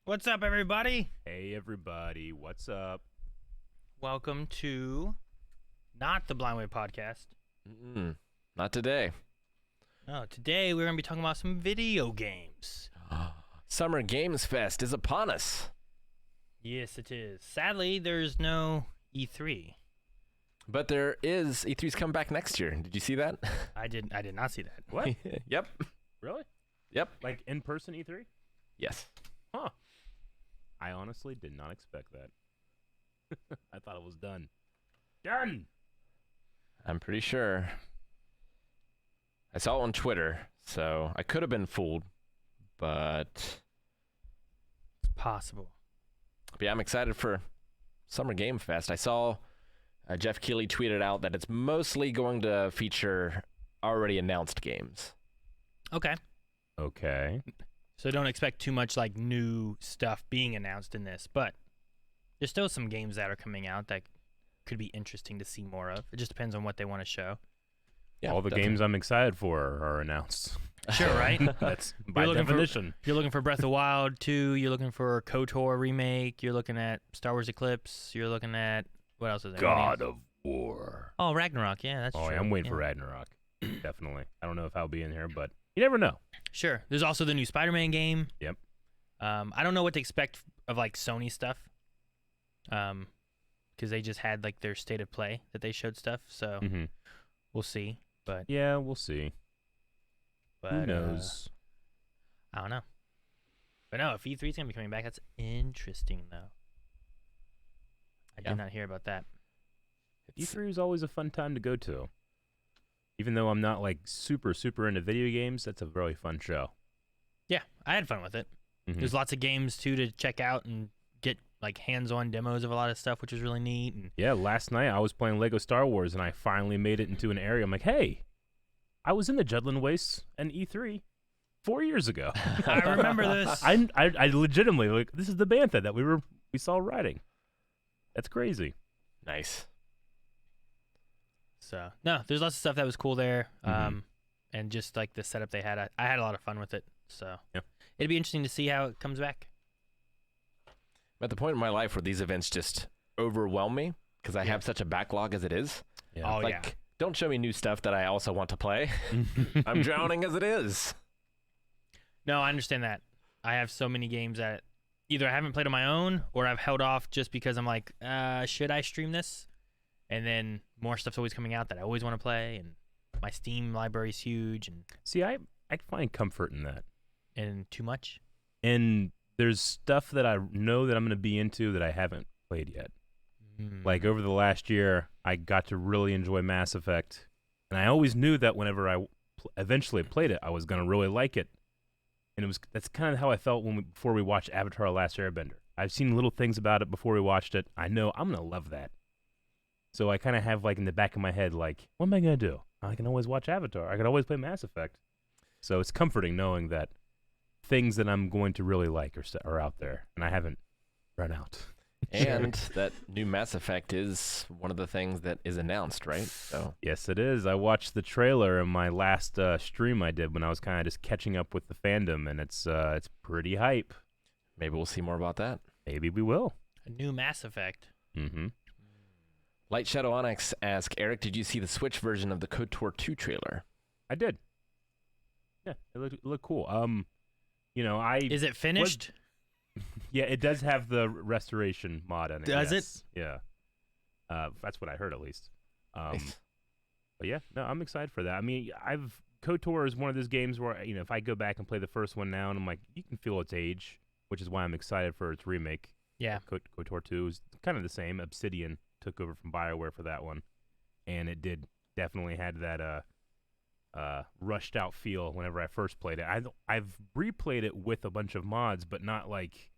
What's up, everybody? Hey everybody, what's up? Welcome to not the Blind Way podcast. Not today. No, today we're going to be talking about some video games. Summer Games Fest is upon us. Yes, it is. Sadly, there's no E3. But there is, E3's coming back next year. Did you see that? I did not see that. What? Yep. Really? Yep. Like in-person E3? Yes. Huh. I honestly did not expect that. I thought it was done. Done! I'm pretty sure. I saw it on Twitter, so I could have been fooled, but It's possible. yeah, I'm excited for Summer Game Fest. I saw Geoff Keighley tweeted out that it's mostly going to feature already announced games. Okay. Okay. So don't expect too much like new stuff being announced in this, but there's still some games that are coming out that could be interesting to see more of. It just depends on what they want to show. Yeah, All the definitely. games I'm excited for are announced. Sure, right? That's by looking for- definition. You're looking for Breath of the Wild 2, you're looking for KOTOR remake, you're looking at Star Wars Eclipse, you're looking at what else is there? God of War. Oh, Ragnarok, yeah, that's Oh, true. yeah, I'm waiting yeah. for Ragnarok. Definitely. I don't know if I'll be in here, but you never know. Sure. There's also the new Spider-Man game. Yep. I don't know what to expect of like Sony stuff. Because they just had like their state of play that they showed stuff, so Mm-hmm. we'll see. But Yeah, we'll see. Who but knows? I don't know. But no, if E3 is gonna be coming back, that's interesting though. I Yeah. did not hear about that. E3 is always a fun time to go to. Even though I'm not like super into video games, that's a really fun show. Yeah, I had fun with it. Mhm. There's lots of games too to check out and get like hands-on demos of a lot of stuff, which was really neat. And Yeah, last night I was playing Lego Star Wars and I finally made it into an area. I'm like, hey, I was in the Judland Wastes and E3 4 years ago. I remember this. I legitimately like this is the bantha that we saw riding. That's crazy. Nice. So no, there's lots of stuff that was cool there. Mhm. And just like the setup they had, I had a lot of fun with it. So Yeah. it'd be interesting to see how it comes back. I'm at the point in my life where these events just overwhelm me because I have such a backlog as it is. Oh, like, yeah. don't show me new stuff that I also want to play. I'm drowning as it is. No, I understand that. I have so many games that either I haven't played on my own or I've held off just because I'm like, should I stream this? And then more stuff's always coming out that I always want to play, and my Steam library's huge See, I find comfort in that. and too much. And there's stuff that I know that I'm going to be into that I haven't played yet. Like over the last year, I got to really enjoy Mass Effect, and I always knew that whenever I eventually played it, I was going to really like it. And that's kind of how I felt before we watched Avatar: The Last Airbender. I've seen little things about it before we watched it. I know I'm going to love that. So I kind of have like in the back of my head, like, what am I going to do? I can always watch Avatar. I can always play Mass Effect. So it's comforting knowing that things that I'm going to really like are out there, and I haven't run out. And that new Mass Effect is one of the things that is announced, right? So Yes, it is. I watched the trailer in my last stream I did when I was kind of just catching up with the fandom, and it's pretty hype. maybe we'll see more about that. Maybe we will. A new Mass Effect. Mm-hmm. Light Shadow Onyx asks, Eric, did you see the Switch version of the KOTOR 2 trailer? I did. Yeah, it looked cool. Is it finished? Yeah, it does have the restoration mod in it. Does it? Yeah. That's what I heard at least. Nice. But yeah, no, I'm excited for that. I mean, KOTOR is one of those games where if I go back and play the first one now, and I'm like, you can feel its age, which is why I'm excited for its remake. Yeah. KOTOR 2 is kind of the same. Obsidian took over from BioWare for that one, and it did definitely had that rushed out feel whenever I first played it. I've replayed it with a bunch of mods, but not like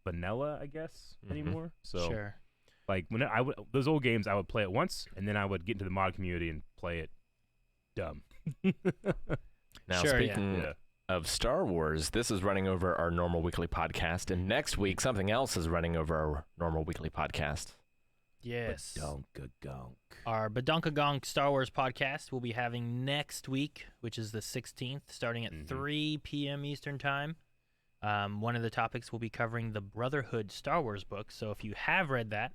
vanilla, I guess, anymore. So Sure. like when those old games, I would play it once, and then I would get into the mod community and play it dumb. Now, Sure, speaking yeah. of Star Wars, this is running over our normal weekly podcast, and next week, something else is running over our normal weekly podcast. Yes. Badonka-gonk. Our Badonka-gonk Star Wars podcast will be having next week, which is the 16th, starting at 3 p.m. Eastern Time. One of the topics will be covering the Brotherhood Star Wars book. So if you have read that,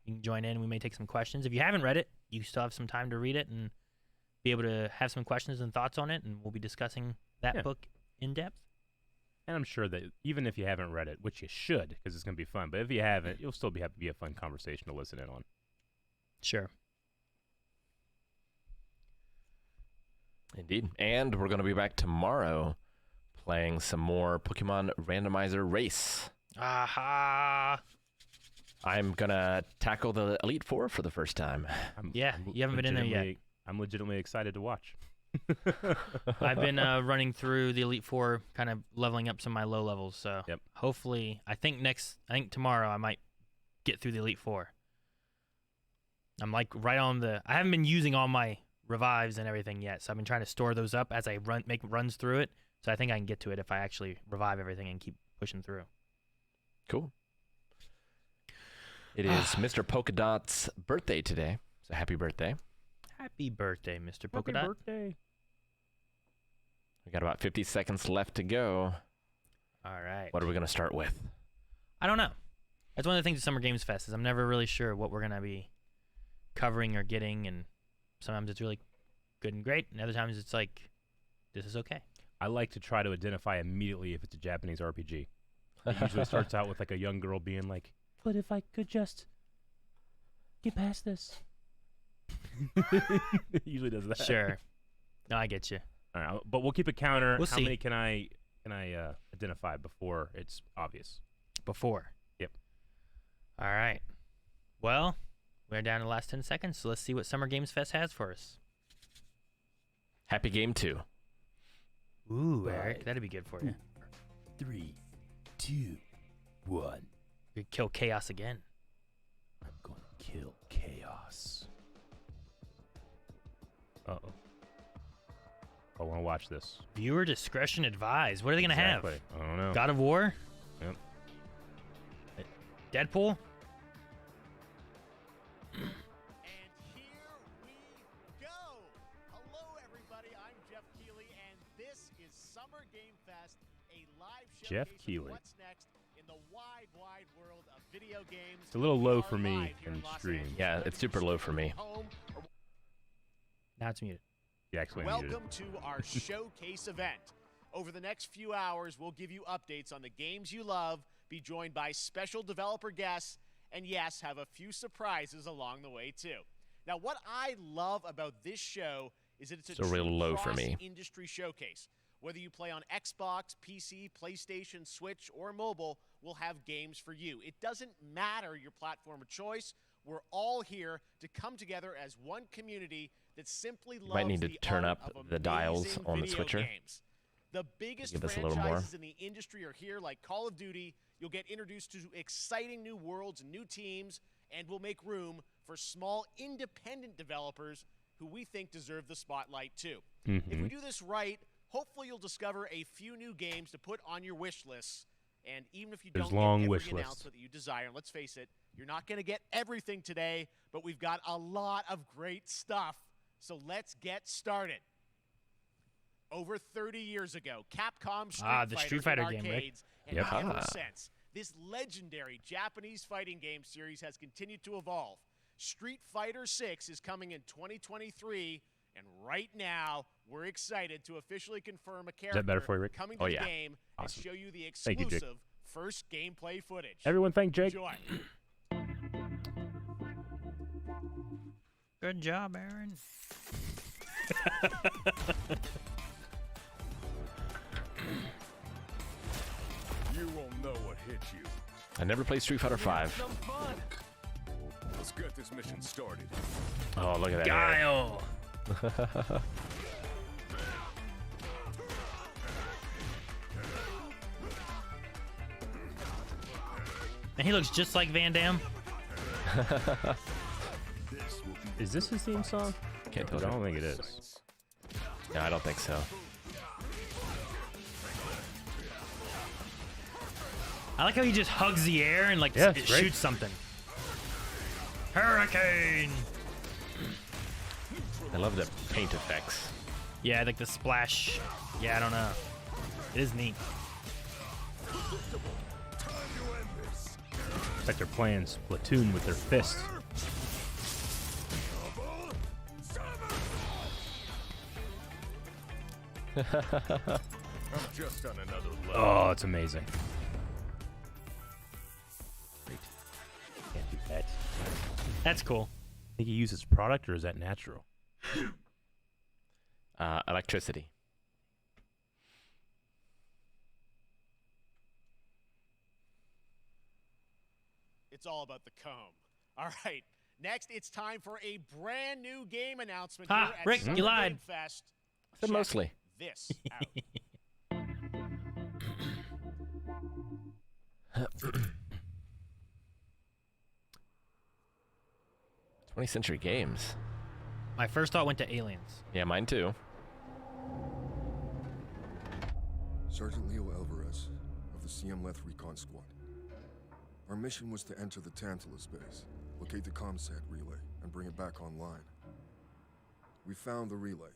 you can join in. We may take some questions. If you haven't read it, you still have some time to read it and be able to have some questions and thoughts on it. And we'll be discussing that book in depth. And I'm sure that even if you haven't read it, which you should, because it's going to be fun, but if you haven't, you'll still be a fun conversation to listen in on. Sure. Indeed. And we're going to be back tomorrow playing some more Pokemon Randomizer Race. Aha! I'm going to tackle the Elite Four for the first time. You haven't been in there yet. I'm legitimately excited to watch. I've been running through the Elite Four, kind of leveling up some of my low levels. So hopefully, I think tomorrow I might get through the Elite Four. I'm like right on I haven't been using all my revives and everything yet, so I've been trying to store those up as I make runs through it. So I think I can get to it if I actually revive everything and keep pushing through. Cool. It is Mr. Polka Dot's birthday today, so happy birthday. Happy birthday, Mr. Polka Dot. Happy birthday. We got about 50 seconds left to go. All right. What are we going to start with? I don't know. That's one of the things at Summer Games Fest is I'm never really sure what we're going to be covering or getting, and sometimes it's really good and great, and other times it's like, this is okay. I like to try to identify immediately if it's a Japanese RPG. It usually starts out with like a young girl being like, but if I could just get past this. It usually does that. Sure. No, I get you. All right, but we'll keep a counter. We'll How see. many can I identify before it's obvious? Before. Yep. All right. Well, we're down to the last 10 seconds, so let's see what Summer Games Fest has for us. Happy Game 2. Ooh, Eric, that'd be good for you. 3, 2, 1. You kill chaos again. I'm going to kill chaos. Uh-oh. I want to watch this. Viewer discretion advised. What are they going to have? I don't know. God of War? Yep. Deadpool? And here we go. Hello, everybody. I'm Geoff Keighley, and this is Summer Game Fest, a live Jeff showcase Keighley. of what's next in the wide, wide world of video games. It's a little low We for are me live here in Los stream. Angeles. Yeah, Whether it's super you're low for me. home or Now it's muted. You actually muted it. Welcome to our showcase event. Over the next few hours, we'll give you updates on the games you love, be joined by special developer guests, and yes, have a few surprises along the way too. Now, what I love about this show is that it's a It's a real true low for me. cross-industry showcase. Whether you play on Xbox, PC, PlayStation, Switch, or mobile, we'll have games for you. It doesn't matter your platform of choice. We're all here to come together as one community that simply loves might need to the turn art up of the dials amazing on the video switcher. games. The biggest Give us a little more. franchises in the industry are here, like Call of Duty. You'll get introduced to exciting new worlds and new teams, and we'll make room for small independent developers who we think deserve the spotlight too. If we do this right, hopefully you'll discover a few new games to put on your wish lists. And even if you There's don't long get every wish lists. announcement that you desire, and let's face it, you're not going to get everything today, but we've got a lot of great stuff. So let's get started. Over 30 years ago, Capcom the Street Fighter game, right? arcades, and Yep. ever since, this legendary Japanese fighting game series has continued to evolve. Street Fighter 6 is coming in 2023, and right now, we're excited to officially confirm a character better for you, Rick? coming to Oh, the yeah. game Awesome. and show you the Thank you, Jake. exclusive first gameplay footage. Everyone thank Jake. Enjoy. Good job, Aaron. You won't know what hit you. I never played Street Fighter 5. Let's get this mission started. Oh, look at that. Eric. Guile. And he looks just like Van Damme. Is this his theme song? Can't I tell. don't think it is. No, I don't think so. I like how he just hugs the air and like Yeah, it it's great. shoots something. Hurricane. I love the paint effects. Yeah, like the splash. Yeah, I don't know. It is neat. Time to end this. It's like they're playing Splatoon with their fists. Double summon. I'm just on another level. Oh, it's amazing. Great. Can't do that. That's cool. Think he uses product, or is that natural? Electricity. It's all about the comb. All right. Next, it's time for a brand new game announcement Ha, here at Rick, Summer you lied. Game Fest. So Check mostly. this out. 20th Century Games. My first thought went to Aliens. Yeah, mine too. Sergeant Leo Alvarez of the CM-Leth Recon Squad. Our mission was to enter the Tantalus base, locate the ComSat relay, and bring it back online. We found the relay,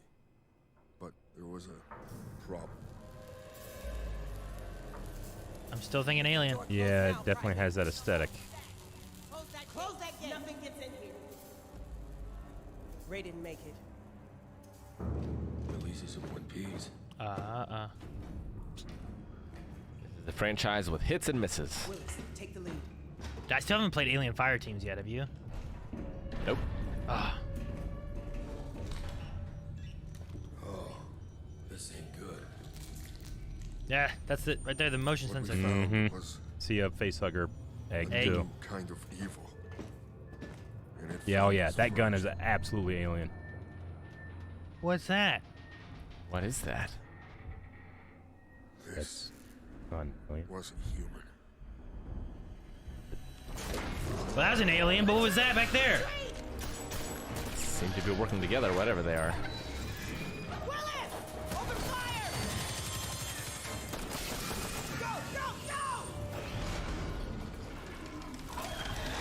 but there was a problem. I'm still thinking Alien. Yeah, it definitely has that aesthetic. Close that gate. Nothing gets in here. Ray didn't make it. Releases of One Piece. This is the franchise with hits and misses. Willis, take the lead. I still haven't played Alien Fire Teams yet, have you? Nope. Ah, Oh, this ain't good. yeah, that's it right there. The motion What we sensor. found was See a facehugger egg, Egg. too. kind of evil. And it Yeah, oh yeah, feels that gun is right. absolutely alien. What's that? What is that? This Gun, alien. wasn't human. Well, that was an alien, but what was that back there? Seem to be working together, whatever they are. Willis! Open fire! Go, go, go!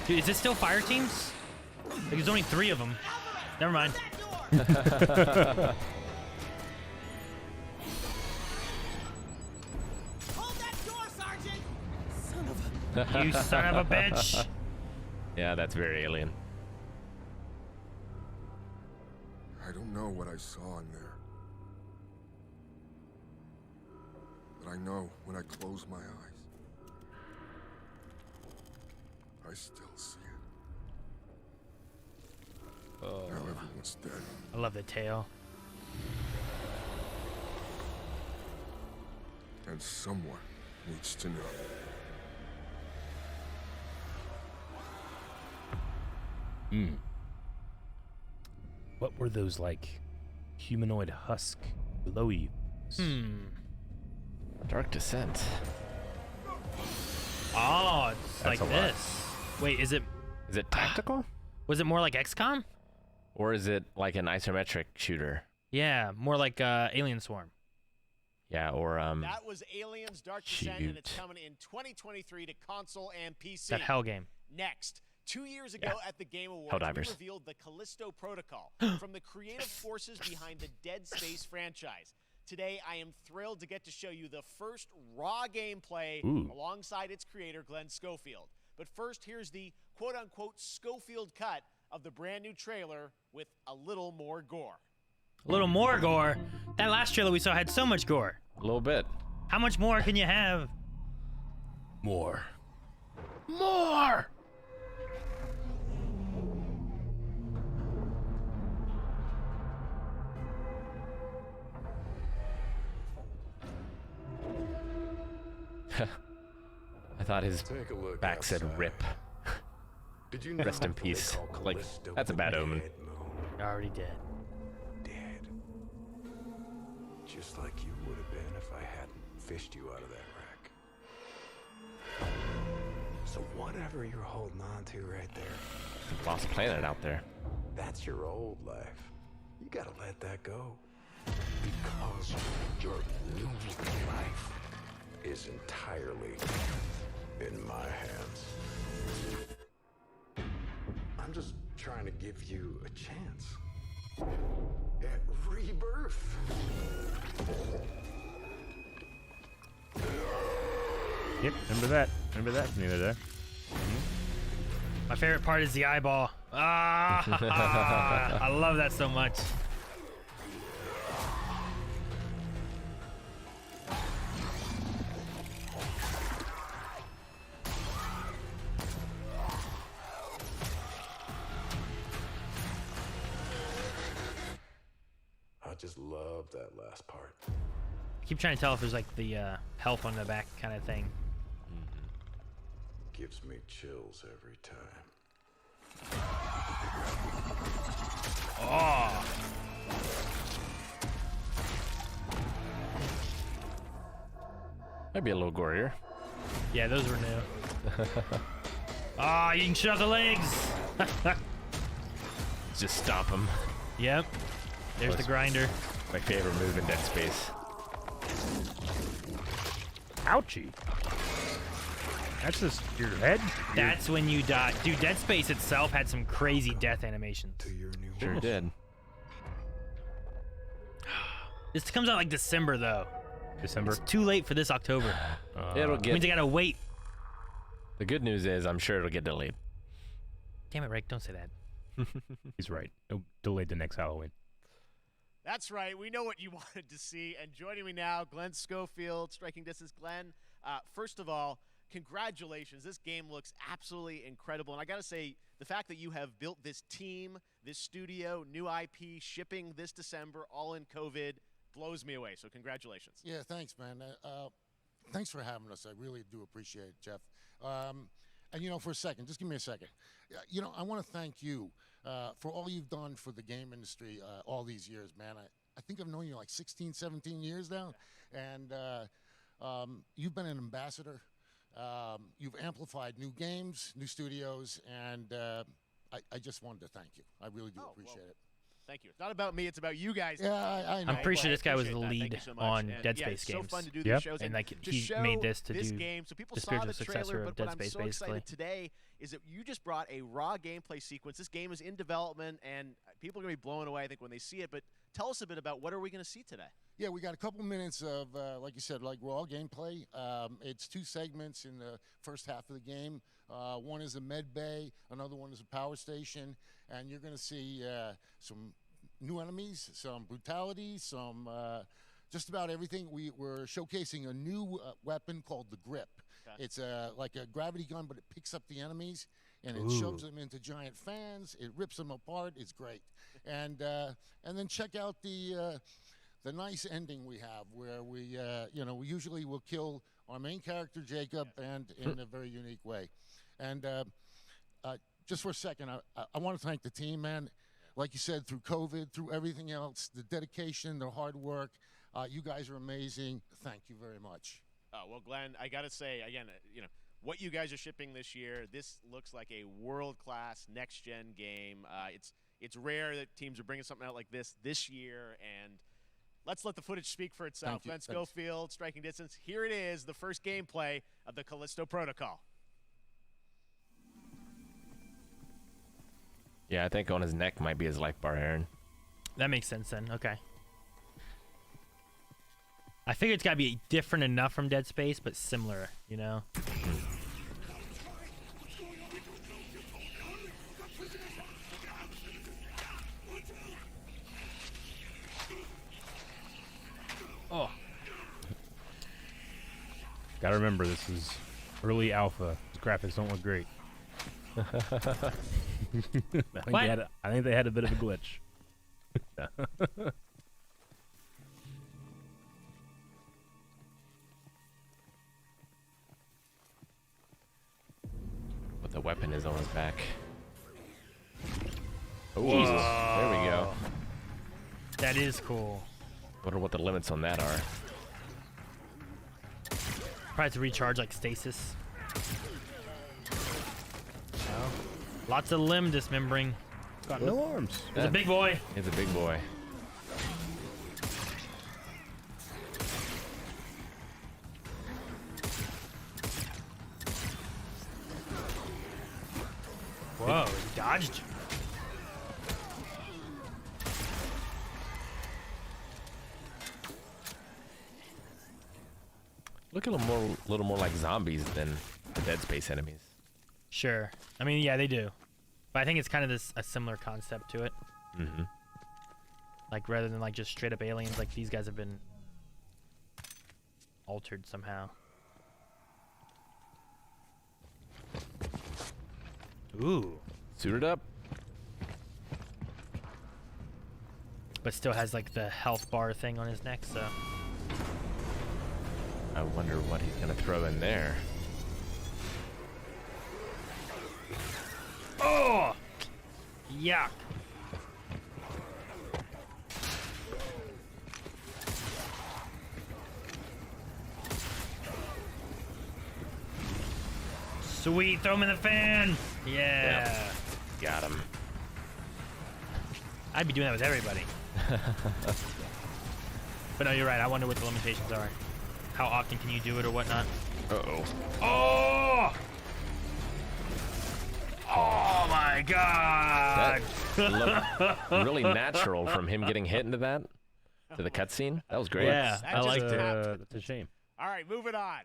Dude, is this still Fire Teams? Like, there's only 3 of them. Never mind. That door! Hold that door, Sergeant! Son of a... You son of a bitch. Yeah, that's very alien. I don't know what I saw in there. But I know when I close my eyes, I still see it. Now everyone's dead. I love the tail. And someone needs to know. What were those, like, humanoid husk glowy? Dark Descent. Oh, it's like a lot. this. Wait, is it? Is it tactical? Was it more like XCOM? Or is it like an isometric shooter? Yeah, more like Alien Swarm. Yeah, or That was Aliens Dark Descent, and it's Shoot. coming in 2023 to console and PC. That Hell game. Next, 2 years ago at the Game Awards, Helldivers. we revealed the Callisto Protocol from the creative forces behind the Dead Space franchise. Today, I am thrilled to get to show you the first raw gameplay alongside its creator, Glenn Schofield. But first, here's the quote-unquote Schofield cut of the brand new trailer with a little more gore. A little more gore. That last trailer we saw had so much gore. a little bit. How much more can you have? More. More! I thought his Take a look back said outside. "rip." Did you know Rest in what they peace. call Like, Callisto that's a bad when omen. dead, Moon? You're already dead. Dead. Just like you would have been if I hadn't fished you out of that wreck. So whatever you're holding on to right there, Lost planet out there. that's your old life. You gotta let that go. Because your new life is entirely in my hands. I'm just trying to give you a chance at rebirth. Yep, remember that. Remember that from the other day. My favorite part is the eyeball. Ah, I love that so much. I just love that last part. I keep trying to tell if there's like the health on the back kind of thing. Gives me chills every time. Oh. Might be a little gorier. Yeah, those were new. Ah, you can shut off the legs. Just stomp him. Yep. There's the grinder. My favorite move in Dead Space. Ouchie. That's just your head? That's when you die. Dude, Dead Space itself had some crazy death animations. To your new Sure did. This comes out like December, though. December. It's too late for this October. It'll Means I get. gotta wait. The good news is, I'm sure it'll get delayed. Damn it, Rick, don't say that. He's right. It'll delay the next Halloween. That's right. We know what you wanted to see. And joining me now, Glenn Schofield, Striking Distance. Glenn, first of all, congratulations. This game looks absolutely incredible. And I got to say, the fact that you have built this team, this studio, new IP, shipping this December, all in COVID, blows me away. So congratulations. Yeah, thanks, man. Thanks for having us. I really do appreciate it, Geoff. And, you know, for a second, just give me a second. You know, I want to thank you for all you've done for the game industry all these years, man. I think I've known you like 16, 17 years now. And you've been an ambassador. You've amplified new games, new studios, and I just wanted to thank you. I really do appreciate it. Thank you. It's not about me. It's about you guys. Yeah, I know. I'm pretty sure this guy was the Appreciate that. Thank lead you so much. on And Dead yeah, Space it's games. so fun to do Yep. these shows. And like to he show made this to this do game. So people the saw the spiritual successor trailer, of but Dead what I'm Space, so basically. excited today is that you just brought a raw gameplay sequence. This game is in development, and people are going to be blown away, I think, when they see it. But tell us a bit about what are we going to see today? Yeah, we got a couple minutes of, like you said, like raw gameplay. It's 2 segments in the first half of the game. One is a med bay, another one is a power station, and you're going to see some new enemies, some brutality, some just about everything. We're showcasing a new weapon called the Grip. Okay. It's like a gravity gun, but it picks up the enemies and it shoves them into giant fans. It rips them apart. It's great. And then check out the nice ending we have, where we we usually will kill our main character Jacob, and in a very unique way. And just for a second, I want to thank the team, man. Like you said, through COVID, through everything else, the dedication, the hard work, you guys are amazing. Thank you very much. Well, Glenn, I got to say, again, what you guys are shipping this year, this looks like a world-class next-gen game. It's rare that teams are bringing something out like this year, and let's let the footage speak for itself. Glenn Schofield, Striking Distance. Here it is, the first gameplay of the Callisto Protocol. Yeah, I think on his neck might be his life bar, Aaron. That makes sense then. Okay. I figure it's got to be different enough from Dead Space, but similar, you know? Oh. Gotta remember, this is early alpha. The graphics don't look great. I think they had a bit of a glitch. But the weapon is on his back. Oh, Jesus. There we go. That is cool. Wonder what the limits on that are. Probably to recharge like stasis. Oh. Lots of limb dismembering. Got no arms. He's a big boy. He's a big boy. Whoa, he dodged you. Look a little more like zombies than the Dead Space enemies. Sure. I mean, yeah, they do. But I think it's kind of a similar concept to it. Mm-hmm. Like, rather than like just straight up aliens, like these guys have been altered somehow. Ooh. Suited up. But still has like the health bar thing on his neck, so. I wonder what he's gonna throw in there. Oh! Yuck. Sweet, throw him in the fan. Yeah. Yep. Got him. I'd be doing that with everybody. But no, you're right. I wonder what the limitations are. How often can you do it or whatnot? Uh-oh. Oh! Oh my god! That looked really natural from him getting hit into that to the cutscene. That was great. Yeah, That I just liked it. happened. That's a shame. All right, moving on.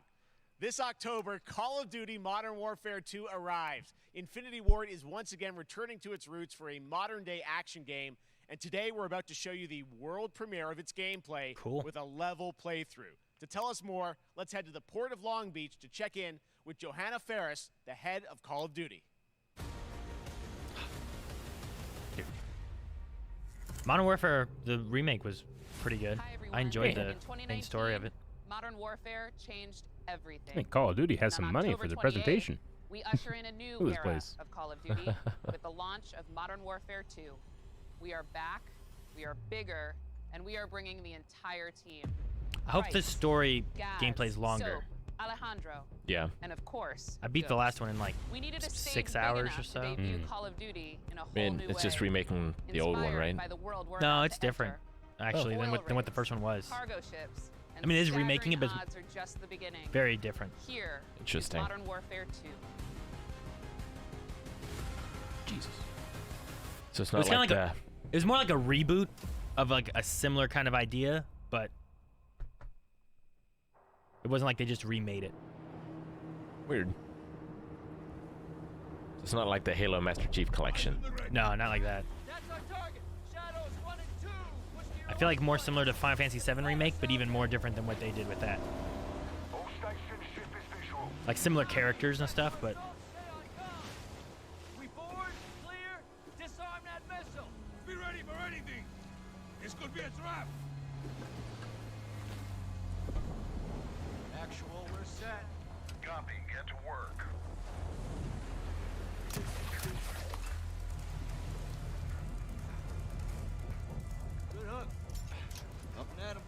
This October, Call of Duty Modern Warfare 2 arrives. Infinity Ward is once again returning to its roots for a modern-day action game, and today we're about to show you the world premiere of its gameplay with a level playthrough. To tell us more, let's head to the port of Long Beach to check in with Johanna Ferris, the head of Call of Duty. Modern Warfare, the remake was pretty good. Hi, everyone. I enjoyed In the 2019, main story of it. Modern Warfare changed everything. I think Call of Duty has And some on money October for the 28th, presentation. We usher in a new Look at this era place. of Call of Duty with the launch of Modern Warfare 2. We are back, we are bigger, and we are bringing the entire team. I hope Right. the story Gaz, gameplay is longer. Soap, Alejandro, Yeah. and of course, I beat the Ghost. last one in like We needed a stage 6 big hours enough or to so. debut Call of Duty in a whole I mean, new it's just way. remaking the old one, Inspired right? by the world we're No, about it's to different, enter. actually, than Oil what the rigs, first one was. Cargo ships, and I mean, it is remaking it, but staggering odds are just the beginning. very different. Here is Interesting. Modern Warfare 2. Jesus. So it's It was not kinda like like It was more like a reboot of like a similar kind of idea, but it wasn't like they just remade it. weird. It's not like the Halo Master Chief collection. No, not like that. I feel like more similar to Final Fantasy VII Remake, but even more different than what they did with that. Like similar characters and stuff, but We board, clear, disarm that missile. Be ready for anything. This could be a trap. Actual, we're set. Copy, get to work. Good hook. Up and at him.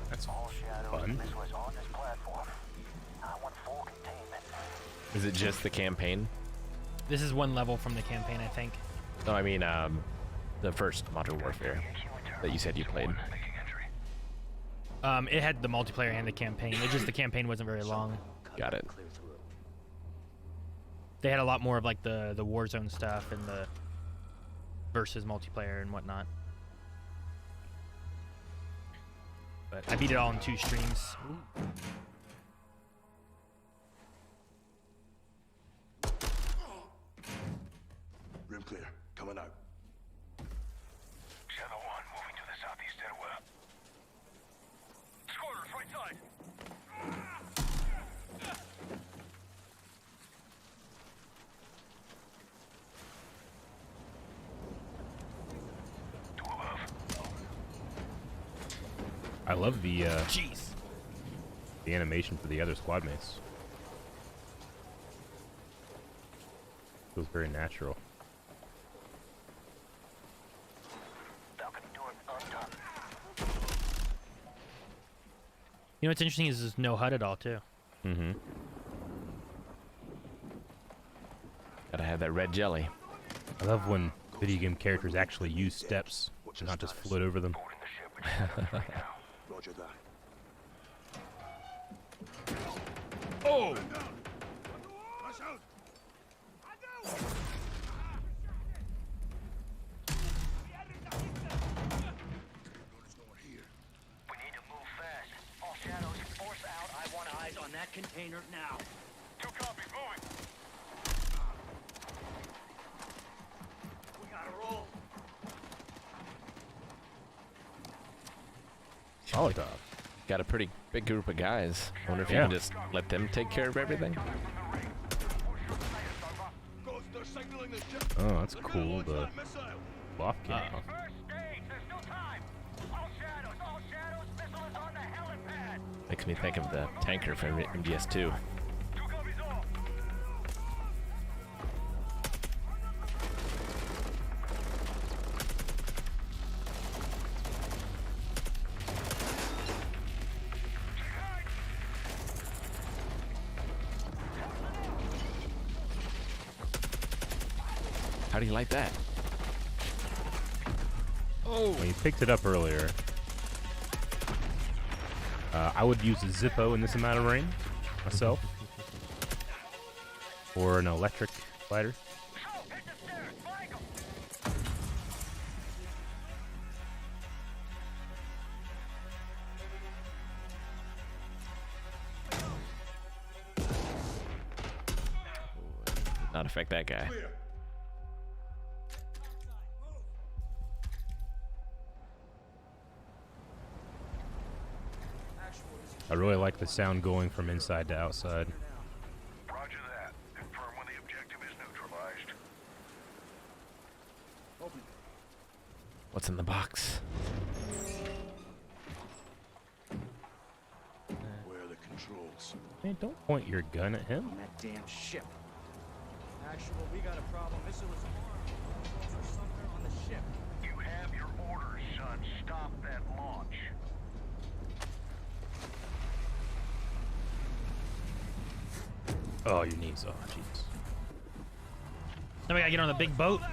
That's All shadows, fun. missiles on this platform. I want full containment. Is it just the campaign? this is one level from the campaign, I think. No, I mean the first Modern Warfare that you said you played. Making entry. It had the multiplayer and the campaign. It just the campaign wasn't very long. Got it. They had a lot more of like the Warzone stuff and the versus multiplayer and whatnot. But I beat it all in 2 streams. Rim clear. Coming out. Shadow 1 moving to the southeast stairwell. Squatters, right side. Two above. I love the Jeez. the animation for the other squad mates. Feels very natural. Balcony door undone. You know what's interesting is there's no HUD at all too. Mm-hmm. Gotta have that red jelly. I love when video game characters actually use steps and not just float over them. Boarding the ship with shadows right now. Roger that. Oh! Rush out. that container now. 2 copies, moving. We gotta roll. Solid. Got a pretty big group of guys. I wonder if you can just let them take care of everything. Oh, that's cool. The loft came off. Makes me think of the tanker from MGS2. How do you like that? Oh, well, you picked it up earlier. I would use a Zippo in this amount of rain myself, or an electric glider. Not affect that guy. I really like the sound going from inside to outside. Roger that. Confirm when the objective is neutralized. What's in the box? Where are the controls? Hey, don't point your gun at him. On that damn ship. Actual, we got a problem. Missile is armed. Controls are somewhere on the ship. You have your orders, son. Stop that launch. Oh, your knees. Oh, jeez. Now we gotta get on the big boat. Go!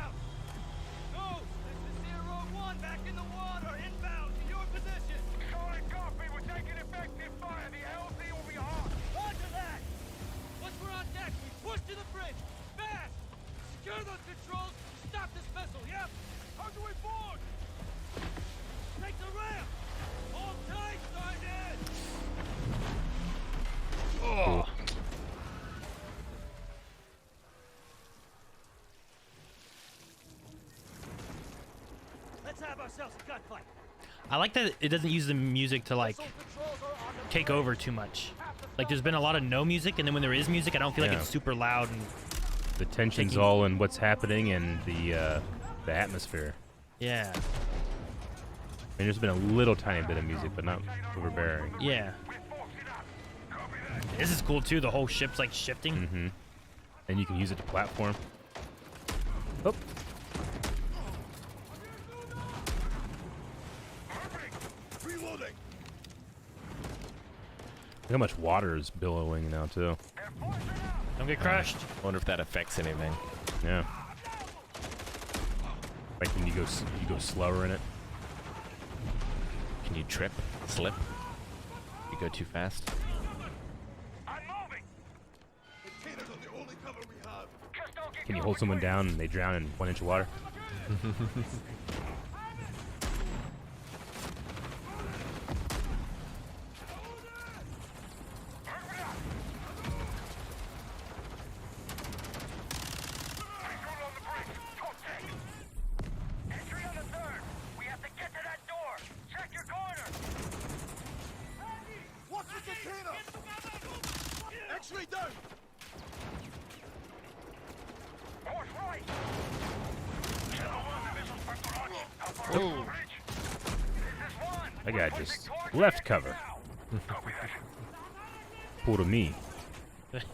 This is Zero 1 back in the water. Inbound to your position. Solid copy. We're taking effective fire. The LZ will be hot. Roger that! Once we're on deck, we push to the bridge. Fast! Secure those controls. Stop this vessel, yeah? How do we board? Take the ramp! Hold tight, Sergeant! Oh. Let's have ourselves a gunfight. I like that it doesn't use the music to like Missile controls are on the take over too much. Like there's been a lot of no music, and then when there is music, I don't feel like Yeah. it's super loud. And The tension's Taking- all in what's happening and the atmosphere. yeah, I mean, there's been a little tiny bit of music, but not overbearing. yeah. This is cool too. The whole ship's like shifting. Mm-hmm. And you can use it to platform. Oh. Reloading. Look how much water is billowing now, too. Don't get crushed. I wonder if that affects anything. Yeah. Like when you go slower in it. Can you trip? Slip? You go too fast? I'm moving. Containers are the only cover we have. Just don't get Can you hold someone down and they drown in 1 inch of water? Entry on the 3rd. We have to get to that door. Check your corner. Watch the container. X-ray down. Horse right. Oh. That guy just left cover. Pulled a me.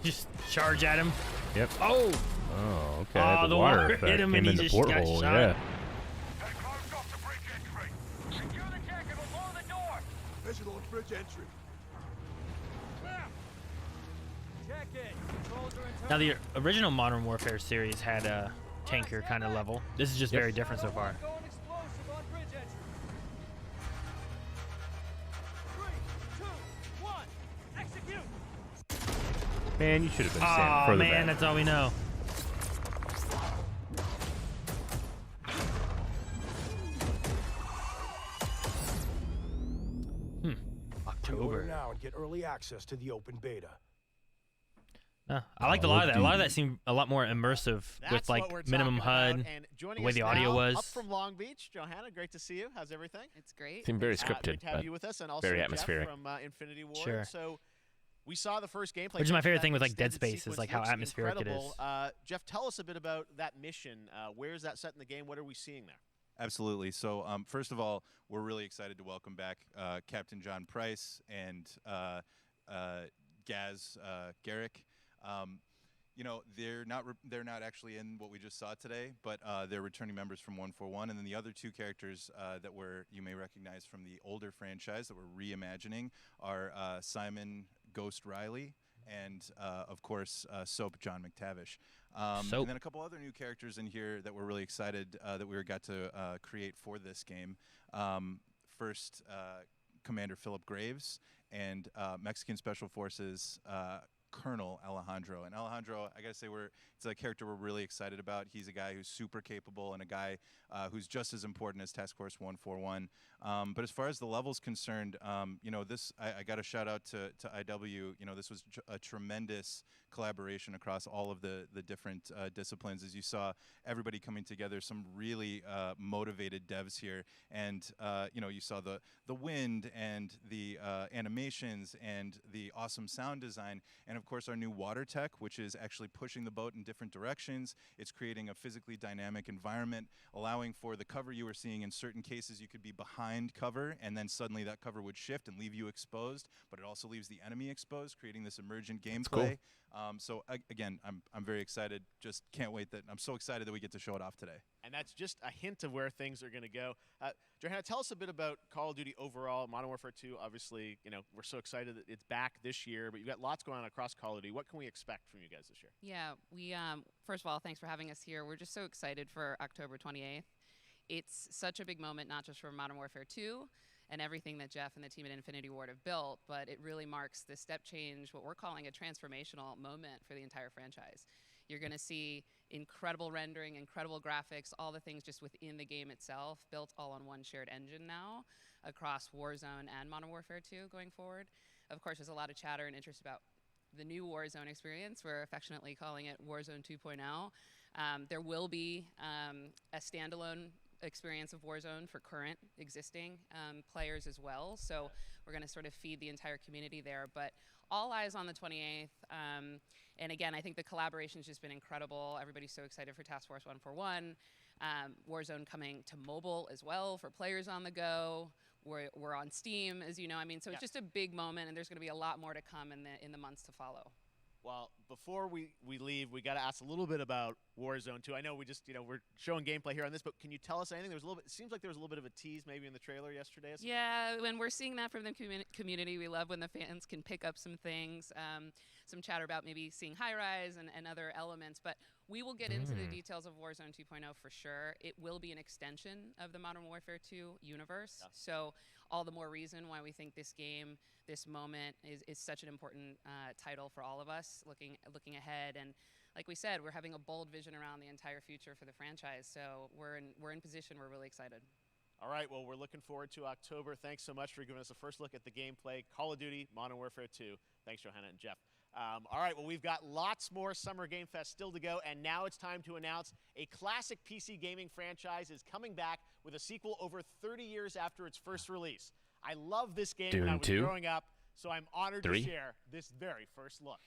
Just charge at him. Yep. Oh, Oh, okay. Oh, the water effect hit him came and he in the just got porthole. shot. Yeah. They closed off the bridge entry. Secure the deck and we'll blow the door. Visual on bridge entry. Check it. Controls are internal. now the original Modern Warfare series had a tanker kind of level. This is just Yep. very different so far. Going explosive on bridge entry. 3, 2, 1. Execute. Man, you should have been standing Oh further man, back. that's all we know. Fuck. October. Pre-order now and get early access to the open beta. I liked a lot of that. A lot of that seemed a lot more immersive with like minimum HUD, the way the audio was. Up from Long Beach, Johanna, great to see you. How's everything? It's great. Seemed very scripted, Great to have but you with us, and also very Geoff atmospheric. from Infinity Ward. Sure. So we saw the first gameplay. Which is my favorite that thing with like Dead extended Space is sequence like how looks atmospheric it is. incredible. Geoff, tell us a bit about that mission. Where is that set in the game? What are we seeing there? Absolutely. So first of all, we're really excited to welcome back Captain John Price and Gaz Garrick. You know, they're not actually in what we just saw today, but they're returning members from 141, and then the other two characters that you may recognize from the older franchise that we're reimagining are Simon Ghost Riley and of course Soap John McTavish. Soap. And then a couple other new characters in here that we're really excited that we got to create for this game. First, Commander Philip Graves and Mexican Special Forces Colonel Alejandro. And Alejandro, I gotta say, it's a character we're really excited about. He's a guy who's super capable and a guy who's just as important as Task Force 141. But as far as the level's concerned, you know, I got a shout out to IW. You know, this was a tremendous collaboration across all of the different disciplines. As you saw, everybody coming together, some really motivated devs here. And, you know, you saw the wind and the animations and the awesome sound design. And of course, our new water tech, which is actually pushing the boat in different directions. It's creating a physically dynamic environment, allowing for the cover you were seeing. In certain cases, you could be behind cover, and then suddenly that cover would shift and leave you exposed, but it also leaves the enemy exposed, creating this emergent gameplay. So again, I'm very excited. Just can't wait I'm so excited that we get to show it off today. And that's just a hint of where things are going to go. Johanna, tell us a bit about Call of Duty overall. Modern Warfare 2, obviously, you know, we're so excited that it's back this year, but you've got lots going on across Call of Duty. What can we expect from you guys this year? Yeah, we first of all, thanks for having us here. We're just so excited for October 28th. It's such a big moment, not just for Modern Warfare 2 and everything that Geoff and the team at Infinity Ward have built, but it really marks this step change, what we're calling a transformational moment for the entire franchise. You're going to see incredible rendering, incredible graphics, all the things just within the game itself, built all on one shared engine now across Warzone and Modern Warfare 2 going forward. Of course, there's a lot of chatter and interest about the new Warzone experience. We're affectionately calling it Warzone 2.0. There will be a standalone experience of Warzone for current existing players as well. So we're going to sort of feed the entire community there. But all eyes on the 28th. And again, I think the collaboration's just been incredible. Everybody's so excited for Task Force 141. Warzone coming to mobile as well for players on the go. We're on Steam, as you know. I mean, so it's just a big moment, and there's going to be a lot more to come in the months to follow. Well, before we leave, we got to ask a little bit about Warzone 2. I know we just, we're showing gameplay here on this, but can you tell us anything? There was a little bit. It seems like there was a little bit of a tease maybe in the trailer yesterday. Yeah, when we're seeing that from the community, we love when the fans can pick up some things, some chatter about maybe seeing high rise and other elements. But we will get into the details of Warzone 2.0 for sure. It will be an extension of the Modern Warfare 2 universe. Yeah. So all the more reason why we think this game, this moment is such an important title for all of us looking ahead. And like we said, we're having a bold vision around the entire future for the franchise. So we're in position. We're really excited. All right, well, we're looking forward to October. Thanks so much for giving us a first look at the gameplay. Call of Duty, Modern Warfare 2. Thanks, Johanna and Geoff. All right, well, we've got lots more Summer Game Fest still to go, and now it's time to announce a classic PC gaming franchise is coming back with a sequel over 30 years after its first release. I love this game when I was growing up, so I'm honored to share this very first look.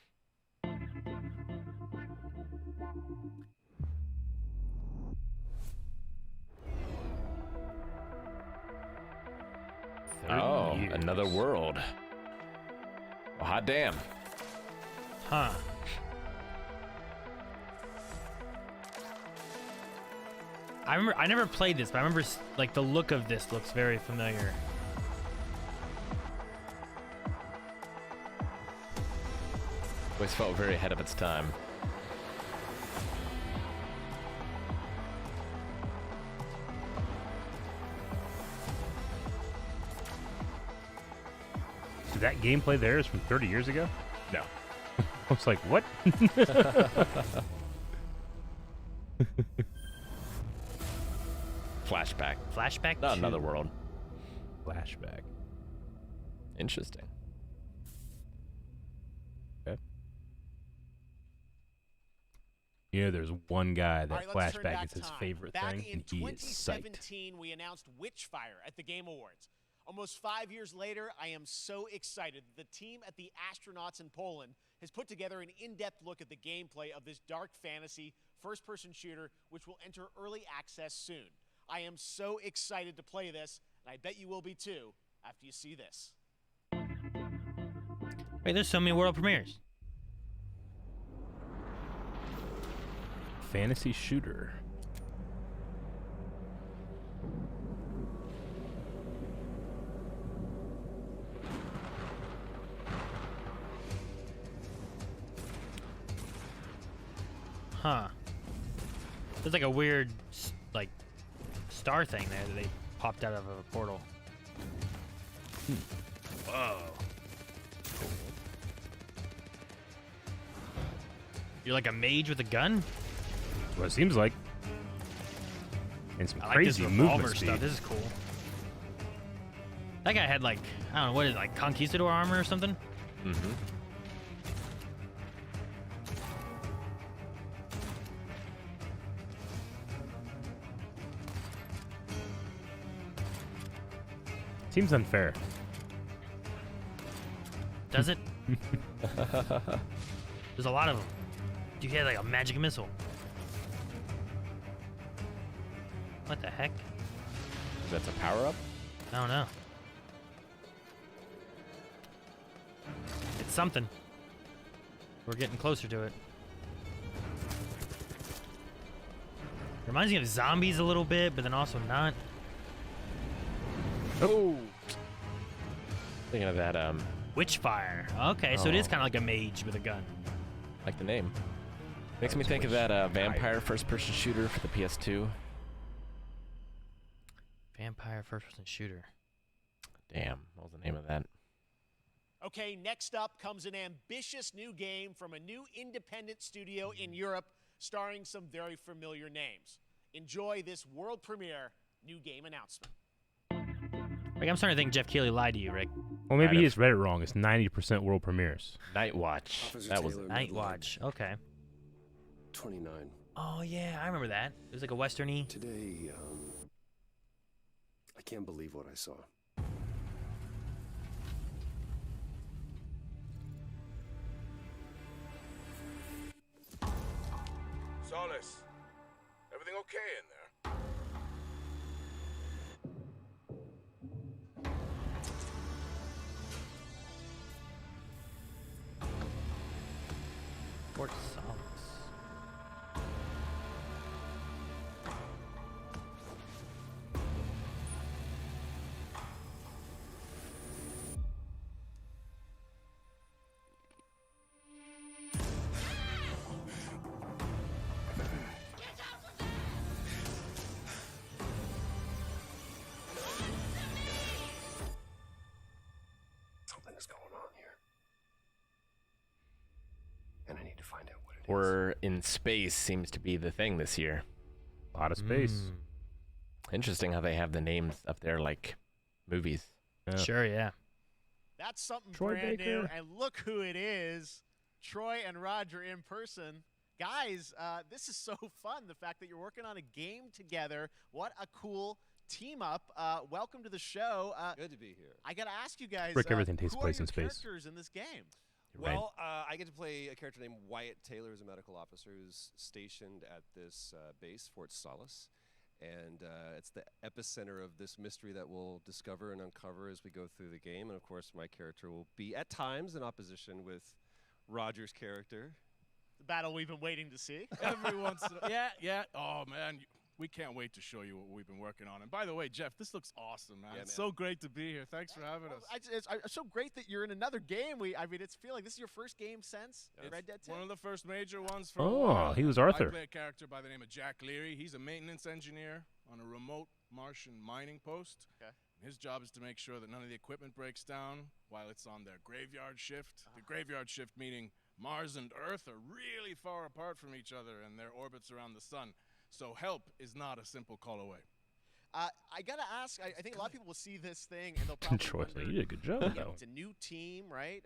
Oh, another world. Well, hot damn. Huh. I never played this, but I remember like the look of this looks very familiar. Always felt very ahead of its time. So that gameplay there is from 30 years ago? No. I was like, what? Flashback. Flashback? Not another world. Flashback. Interesting. Okay. You know, there's one guy that All right, let's turn Flashback back is his time. favorite Back thing, in and he is psyched. 2017, we announced Witchfire at the Game Awards. Almost 5 years later, I am so excited that the team at the Astronauts in Poland has put together an in-depth look at the gameplay of this dark fantasy first-person shooter, which will enter early access soon. I am so excited to play this, and I bet you will be too after you see this. Wait, there's so many world premieres. Fantasy shooter. Huh. There's like a weird, like, star thing there that they popped out of a portal. Whoa. You're like a mage with a gun? That's what it seems like. And some I like crazy this movement revolver speed. stuff. This is cool. That guy had like, I don't know, what is it, like conquistador armor or something? Mm-hmm. Seems unfair. Does it? There's a lot of them. Dude, he had like a magic missile. What the heck? That's a power-up? I don't know. It's something. We're getting closer to it. Reminds me of zombies a little bit, but then also not. Oh! Thinking of that, Witchfire. Okay, so it is kind of like a mage with a gun. like the name. Makes me think of that vampire first-person shooter for the PS2. Vampire first-person shooter. Damn, what was the name of that? Okay, next up comes an ambitious new game from a new independent studio in Europe, starring some very familiar names. Enjoy this world premiere new game announcement. Rick, I'm starting to think Geoff Keighley lied to you, Rick. Well, maybe Kind he of. just read it wrong. It's 90% world premieres. Night Watch. That was it. Night Watch. Okay. 29. Oh, yeah, I remember that. It was like a western-y. Today, I can't believe what I saw. Solis, everything okay in there? Fort Solis. Something is going on here. And I need to find out what it is. Horror in space seems to be the thing this year. A lot of space. Interesting how they have the names up there like movies. Yeah. Sure, yeah. That's something Troy brand new, Baker. and look who it is. Troy and Roger in person. Guys, this is so fun, the fact that you're working on a game together. What a cool team up. Welcome to the show. Good to be here. I got to ask you guys, Rick, everything takes who place are your in space. characters in this game? Well, I get to play a character named Wyatt Taylor, who's a medical officer who's stationed at this base, Fort Solis. And it's the epicenter of this mystery that we'll discover and uncover as we go through the game. And of course, my character will be at times in opposition with Roger's character. The battle we've been waiting to see. Every once in a yeah. Oh, man, we can't wait to show you what we've been working on. And by the way, Geoff, this looks awesome, man. Yeah, It's man. so great to be here. Thanks for having us. It's so great that you're in another game. I mean, it's feel like this is your first game since It's Red Dead 2. one of the first major ones for a Oh, while. he was I Arthur. play a character by the name of Jack Leary. He's a maintenance engineer on a remote Martian mining post. Okay. His job is to make sure that none of the equipment breaks down while it's on their graveyard shift. The graveyard shift meaning Mars and Earth are really far apart from each other and their orbits around the sun. So help is not a simple call away. I gotta ask. I think a lot of people will see this thing and they'll probably Troy's like, wonder, you did a good job, though. It's a new team, right?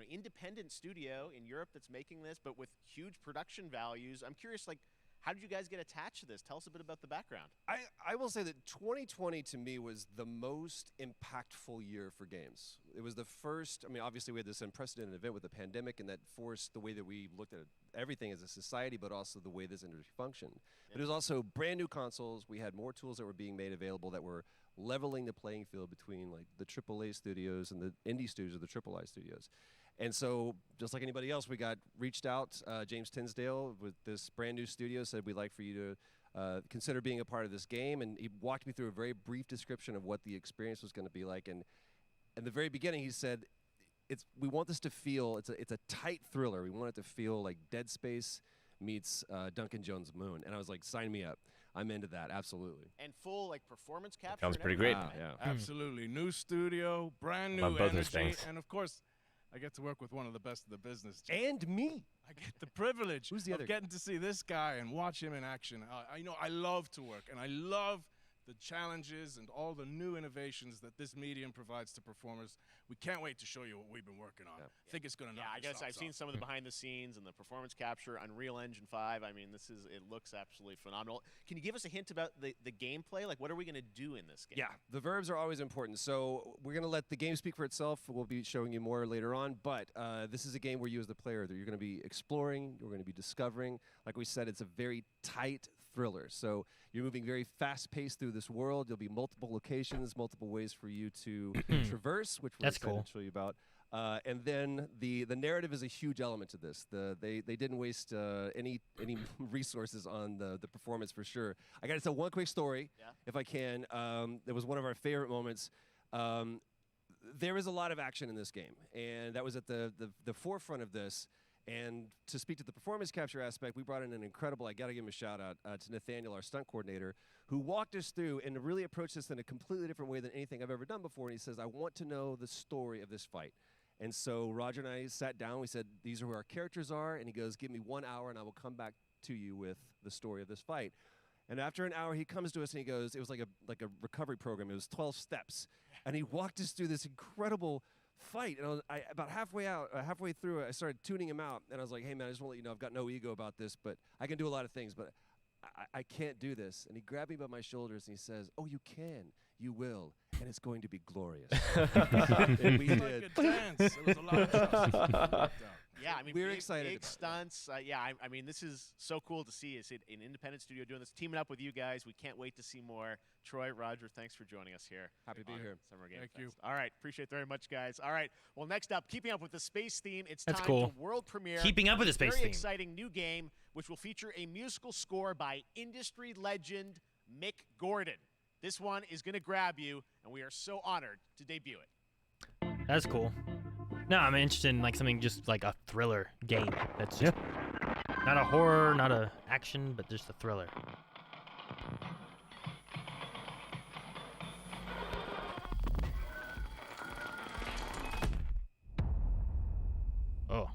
Independent studio in Europe that's making this, but with huge production values. I'm curious, like, how did you guys get attached to this? Tell us a bit about the background. I will say that 2020 to me was the most impactful year for games. It was the first, I mean, obviously we had this unprecedented event with the pandemic, and that forced the way that we looked at everything as a society, but also the way this industry functioned. Yeah. But it was also brand new consoles. We had more tools that were being made available that were leveling the playing field between like the AAA studios and the indie studios or the AAA studios. And so, just like anybody else, we got reached out. James Tinsdale with this brand new studio said, we'd like for you to consider being a part of this game. And he walked me through a very brief description of what the experience was going to be like. And in the very beginning, he said, we want this to feel, it's a tight thriller. We want it to feel like Dead Space meets Duncan Jones' Moon. And I was like, sign me up. I'm into that, absolutely. And full like performance capture. Sounds pretty great. Yeah. Absolutely. New studio, brand new energy. And of course, I get to work with one of the best of the business. And me. I get the privilege Who's the other? getting to see this guy and watch him in action. I love to work, and I love the challenges and all the new innovations that this medium provides to performers. We can't wait to show you what we've been working on. Yeah. I think it's going to knock I guess I've seen some of the behind the scenes and the performance capture, Unreal Engine 5. I mean, it looks absolutely phenomenal. Can you give us a hint about the gameplay? Like, what are we going to do in this game? Yeah, the verbs are always important. So we're going to let the game speak for itself. We'll be showing you more later on. But this is a game where you as the player, you're going to be exploring, you're going to be discovering. Like we said, it's a very tight thriller. So you're moving very fast-paced through this world. There'll be multiple locations, multiple ways for you to traverse, which we're excited to show you about. And then the narrative is a huge element to this. They didn't waste any resources on the performance for sure. I got to tell one quick story, if I can. It was one of our favorite moments. There is a lot of action in this game, and that was at the forefront of this. And to speak to the performance capture aspect, we brought in an incredible, I got to give him a shout out to Nathaniel, our stunt coordinator, who walked us through and really approached this in a completely different way than anything I've ever done before. And he says, I want to know the story of this fight. And so Roger and I sat down. We said, these are who our characters are. And he goes, give me 1 hour and I will come back to you with the story of this fight. And after an hour, he comes to us and he goes, it was like a recovery program. It was 12 steps. And he walked us through this incredible fight. And about halfway through it, I started tuning him out. And I was like, hey, man, I just want to let you know I've got no ego about this, but I can do a lot of things, but I can't do this. And he grabbed me by my shoulders and he says, oh, you can. You will. And it's going to be glorious. And we did. Like a dance. It was a lot of stuff. Yeah, I mean, we're excited. Big stunts. I mean, this is so cool to see. It's an independent studio doing this, teaming up with you guys. We can't wait to see more. Troy, Roger, thanks for joining us here. Happy to be here. Summer Game Thank Fest. you. All right, appreciate it very much, guys. All right, well, next up, keeping up with the space theme, it's That's time cool. to world premiere. Keeping up with the space very theme. exciting new game, which will feature a musical score by industry legend Mick Gordon. This one is going to grab you, and we are so honored to debut it. That's cool. No, I'm interested in like something just like a thriller game. That's just not a horror, not a action, but just a thriller. Oh.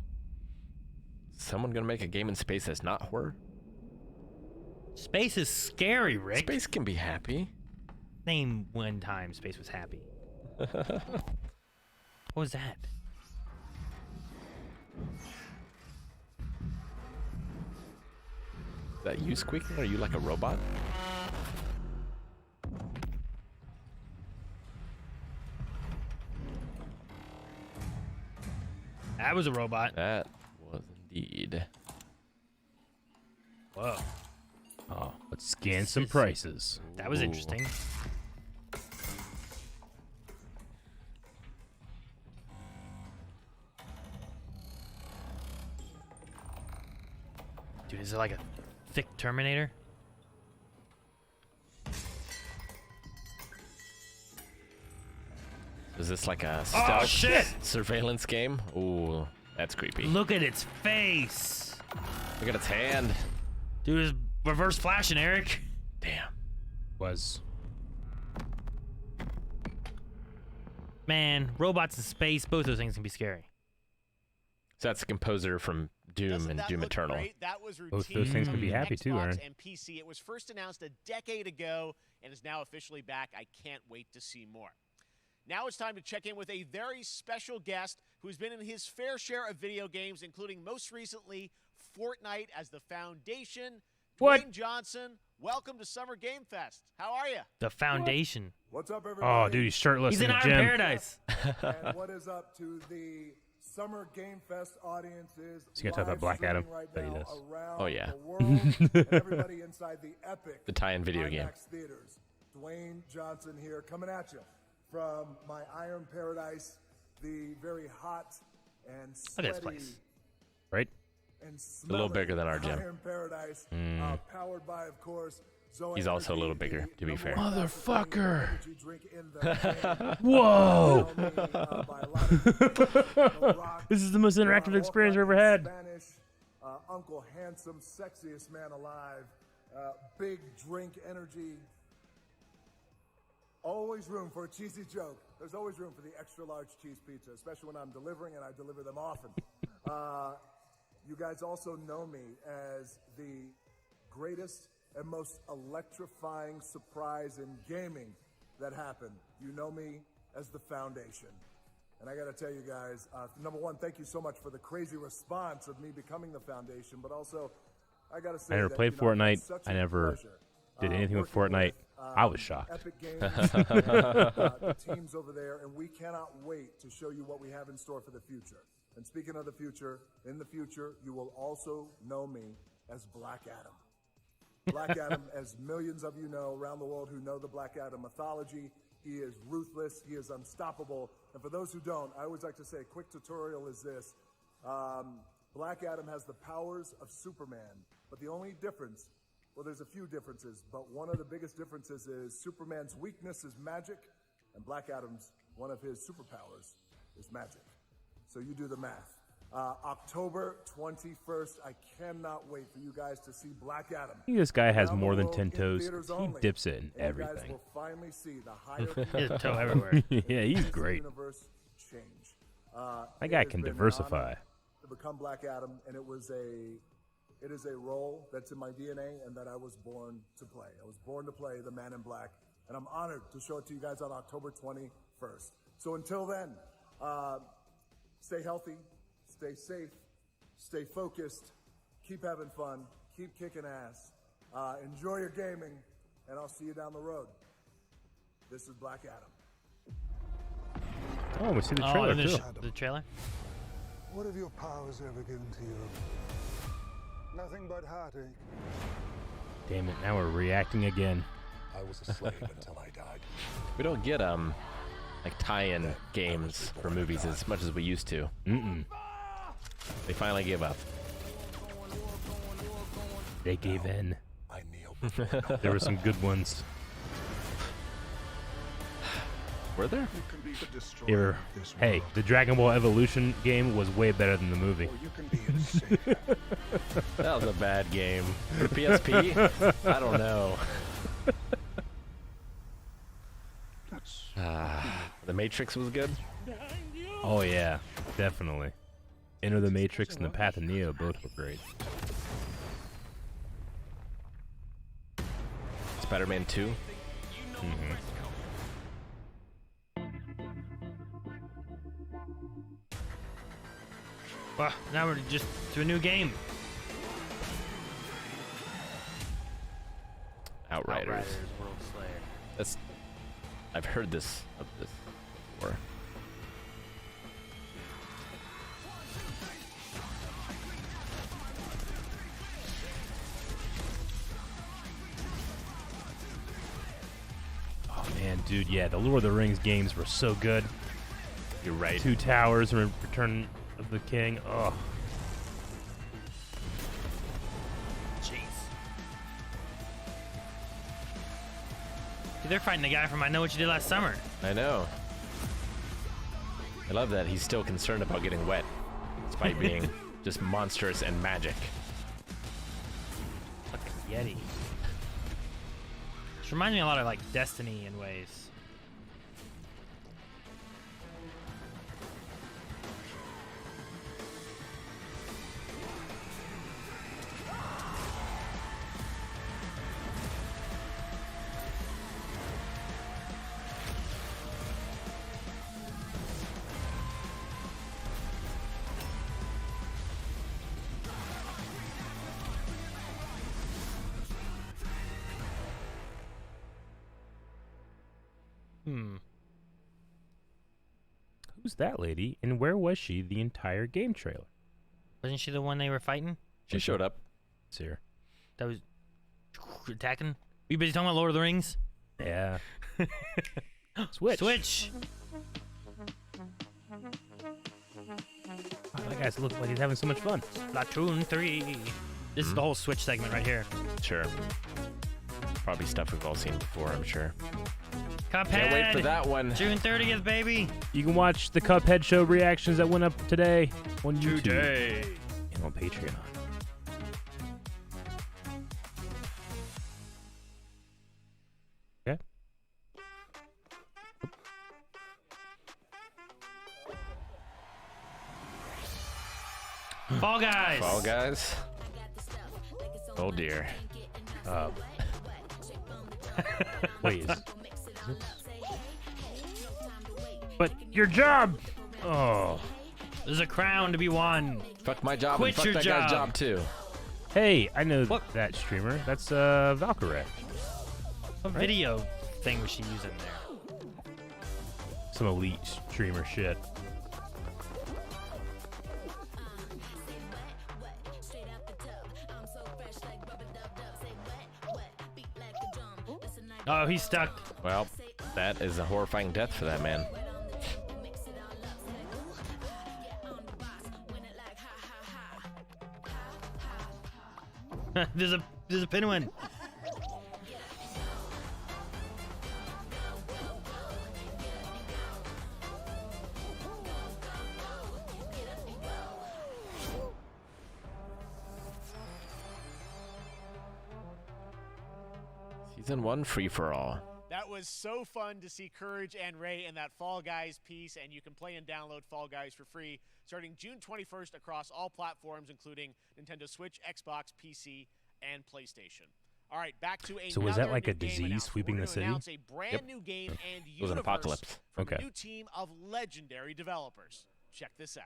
Someone gonna make a game in space that's not horror? Space is scary, Rick. Space can be happy. Name one time space was happy. What was that? Is that you squeaking? Are you like a robot? That was a robot. That was indeed. Whoa. Oh, let's scan some prices. That was interesting. Dude, is it like a thick Terminator? Is this like a stealth shit! surveillance game? Ooh, that's creepy. Look at its face. Look at its hand. Dude, it's reverse flashing, Eric. Damn. Was. Man, robots in space, both those things can be scary. So that's the composer from Doom Doesn't and that Doom look Eternal. great? That was Both routine those things can be on happy too, Xbox Aaron. and PC. It was first announced a decade ago and is now officially back. I can't wait to see more. Now it's time to check in with a very special guest who's been in his fair share of video games, including most recently Fortnite as the Foundation. What? Dwayne Johnson, welcome to Summer Game Fest. How are you? The Foundation. What's up, everybody? Oh, dude, he's shirtless He's in in the Iron gym. Paradise. And what is up to the Summer Game Fest audiences? He's gonna talk about Black Adam. Right Bet he now does. around Oh, yeah. the world, and everybody inside the epic The tie-in video game. IMAX theaters. Dwayne Johnson here, coming at you from my Iron Paradise, the very hot and Look at this sweaty place. Right? and A little bigger than our gym. Iron Paradise, powered by, of course, Zoe He's also a little Energy, bigger, the to be number fair. one Motherfucker. energy drink in the game. Whoa! By a lot of people. The Rock, This is the most interactive experience I've ever had. Spanish, Uncle Handsome, sexiest man alive, big drink energy. Always room for a cheesy joke. There's always room for the extra large cheese pizza, especially when I'm delivering, and I deliver them often. You guys also know me as the greatest and most electrifying surprise in gaming that happened. You know me as the Foundation. And I gotta tell you guys, number one, thank you so much for the crazy response of me becoming the Foundation, but also, I gotta say I never that, played you know, Fortnite. it's such I a never pleasure, did anything with working Fortnite. I was shocked. Epic Games, and, the teams over there, and we cannot wait to show you what we have in store for the future. And speaking of the future, in the future, you will also know me as Black Adam. Black Adam, as millions of you know around the world who know the Black Adam mythology, he is ruthless, he is unstoppable. And for those who don't, I always like to say a quick tutorial is this. Black Adam has the powers of Superman, but the only difference, well, there's a few differences, but one of the biggest differences is Superman's weakness is magic, and Black Adam's, one of his superpowers, is magic. So you do the math. October 21st, I cannot wait for you guys to see Black Adam. I think this guy has Around the more than world 10 in toes. theaters He only. dips it in And you guys everything. will finally see the higher He has a toe everywhere. Yeah, he's Disney great. universe change. That It guy has can been an diversify. honor to become Black Adam, and it is a role that's in my DNA and that I was born to play. I was born to play the Man in Black, and I'm honored to show it to you guys on October 21st. So until then, stay healthy, stay safe, stay focused, keep having fun, keep kicking ass, enjoy your gaming, and I'll see you down the road. This is Black Adam. Oh, we see the trailer too. The trailer? What have your powers ever given to you? Nothing but heartache. Damn it, now we're reacting again. I was a slave until I died. We don't get like tie-in games for movies as much as we used to. They finally gave up. They gave in. I kneel. There were some good ones. Were there? Hey, the Dragon Ball Evolution game was way better than the movie. That was a bad game. For PSP? I don't know. The Matrix was good? Oh yeah, definitely. Enter the Matrix and the Path of Neo both were great. Spider-Man 2? Well, now we're just to a new game. Outriders. World Slayer. That's. I've heard this before. Oh man, dude, yeah, the Lord of the Rings games were so good. You're right. Two Towers and Return of the King. Oh. Jeez. Dude, they're fighting the guy from I Know What You Did Last Summer. I know. I love that he's still concerned about getting wet, despite being just monstrous and magic. Fucking Yeti. This reminds me a lot of like Destiny in ways. Who's that lady, and where was she the entire game trailer? Wasn't she the one they were fighting? She showed up. It's here. That was attacking? You busy talking about Lord of the Rings? Yeah. Switch. Switch. Oh, that guy's looking like he's having so much fun. Splatoon 3. This is the whole Switch segment right here. Sure. Probably stuff we've all seen before, I'm sure. Cuphead. Can't wait for that one. June 30th, baby. You can watch the Cuphead show reactions that went up today on YouTube Today. and on Patreon. Okay. Fall Guys. Fall Guys. Oh dear. Wait. But your job. Oh. There's a crown to be won. Fuck my job Quit and fuck your that job. guy's job too. Hey, I know that streamer. That's Valkyrie. What video thing was she using there? Some elite streamer shit. Oh, he's stuck. Well, that is a horrifying death for that man. there's a pinwin. Season 1 free for all. That was so fun to see Courage and Ray in that Fall Guys piece, and you can play and download Fall Guys for free starting June 21st across all platforms, including Nintendo Switch, Xbox, PC, and PlayStation. All right, back to So was that like a new game disease announcement. sweeping We're the gonna city? announce a brand new game and It was an universe apocalypse. from Okay. a new team of legendary developers. Check this out.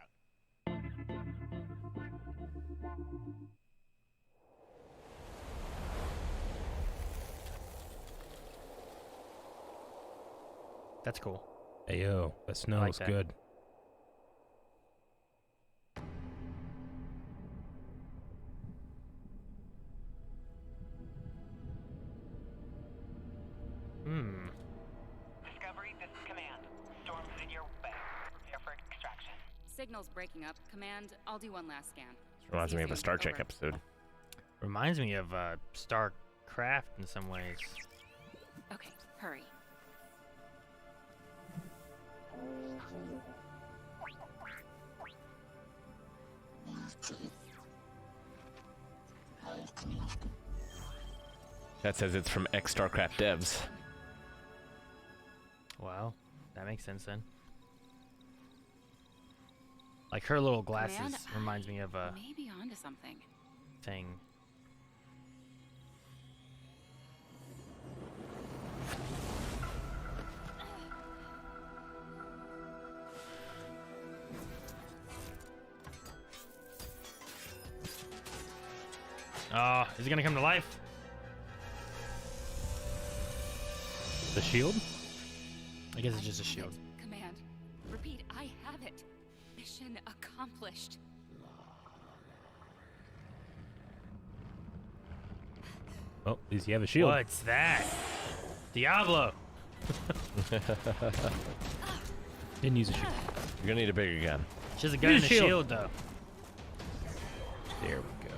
That's cool. Hey yo, that snow like looks that. good. Discovery, this is Command. Storm's in your way. Prepare for extraction. Signal's breaking up. Command, I'll do one last scan. Reminds me of a Star Trek Over. episode. Reminds me of StarCraft in some ways. Okay, hurry. That says it's from ex-StarCraft devs. Wow, that makes sense then. Like her little glasses Command, reminds me of a Maybe onto something. thing. Oh, is it gonna come to life? The shield? I guess it's just a shield. Command, repeat, I have it. Mission accomplished. Oh, at least you have a shield. What's that? Diablo. Didn't use a shield. You're gonna need a bigger gun. She has a gun and a shield though. There we go.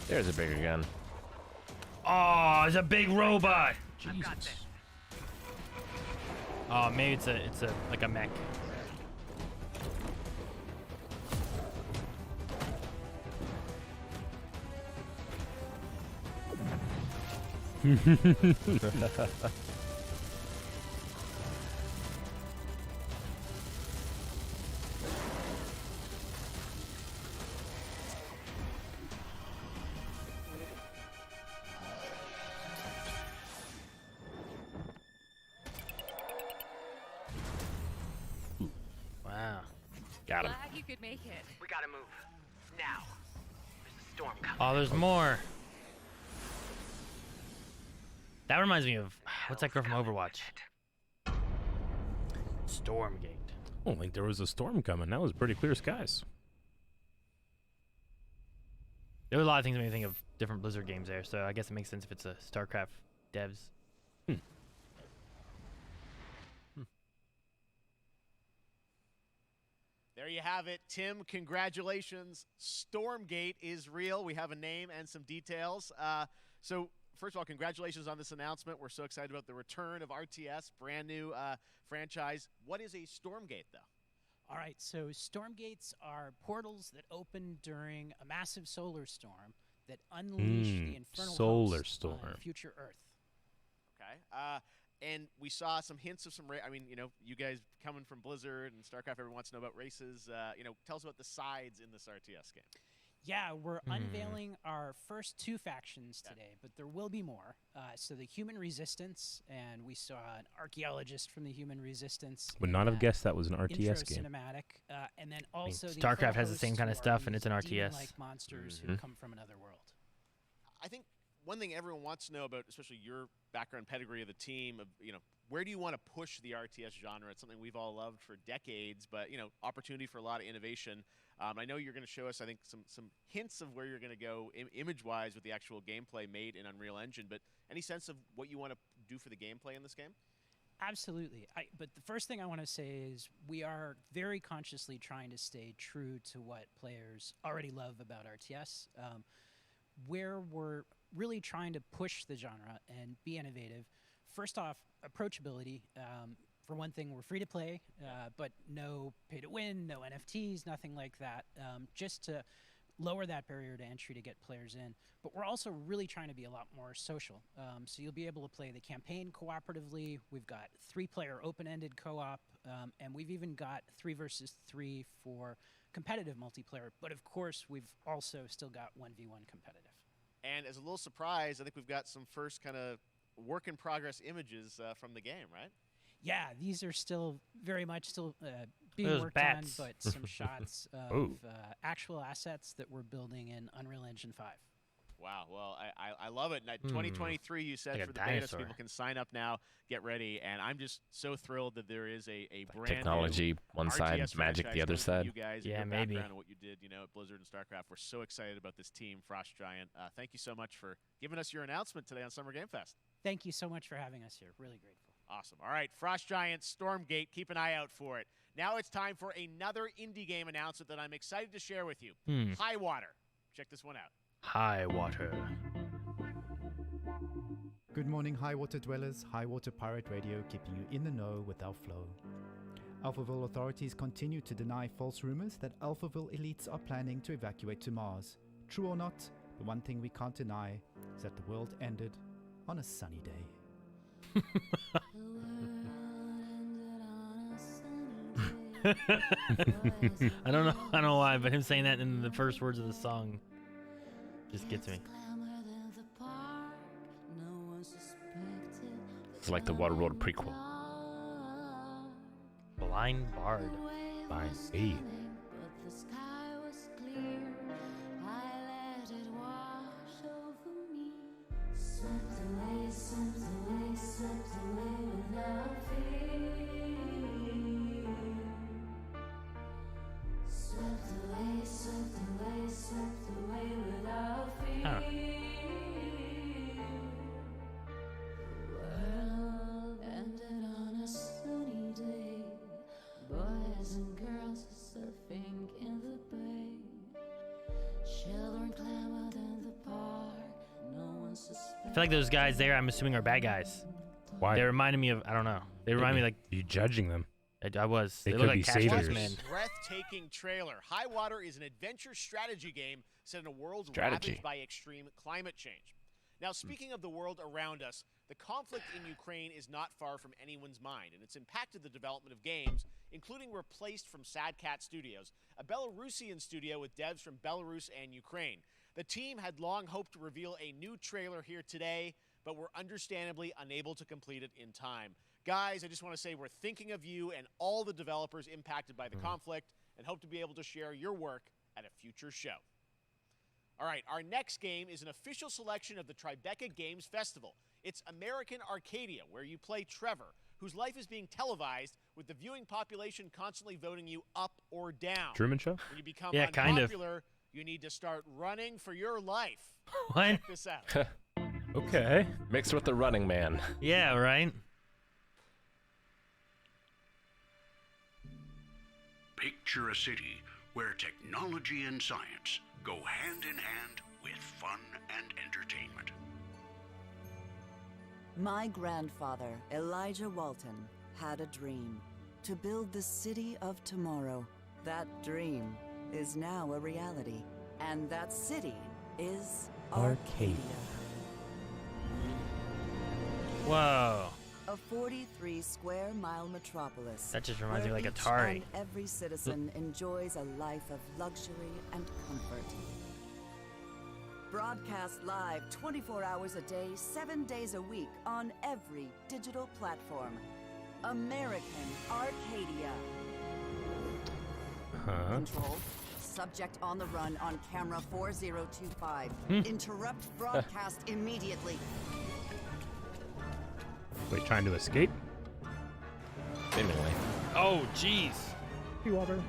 There's a bigger gun. Oh, it's a big robot. Jesus. Oh, maybe it's a like a mech. Wow. Got him. Glad you could make it. We gotta move. Now. There's a storm coming. Oh, there's more. That reminds me of what's that girl from Overwatch? Stormgate. I don't think there was a storm coming. That was pretty clear skies. There were a lot of things that made me think of different Blizzard games there, so I guess it makes sense if it's a StarCraft devs. There you have it. Tim, congratulations. Stormgate is real. We have a name and some details. So, first of all, congratulations on this announcement. We're so excited about the return of RTS, brand new franchise. What is a Stormgate, though? All right, so Stormgates are portals that open during a massive solar storm that unleash the infernal solar hosts storm on future Earth. Okay. And we saw some hints of some I mean, you know, you guys coming from Blizzard and StarCraft, everyone wants to know about races. You know, tell us about the sides in this RTS game. Yeah, we're unveiling our first 2 factions today, but there will be more. So the Human Resistance, and we saw an archaeologist from the Human Resistance. Would not have guessed that was an RTS intro game. Cinematic, and then also the StarCraft has the Infernal same kind of Hosts, who are stuff, and it's an these RTS. demon-like monsters who come from another world. I think one thing everyone wants to know about, especially your background pedigree of the team, of, you know, where do you want to push the RTS genre? It's something we've all loved for decades, but, you know, opportunity for a lot of innovation. I know you're going to show us, I think, some hints of where you're going to go image-wise with the actual gameplay made in Unreal Engine, but any sense of what you want to do for the gameplay in this game? Absolutely. But the first thing I want to say is we are very consciously trying to stay true to what players already love about RTS, where we're really trying to push the genre and be innovative. First off, approachability. For one thing, we're free to play, but no pay to win, no NFTs, nothing like that, just to lower that barrier to entry to get players in. But we're also really trying to be a lot more social. So you'll be able to play the campaign cooperatively. We've got 3-player open-ended co-op, and we've even got 3 versus 3 for competitive multiplayer. But of course, we've also still got 1v1 competitive. And as a little surprise, I think we've got some first kind of work-in-progress images from the game, right? Yeah, these are still very much being Those worked bats. on, but some shots of actual assets that we're building in Unreal Engine 5. Wow, well, I love it. 2023, you said, Like a for the beta, so dinosaur. people can sign up now, get ready, and I'm just so thrilled that there is a brand Technology new one side, RTS magic franchise the other coming from side. You guys, and Yeah, your maybe. background and what you did, you know, at Blizzard and StarCraft. We're so excited about this team, Frost Giant. Thank you so much for giving us your announcement today on Summer Game Fest. Thank you so much for having us here. Really grateful. Awesome. All right, Frost Giant, Stormgate, keep an eye out for it. Now it's time for another indie game announcement that I'm excited to share with you. HighWater. Check this one out. HighWater. Good morning, HighWater dwellers. HighWater Pirate Radio keeping you in the know with our flow. Alphaville authorities continue to deny false rumors that Alphaville elites are planning to evacuate to Mars. True or not, the one thing we can't deny is that the world ended on a sunny day. I don't know why, but him saying that in the first words of the song just gets me. It's like the Waterworld prequel. Blind Bard. By me. I feel like those guys there, I'm assuming, are bad guys. Why? They reminded me of, I don't know. They remind me like... You judging them? I was. They look could like be Castro's saviors. men. Breathtaking trailer. HighWater is an adventure strategy game set in a world Strategy. ravaged by extreme climate change. Now, speaking of the world around us, the conflict in Ukraine is not far from anyone's mind, and it's impacted the development of games, including Replaced from Sad Cat Studios, a Belarusian studio with devs from Belarus and Ukraine. The team had long hoped to reveal a new trailer here today, but were understandably unable to complete it in time. Guys, I just want to say we're thinking of you and all the developers impacted by the conflict, and hope to be able to share your work at a future show. All right, our next game is an official selection of the Tribeca Games Festival. It's American Arcadia, where you play Trevor, whose life is being televised with the viewing population constantly voting you up or down. Truman Show? When you become Yeah, kind of. unpopular, you need to start running for your life. What? Check this out. Okay. Mixed with the Running Man. Yeah, right? Picture a city where technology and science go hand in hand with fun and entertainment. My grandfather, Elijah Walton, had a dream to build the city of tomorrow. That dream is now a reality, and that city is Arcadia. Whoa. A 43-square-mile metropolis. That just reminds me where of like each Atari. and every citizen enjoys a life of luxury and comfort. Broadcast live 24 hours a day, 7 days a week on every digital platform. American Arcadia. Control. Subject on the run on camera 4025. Interrupt broadcast immediately. Wait, trying to escape? Seemingly. Oh, jeez. Water.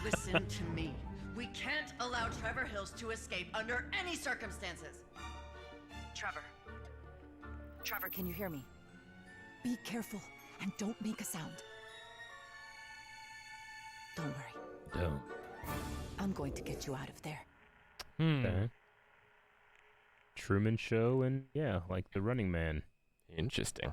Listen to me. We can't allow Trevor Hills to escape under any circumstances. Trevor. Trevor, can you hear me? Be careful and don't make a sound. Don't worry. Don't. I'm going to get you out of there. Okay. Truman Show and, yeah, like the Running Man. Interesting.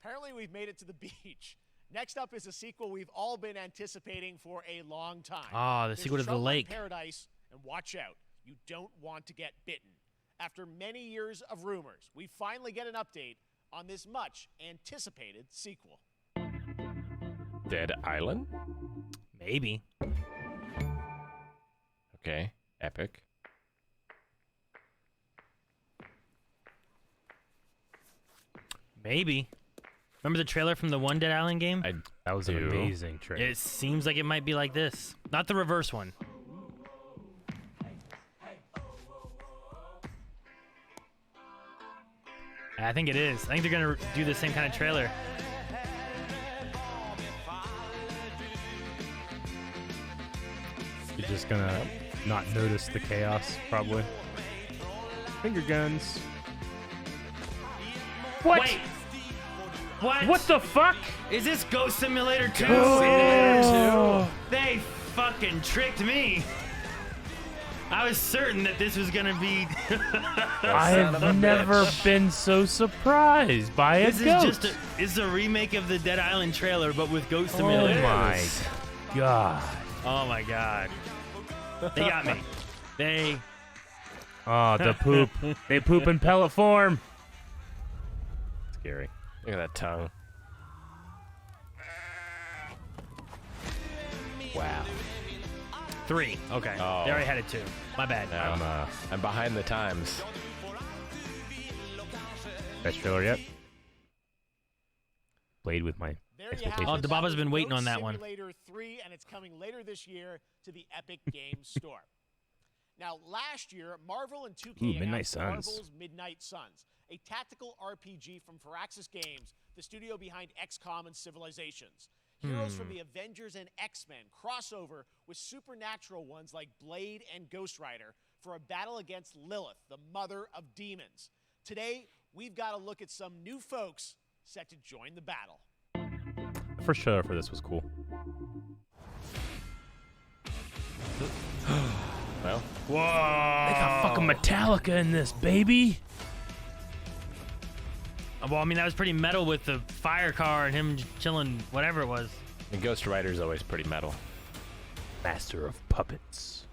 Apparently, we've made it to the beach. Next up is a sequel we've all been anticipating for a long time. Ah, the There's sequel to The Trouble in Lake. Paradise, and watch out, you don't want to get bitten. After many years of rumors, we finally get an update on this much anticipated sequel. Dead Island? Maybe. Okay. Epic. Maybe. Remember the trailer from the one Dead Island game? That was an amazing trailer. It seems like it might be like this. Not the reverse one. I think it is. I think they're going to do the same kind of trailer. You're just gonna not notice the chaos, probably. Finger guns. What? Wait. What? What the fuck? Is this Ghost Simulator 2? Oh. They fucking tricked me. I was certain that this was gonna be. I have never been so surprised by a This ghost. is just it's a remake of the Dead Island trailer, but with Ghost Simulator. Oh my god. Oh my god. They got me. They. Oh, the poop. They poop in pellet form. Scary. Look at that tongue. Wow. 3. Okay. Oh. They already had it 2. My bad. No, I'm behind the times. Best trailer yet? Played with my There you have expectations. Oh, it. Dababa's That was been waiting Goat on that one. Simulator 3, and it's coming later this year to the Epic Games Store. Now, last year, Marvel and 2K Ooh, Midnight announced Suns. Marvel's Midnight Suns, a tactical RPG from Firaxis Games, the studio behind XCOM and Civilizations. Heroes from the Avengers and X-Men crossover with supernatural ones like Blade and Ghost Rider for a battle against Lilith, the mother of demons. Today, we've got to look at some new folks set to join the battle. The first trailer for this was cool. Well, Whoa! They got fucking Metallica in this, baby. Well, I mean, that was pretty metal with the fire car and him chilling, whatever it was. and Ghost Rider's always pretty metal. Master of puppets.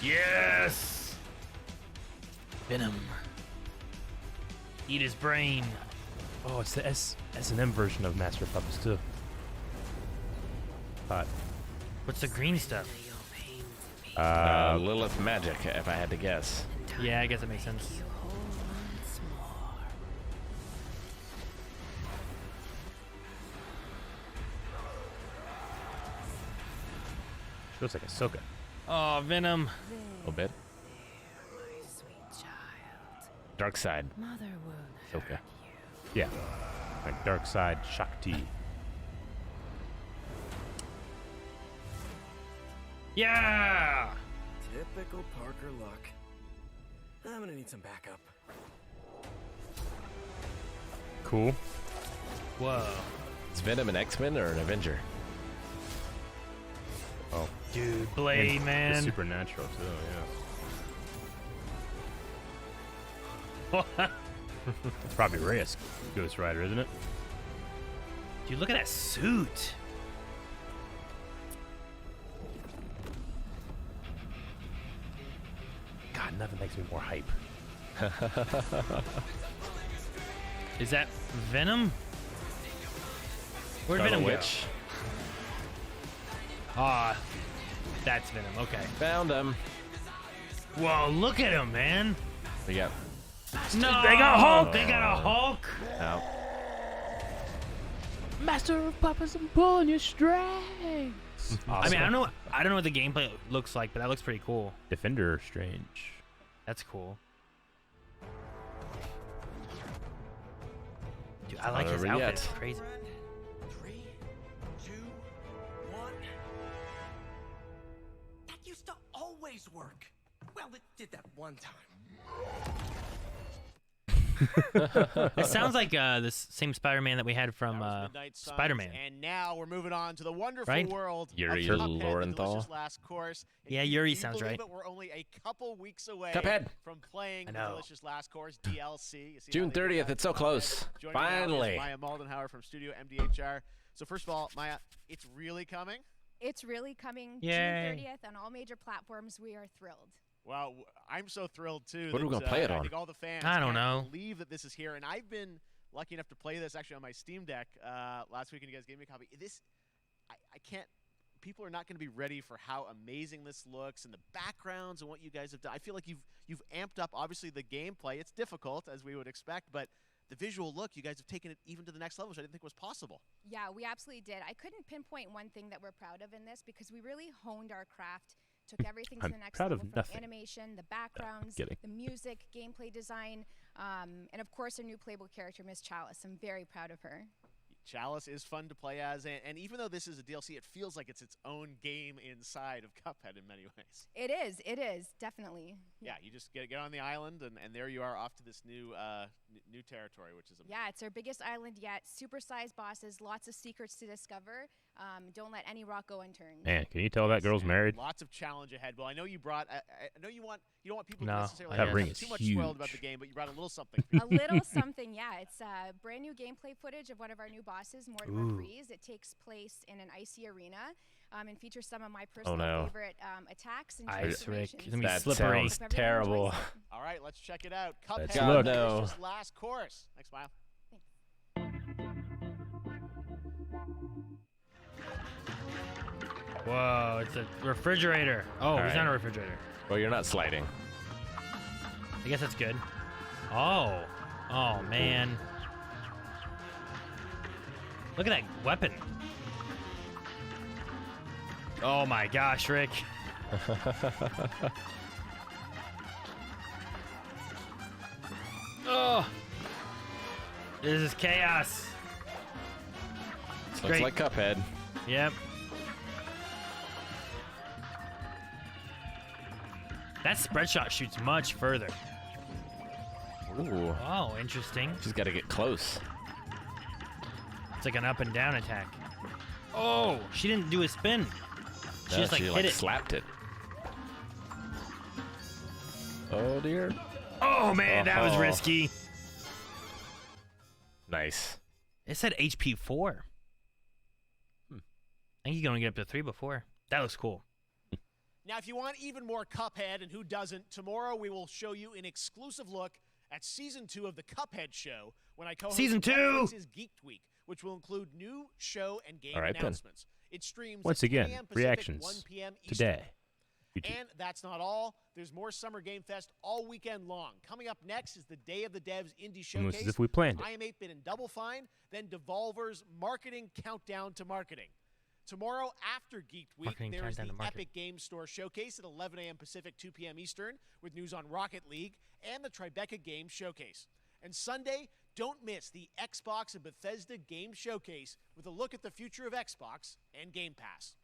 Yes! Venom. Eat his brain. Oh, it's the S&M version of Master of Puppets too. Hot. What's the green stuff? Lilith magic, if I had to guess. Yeah, I guess that makes sense. Feels like Ahsoka. Oh, Venom. A little bit. Darktide. Mother will Ahsoka. Yeah. Like Darkside Shakti. Yeah. Typical Parker luck. I'm gonna need some backup. Cool. Whoa. Is Venom an X-Men or an Avenger? Oh. Dude, Blade, And man. the Supernatural, too, yeah. It's probably Reyes Ghost Rider, isn't it? Dude, look at that suit. God, nothing makes me more hype. Is that Venom? Where'd Scarlet Venom Witch. go? Ah, that's Venom. Okay. Found him. Whoa, look at him, man. We got. No, they got Hulk. They got a Hulk. Out. Master of Puppets and pulling your strings. I mean, I don't know what the gameplay looks like, but that looks pretty cool. Defender Strange. That's cool. Dude, I like his Not over outfit. yet. It's crazy. 3, 2, 1. That used to always work. Well, it did that one time. It sounds like the same Spider-Man that we had from Midnight Suns, Spider-Man. And now we're moving on to the wonderful Right? world Yuri of Cuphead, the Lorenthal. delicious last course. And Yeah, can Yuri you sounds believe right. it? We're only a couple weeks away Cuphead. from playing I the know. delicious last course DLC. You see June how they did 30th. that? It's so close. Joining me now is Finally. Maya Maldenhauer from Studio MDHR. So first of all, Maya, it's really coming. It's really coming Yay. June 30th on all major platforms. We are thrilled. Wow, I'm so thrilled too. What are we that, gonna play it I on? think all the fans I don't can't know. believe that this is here, and I've been lucky enough to play this actually on my Steam Deck last week, and you guys gave me a copy. I can't. People are not going to be ready for how amazing this looks and the backgrounds and what you guys have done. I feel like you've amped up obviously the gameplay. It's difficult as we would expect, but the visual look, you guys have taken it even to the next level, which I didn't think was possible. Yeah, we absolutely did. I couldn't pinpoint one thing that we're proud of in this because we really honed our craft, took everything to I'm the next proud of level from nothing. animation, the backgrounds, kidding. the music, gameplay design, and of course our new playable character, Miss Chalice. I'm very proud of her. Chalice is fun to play as, and even though this is a DLC, it feels like it's its own game inside of Cuphead in many ways. It is, definitely. Yeah, you just get on the island, and there you are off to this new new territory, which is amazing. Yeah, it's our biggest island yet. Super-sized bosses, lots of secrets to discover. Don't let any rock go unturned. Man, can you tell that girl's married? Lots of challenge ahead. Well, I know you brought. I know you don't want people No, to necessarily that get ring is too much spoiled about huge. the game, but you brought a little something. A little something, yeah. It's brand new gameplay footage of one of our new bosses, Mortimer Ooh. Freeze. It takes place in an icy arena and features some of my personal no. favorite attacks and Ice, Rick. transformations. It's gonna be That slippery. sounds Hope everyone terrible. enjoys it. All right, let's check it out. Cuphead, Let's look. Delicious Last Course. Next smile. Whoa, it's a refrigerator. Oh, All he's right. not a refrigerator. Well, you're not sliding. I guess that's good. Oh. Oh, man. Look at that weapon. Oh, my gosh, Rick. Oh. This is chaos. Looks Great. like Cuphead. Yep. That spread shot shoots much further. Ooh. Oh, interesting. She's got to get close. It's like an up and down attack. Oh, she didn't do a spin. She No, just like she hit it. slapped it. Oh dear. Oh man, that was Oh. risky. Nice. It said HP 4. I think you can only get up to 3 before. That looks cool. Now, if you want even more Cuphead, and who doesn't, tomorrow we will show you an exclusive look at Season 2 of the Cuphead Show when I co-host Season 2! Netflix's Geeked Week, which will include new show and game All right, then. announcements. It streams Once at 10 again, a.m. Pacific, reactions 1 p.m. Eastern. today. YouTube. And that's not all. There's more Summer Game Fest all weekend long. Coming up next is the Day of the Devs Indie Almost Showcase. as if we planned it. I Am 8-Bit and Double Fine, then Devolver's Marketing Countdown to Marketing. Tomorrow after Geeked Week, Marketing there is the content and market. Epic Games Store Showcase at 11 a.m. Pacific, 2 p.m. Eastern, with news on Rocket League and the Tribeca Games Showcase. And Sunday, don't miss the Xbox and Bethesda Game Showcase with a look at the future of Xbox and Game Pass.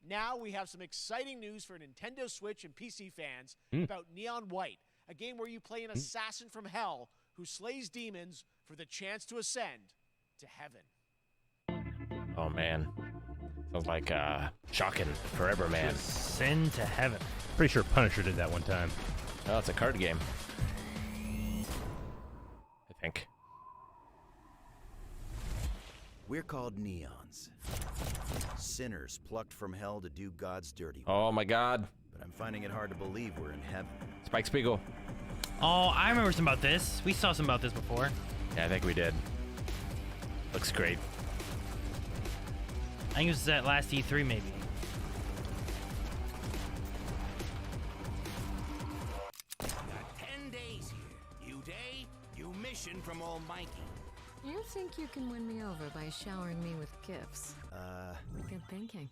Now we have some exciting news for Nintendo Switch and PC fans about Neon White, a game where you play an assassin from hell who slays demons for the chance to ascend to heaven. Oh, man. Sounds like shocking forever, man. Ascend to heaven. Pretty sure Punisher did that one time. Oh, it's a card game. I think. We're called Neons. Sinners plucked from hell to do God's dirty work. Oh, my God. But I'm finding it hard to believe we're in heaven. Spike Spiegel. Oh, I remember some about this. We saw some about this before. Yeah, I think we did. Looks great. I think it was at last E3, maybe. Got 10 days here. New day, new mission from Almighty. You think you can win me over by showering me with gifts? Good thinking.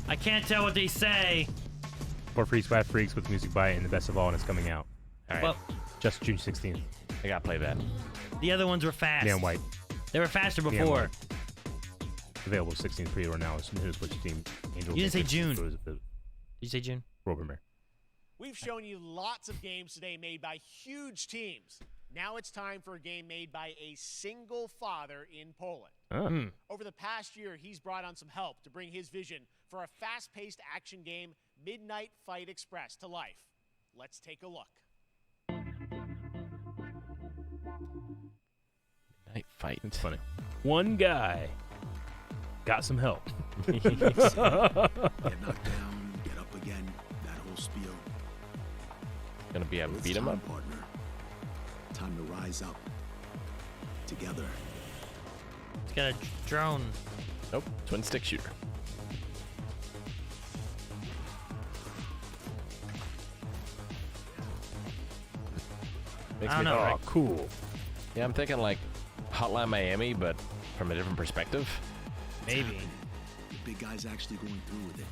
I can't tell what they say. 4 Free Swap Freaks with Music by it and the best of all, and it's coming out. All right. Well, just June 16th. I gotta play that. The other ones were fast. Neon White. They were faster Neon before. White. Available 16th pre-order now. It's new Switch Steam. Angel You didn't say Tickets, June. Rose of the Did you say June? World Premiere. We've shown you lots of games today made by huge teams. Now it's time for a game made by a single father in Poland. Over the past year, he's brought on some help to bring his vision for a fast-paced action game, Midnight Fight Express, to life. Let's take a look. Midnight Fight. It's funny. One guy got some help. Get knocked down, get up again, that whole spiel. Gonna be a Well, it's beat 'em time, up. partner. Time to rise up. Together. It's got a drone. Nope. Twin stick shooter. Makes I me don't know, think. right? Cool. Yeah, I'm thinking like Hotline Miami, but from a different perspective. Maybe. The big guy's actually going through with it.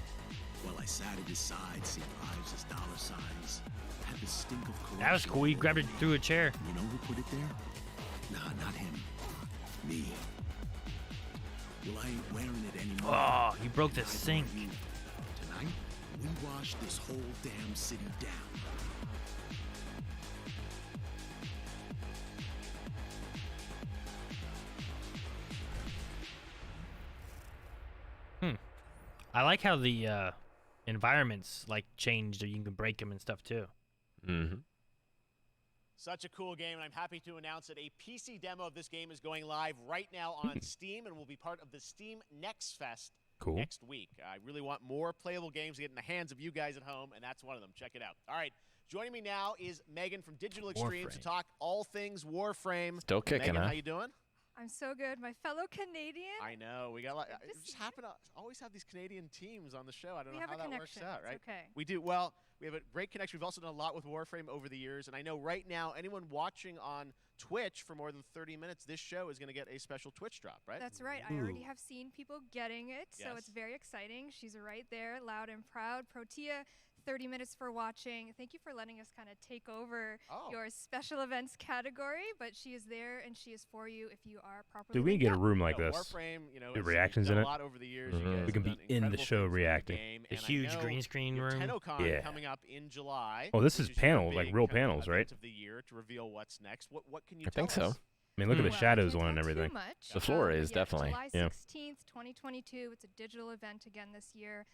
While I sat at his side, seeing lives as dollar signs, had the stink of corruption. That was cool. He grabbed it through a chair. You know who put it there? Nah, not him. Me. Well, I ain't wearing it anymore. Oh, he broke the sink. Tonight, we wash this whole damn city down. I like how the environments like changed, or you can break them and stuff too. Mm-hmm. Such a cool game, and I'm happy to announce that a PC demo of this game is going live right now on Steam and will be part of the Steam Next Fest next week. I really want more playable games to get in the hands of you guys at home, and that's one of them. Check it out. All right, joining me now is Megan from Digital Extremes to talk all things Warframe. Still kicking, Megan, huh? how you doing? I'm so good. My fellow Canadian. I know. We got like, we just happen to always have these Canadian teams on the show. I don't know how that works out, right? Okay. We do. Well, we have a great connection. We've also done a lot with Warframe over the years, and I know right now anyone watching on Twitch for more than 30 minutes, this show is going to get a special Twitch drop, right? That's right. I already have seen people getting it, so it's very exciting. She's right there, loud and proud. Protea, 30 minutes for watching. Thank you for letting us kind of take over your special events category, but she is there and she is for you if you are properly. Dude, we can get a room like this. Warframe, Get reactions in it. A lot over the years. We can be in the show reacting. A huge green screen room. TennoCon coming up in July. Oh, this is panels, like real panels, right? Of the year to reveal what's next. What can you I think so. I mean, look at the shadows on and everything. The floor is definitely. July 16th, 2022. It's a digital event again this year.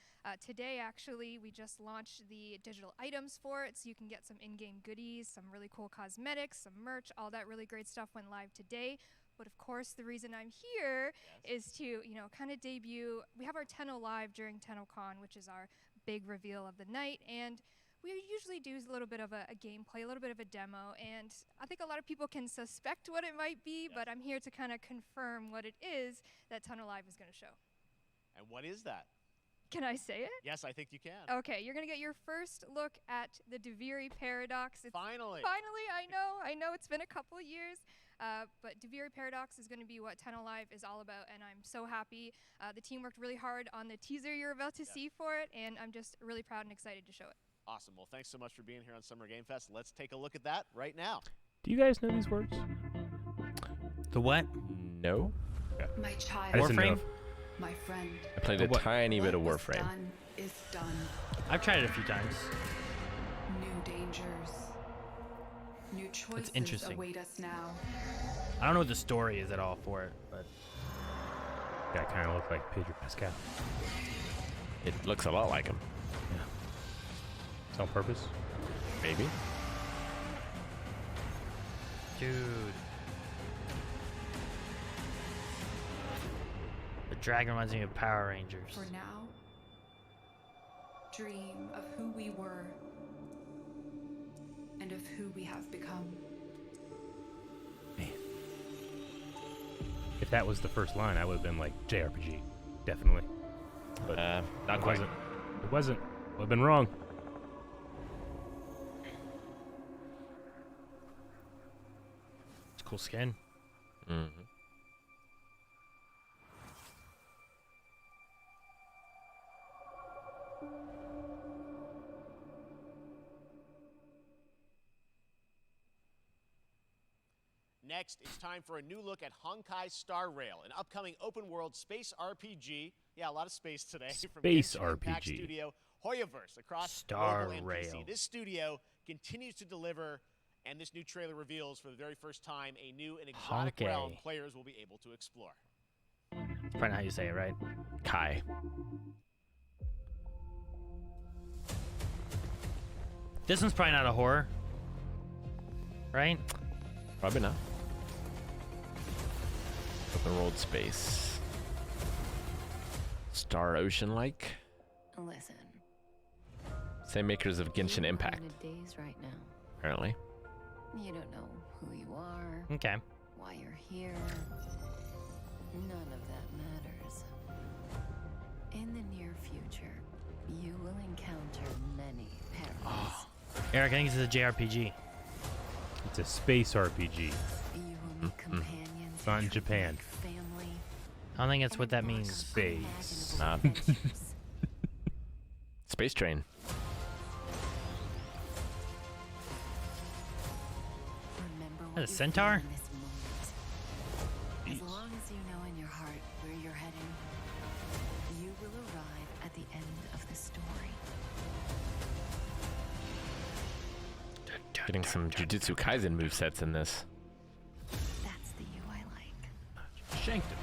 Today, actually, we just launched the digital items for it, so you can get some in-game goodies, some really cool cosmetics, some merch, all that really great stuff went live today. But of course, the reason I'm here is to, kind of debut. We have our Tenno Live during TennoCon, which is our big reveal of the night, and we usually do a little bit of a gameplay, a little bit of a demo, and I think a lot of people can suspect what it might be, but I'm here to kind of confirm what it is that Tenno Live is going to show. And what is that? Can I say it? Yes, I think you can. Okay, you're going to get your first look at the Duviri Paradox. Finally. Finally, I know. It's been a couple years. But Deviri Paradox is going to be what 10 Alive is all about, and I'm so happy. The team worked really hard on the teaser you're about to see for it, and I'm just really proud and excited to show it. Awesome. Well, thanks so much for being here on Summer Game Fest. Let's take a look at that right now. Do you guys know these words? The what? No. My I just child, didn't know Warframe? if- my friend. I played a what? tiny bit of What was Warframe. done is done. I've tried it a few times. New dangers. New choices interesting. await us now. I don't know what the story is at all for it, but That kind of looked like Pedro Pascal. It looks a lot like him. It's on purpose. Maybe. dude. The dragon reminds me of Power Rangers. For now, dream of who we were and of who we have become. If that was the first line, I would have been like JRPG, definitely. But not it quite. wasn't. It wasn't. Would have been wrong. It's a cool skin. Mm-hmm. Next, it's time for a new look at Honkai Star Rail, an upcoming open-world space RPG. Yeah, a lot of space today. From Space Genshin Impact RPG. Studio Hoyaverse across Star mobile and Rail. PC. This studio continues to deliver, and this new trailer reveals for the very first time a new and exotic Honkai. realm players will be able to explore. That's probably not how you say it, right? Kai. This one's probably not a horror, right? Probably not. Open world space. Star Ocean like. Listen. Same makers of Genshin Impact, I'm in a daze right now. apparently. You don't know who you are, Okay. why you're here. None of that matters. In the near future, you will encounter many perils. Eric, I think this is a JRPG. It's a space RPG. You will meet companions. It's not in Japan. Family. I don't think that's what that means. Space. Space Train. Remember Is what that a you centaur? feel in this moment. As long as you know in your heart where you're heading, you will arrive at the end of the story. Getting some Jujutsu Kaisen movesets in this. That's the you I like. Shanked him.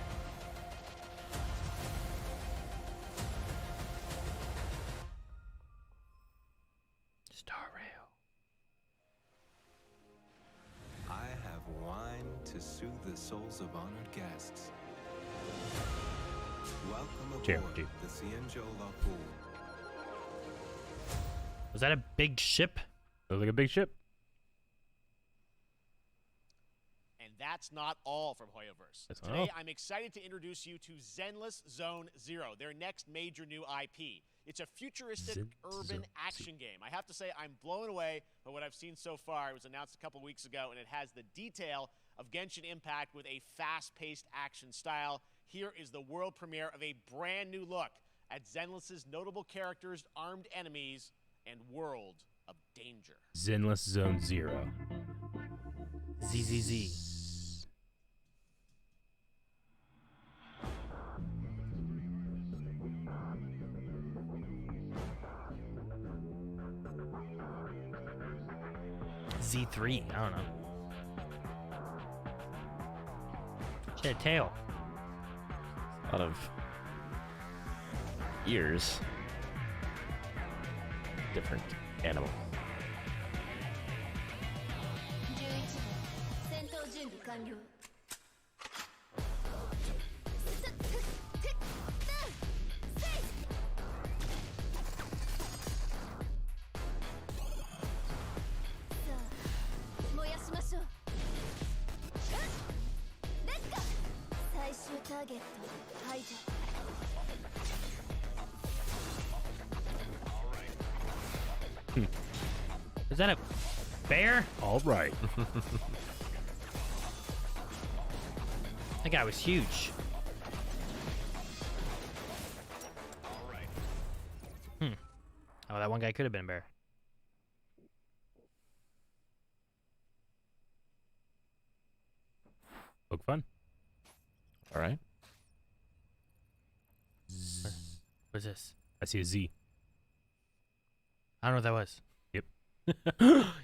Star Rail. I have wine to soothe the souls of honored guests. Welcome aboard JRPG. the Cienjo La Pool. Was that a big ship? Looks like a big ship. And that's not all from Hoyaverse. That's not Today, all. I'm excited to introduce you to Zenless Zone Zero, their next major new IP. It's a futuristic urban action game. I have to say, I'm blown away by what I've seen so far. It was announced a couple weeks ago, and it has the detail of Genshin Impact with a fast-paced action style. Here is the world premiere of a brand new look at Zenless's notable characters, armed enemies, and world of danger. Zenless Zone Zero. ZZZ. Z3. I don't know. She had a tail. A lot of ears. Different animal. 戦闘準備完了。燃やしましょう。レッツゴー。最終ターゲット排除。 Is that a bear? All right. That guy was huge. Oh, that one guy could have been a bear. Look fun. All right. What's this? I see a Z. I don't know what that was. Yep.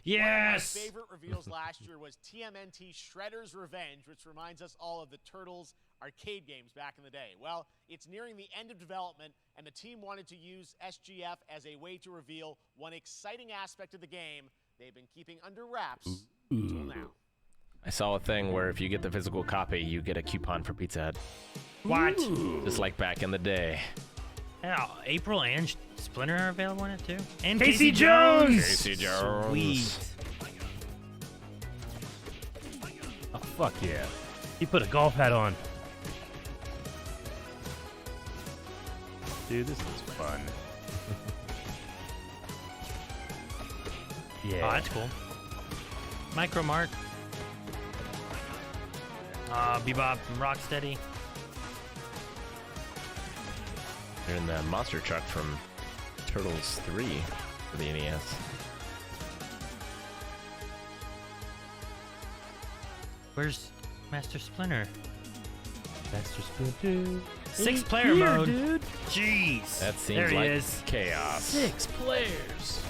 Yes! One of my favorite reveals last year was TMNT Shredder's Revenge, which reminds us all of the Turtles arcade games back in the day. Well, it's nearing the end of development, and the team wanted to use SGF as a way to reveal one exciting aspect of the game they've been keeping under wraps until now. I saw a thing where if you get the physical copy, you get a coupon for Pizza Hut. What? Just like back in the day. Yeah, April and Splinter are available in it too. And Casey Jones! Casey Jones. Sweet. Oh, fuck yeah. He put a golf hat on. Dude, this is fun. Yeah. Oh, that's cool. Micro Mart. Bebop and Rocksteady. They're in the monster truck from Turtles 3 for the NES. Where's Master Splinter? Master Splinter. 6-player mode. Dude. Jeez. That seems there he like is. chaos. 6 players.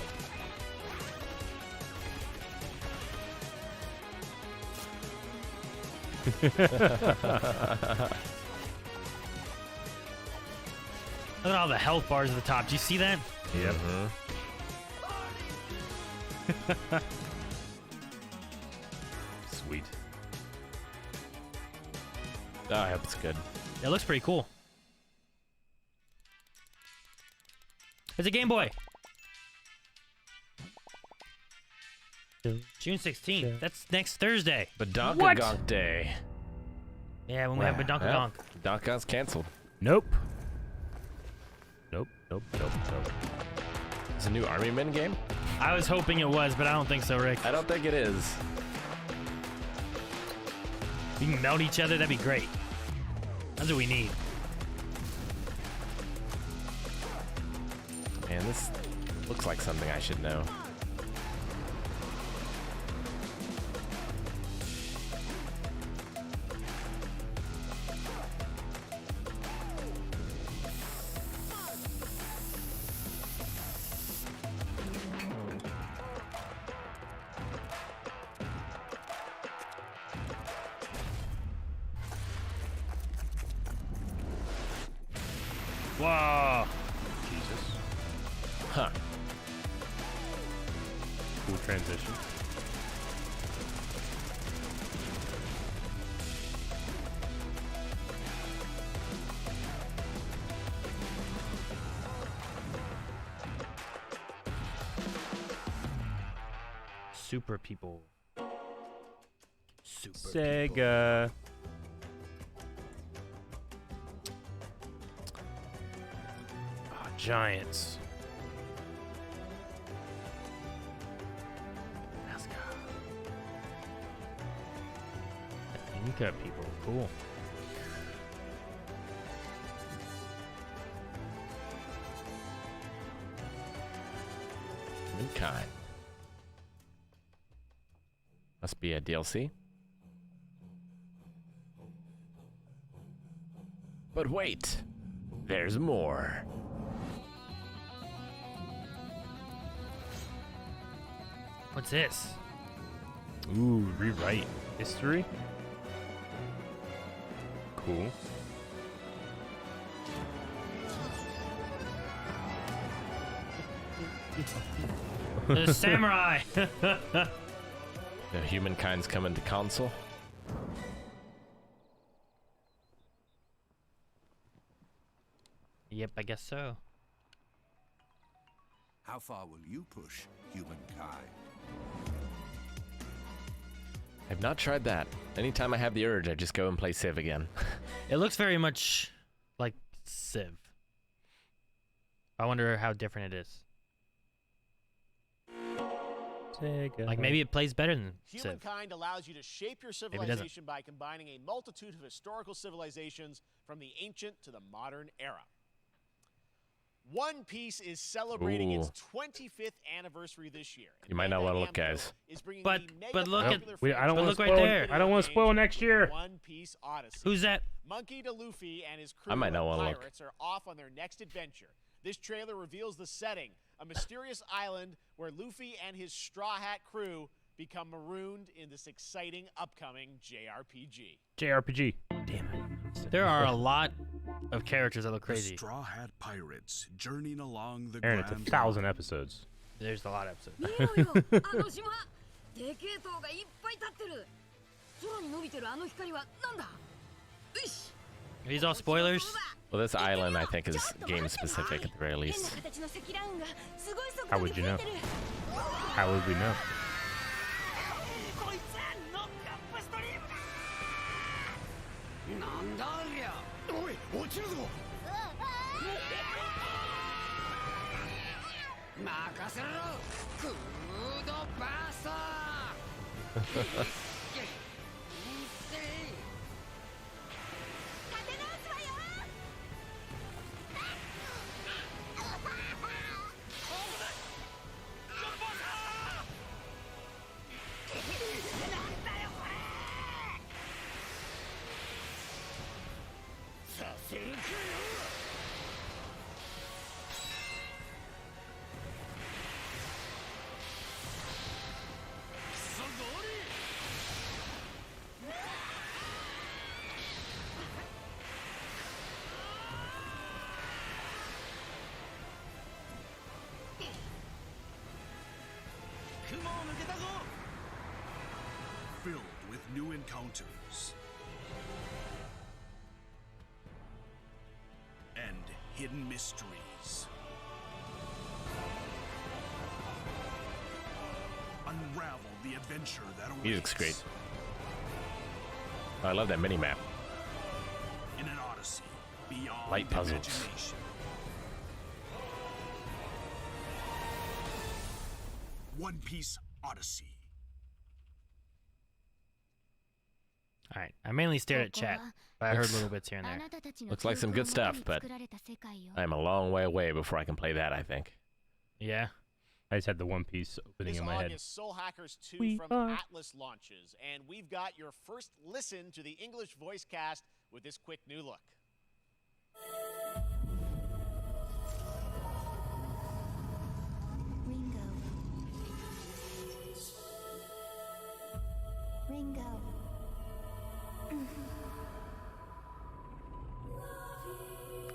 Look at all the health bars at the top. Do you see that? Yep. Sweet. Oh, I hope it's good. It looks pretty cool. It's a Game Boy. June 16th. That's next Thursday. Badonka Day. Yeah, when we have Badonka Donk. Badonka's canceled. Nope. Nope. It's a new Army Men game? I was hoping it was, but I don't think so, Rick. I don't think it is. We can melt each other. That'd be great. That's what we need. Man, this looks like something I should know. Whoa. Jesus. Huh. Cool transition. Super people. Super Sega. Oh, Giants. Inca people. Cool. Humankind. Must be a DLC. But wait, there's more. What's this? Ooh, rewrite history. Cool. The samurai. The Humankind's coming to console. Yep, I guess so. How far will you push Humankind? I've not tried that. Anytime I have the urge, I just go and play Civ again. It looks very much like Civ. I wonder how different it is. Like maybe it plays better than Civ. Humankind allows you to shape your civilization by combining a multitude of historical civilizations from the ancient to the modern era. One Piece is celebrating its 25th anniversary this year. You might not want to look, guys. But look at I don't want to right spoil. there. I don't want to spoil next year. One Piece Odyssey. Who's that? Monkey D. Luffy and his crew I might not of want to look. pirates are off on their next adventure. This trailer reveals the setting, a mysterious island where Luffy and his Straw Hat crew become marooned in this exciting upcoming JRPG. JRPG. Damn it. There are a lot of characters that look crazy. The Straw Hat Pirates journeying along the Aaron, it's 1,000 episodes. There's a lot of episodes. Are these all spoilers? Well, this island, I think, is game-specific at the very least. How would you know? How would we know? Filled with new encounters and hidden mysteries. Unravel the adventure that awaits. Music's great. I love that mini-map. In an odyssey beyond Light puzzles. imagination. One Piece Odyssey. All right. I mainly stared at chat, but I heard little bits here and there. Looks like some good stuff, but I am a long way away before I can play that, I think. Yeah. I just had the One Piece opening This in my head. August, Soul Hackers 2 from Atlas launches, and we've got your first listen to the English voice cast with this quick new look. Ringo.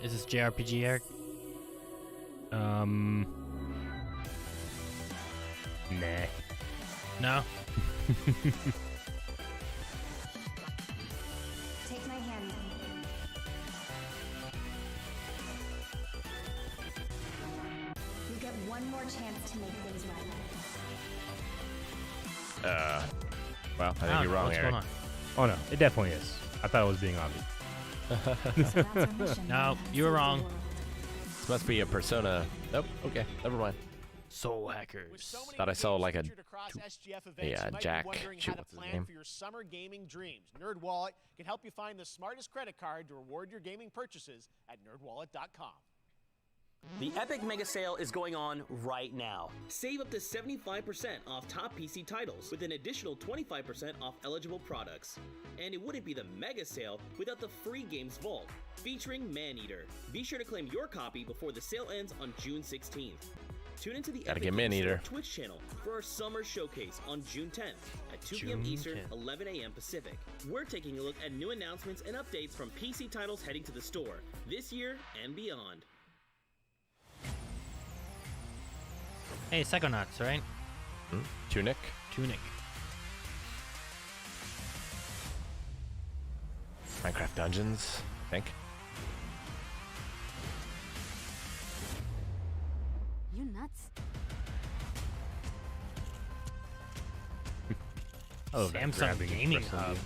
Is this JRPG, Eric? Nah. No? Take my hand. You get one more chance to make things right. Well, I think you're wrong, What's Eric. going on? Oh no, it definitely is. I thought it was being obvious. No, you were wrong. This must be a Persona. Nope. Okay, never mind. Soul Hackers. Thought I saw like a Jack. Wondering Shoot, how to what's his plan name? for your summer gaming dreams. NerdWallet can help you find the smartest credit card to reward your gaming purchases at nerdwallet.com. The Epic Mega Sale is going on right now. Save up to 75% off top PC titles with an additional 25% off eligible products. And it wouldn't be the Mega Sale without the free games vault, featuring Maneater. Be sure to claim your copy before the sale ends on June 16th. Tune into the Gotta Epic get Games Maneater. Store Twitch channel for our summer showcase on June 10th at 2 p.m. June Eastern, 10th. 11 a.m. Pacific. We're taking a look at new announcements and updates from PC titles heading to the store this year and beyond. Hey, Psychonauts, right? Tunic. Tunic. Minecraft Dungeons, I think. You nuts? Oh, that Samsung grabbing Gaming wrestling Hub. game.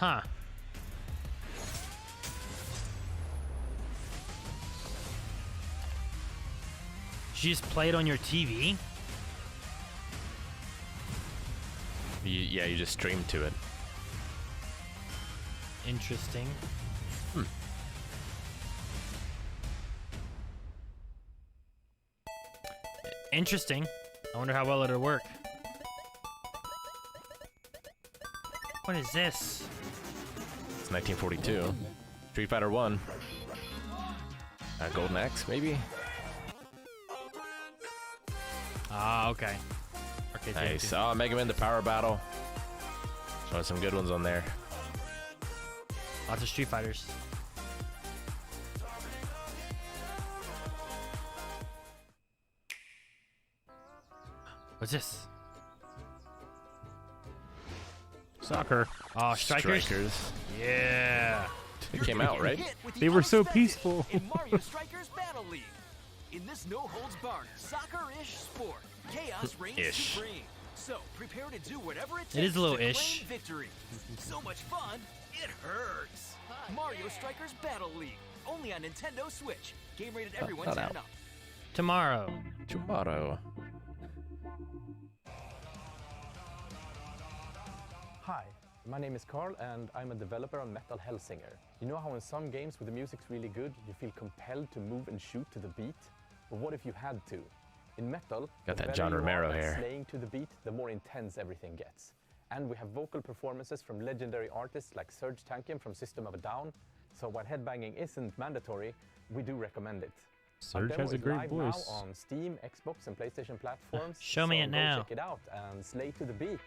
Huh. Did you just play it on your TV? Yeah, you just stream to it. Interesting. Interesting. I wonder how well it'll work. What is this? It's 1942. Street Fighter 1. Golden Axe, maybe? Ah, okay. Okay, nice. Oh, Mega Man, the Power Battle. Showing some good ones on there. Lots of Street Fighters. What's this? Soccer. Oh, Strikers? Yeah. It came out, right? They were so peaceful. In Mario Strikers Battle League. In this no-holds-barred soccer-ish sport, chaos reigns supreme. So prepare to do whatever it takes It is a little to ish. claim victory. So much fun, it hurts. Mario Strikers Battle League. Only on Nintendo Switch. Game rated everyone 10 and up. Tomorrow. Hi, my name is Carl and I'm a developer on Metal Hellsinger. You know how in some games where the music's really good, you feel compelled to move and shoot to the beat? But what if you had to? In Metal, Got the that better John you Romero are at hair. slaying to the beat, the more intense everything gets. And we have vocal performances from legendary artists like Serge Tankian from System of a Down. So while headbanging isn't mandatory, we do recommend it. Our Serge demo has a is great live voice. now on Steam, Xbox, and PlayStation platforms. Show me so it go now. Check it out and slay to the beat.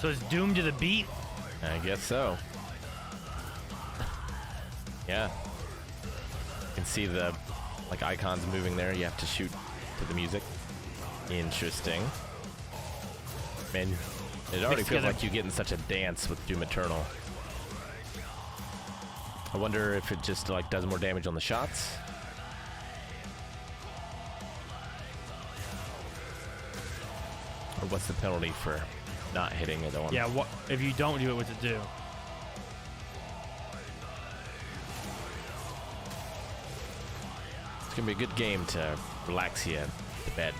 So it's doomed to the beat? I guess so. Yeah. You can see the icons moving there. You have to shoot to the music. Interesting. Man, it already Mixed feels together. like you get in such a dance with Doom Eternal. I wonder if it just does more damage on the shots. Or what's the penalty for not hitting it on? Yeah, what if you don't do it, what's it do? It's gonna be a good game to relax you to bed.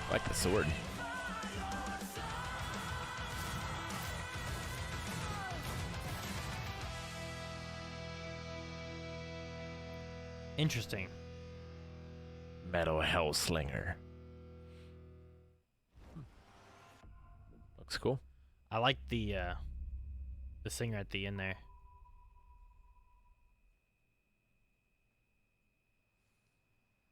I like the sword. Interesting. Metal Hellslinger. Looks cool. I like the singer at the end there.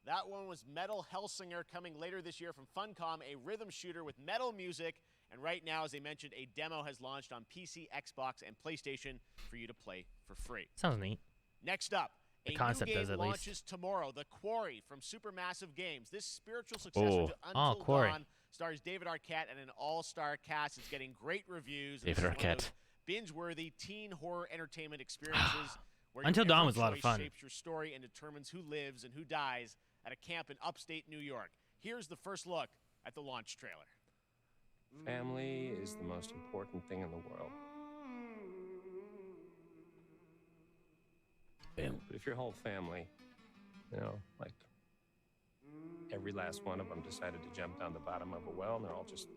That one was Metal Hellsinger, coming later this year from Funcom, a rhythm shooter with metal music. And right now, as I mentioned, a demo has launched on PC, Xbox, and PlayStation for you to play for free. Sounds neat. Next up, The a concept new game does, at least. launches tomorrow, The Quarry from Supermassive Games. This spiritual successor to Oh, Until Quarry. Dawn stars David Arquette and an all-star cast. It's getting great reviews. David This is one of Arquette. those binge-worthy teen horror entertainment experiences where Until your Dawn every was a lot of choice fun. shapes your story and determines who lives and who dies at a camp in upstate New York. Here's the first look at the launch trailer. Family is the most important thing in the world. But if your whole family, every last one of them decided to jump down the bottom of a well and they're all just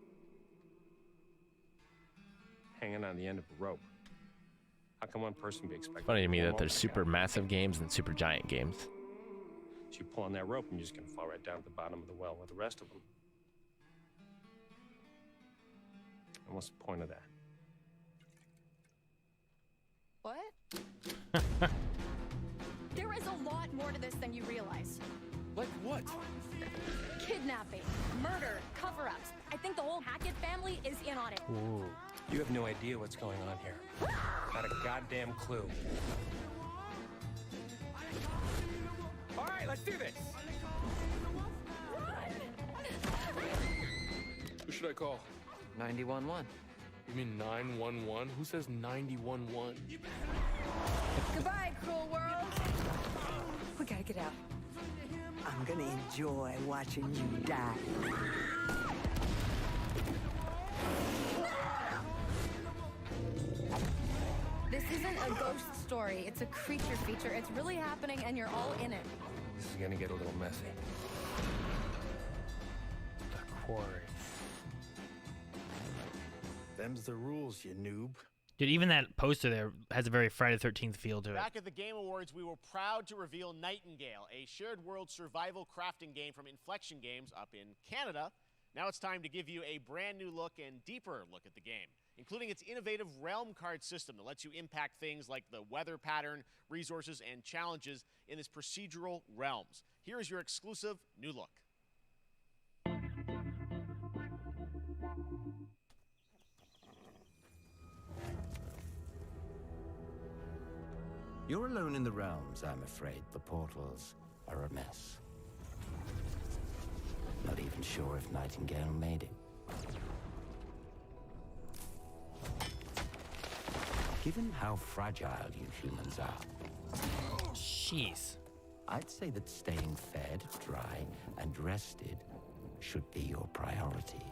hanging on the end of a rope, how can one person be expected? Funny to me pull that them there's over? super massive games and super giant games. So you pull on that rope and you're just gonna fall right down to the bottom of the well with the rest of them. And what's the point of that? What? There is a lot more to this than you realize. Like what? Kidnapping, murder, cover-ups. I think the whole Hackett family is in on it. Ooh. You have no idea what's going on here. Not a goddamn clue. All right, let's do this. We should should I call? 911. You mean 911? Who says 911? Goodbye, cruel world. We gotta get out. I'm gonna enjoy watching you die. This isn't a ghost story. It's a creature feature. It's really happening, and you're all in it. This is gonna get a little messy. The Quarry. Them's the rules, you noob. Dude, even that poster there has a very Friday the 13th feel to it. Back at the Game Awards, we were proud to reveal Nightingale, a shared world survival crafting game from Inflection Games up in Canada. Now it's time to give you a brand new look and deeper look at the game, including its innovative realm card system that lets you impact things like the weather pattern, resources, and challenges in this procedural realms. Here is your exclusive new look. You're alone in the realms, I'm afraid. The portals are a mess. Not even sure if Nightingale made it. Given how fragile you humans are, jeez, I'd say that staying fed, dry, and rested should be your priority.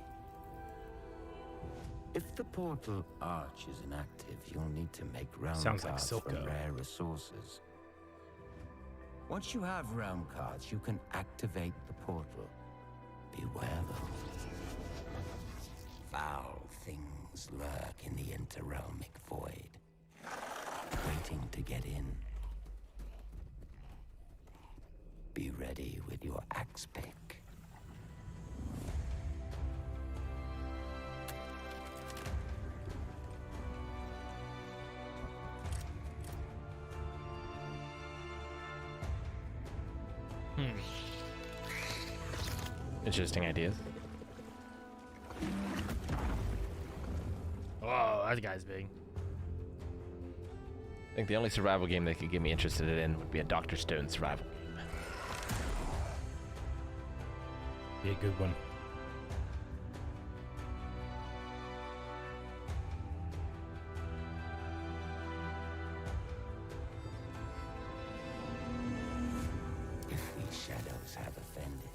If the portal arch is inactive, you'll need to make realm Sounds like cards Silco. from rare resources. Once you have realm cards, you can activate the portal. Beware though. Foul things lurk in the interrealmic void, waiting to get in. Be ready with your axe pick. Interesting ideas. Oh, that guy's big. I think the only survival game that could get me interested in would be a Dr. Stone survival game. Be a good one. If these shadows have offended,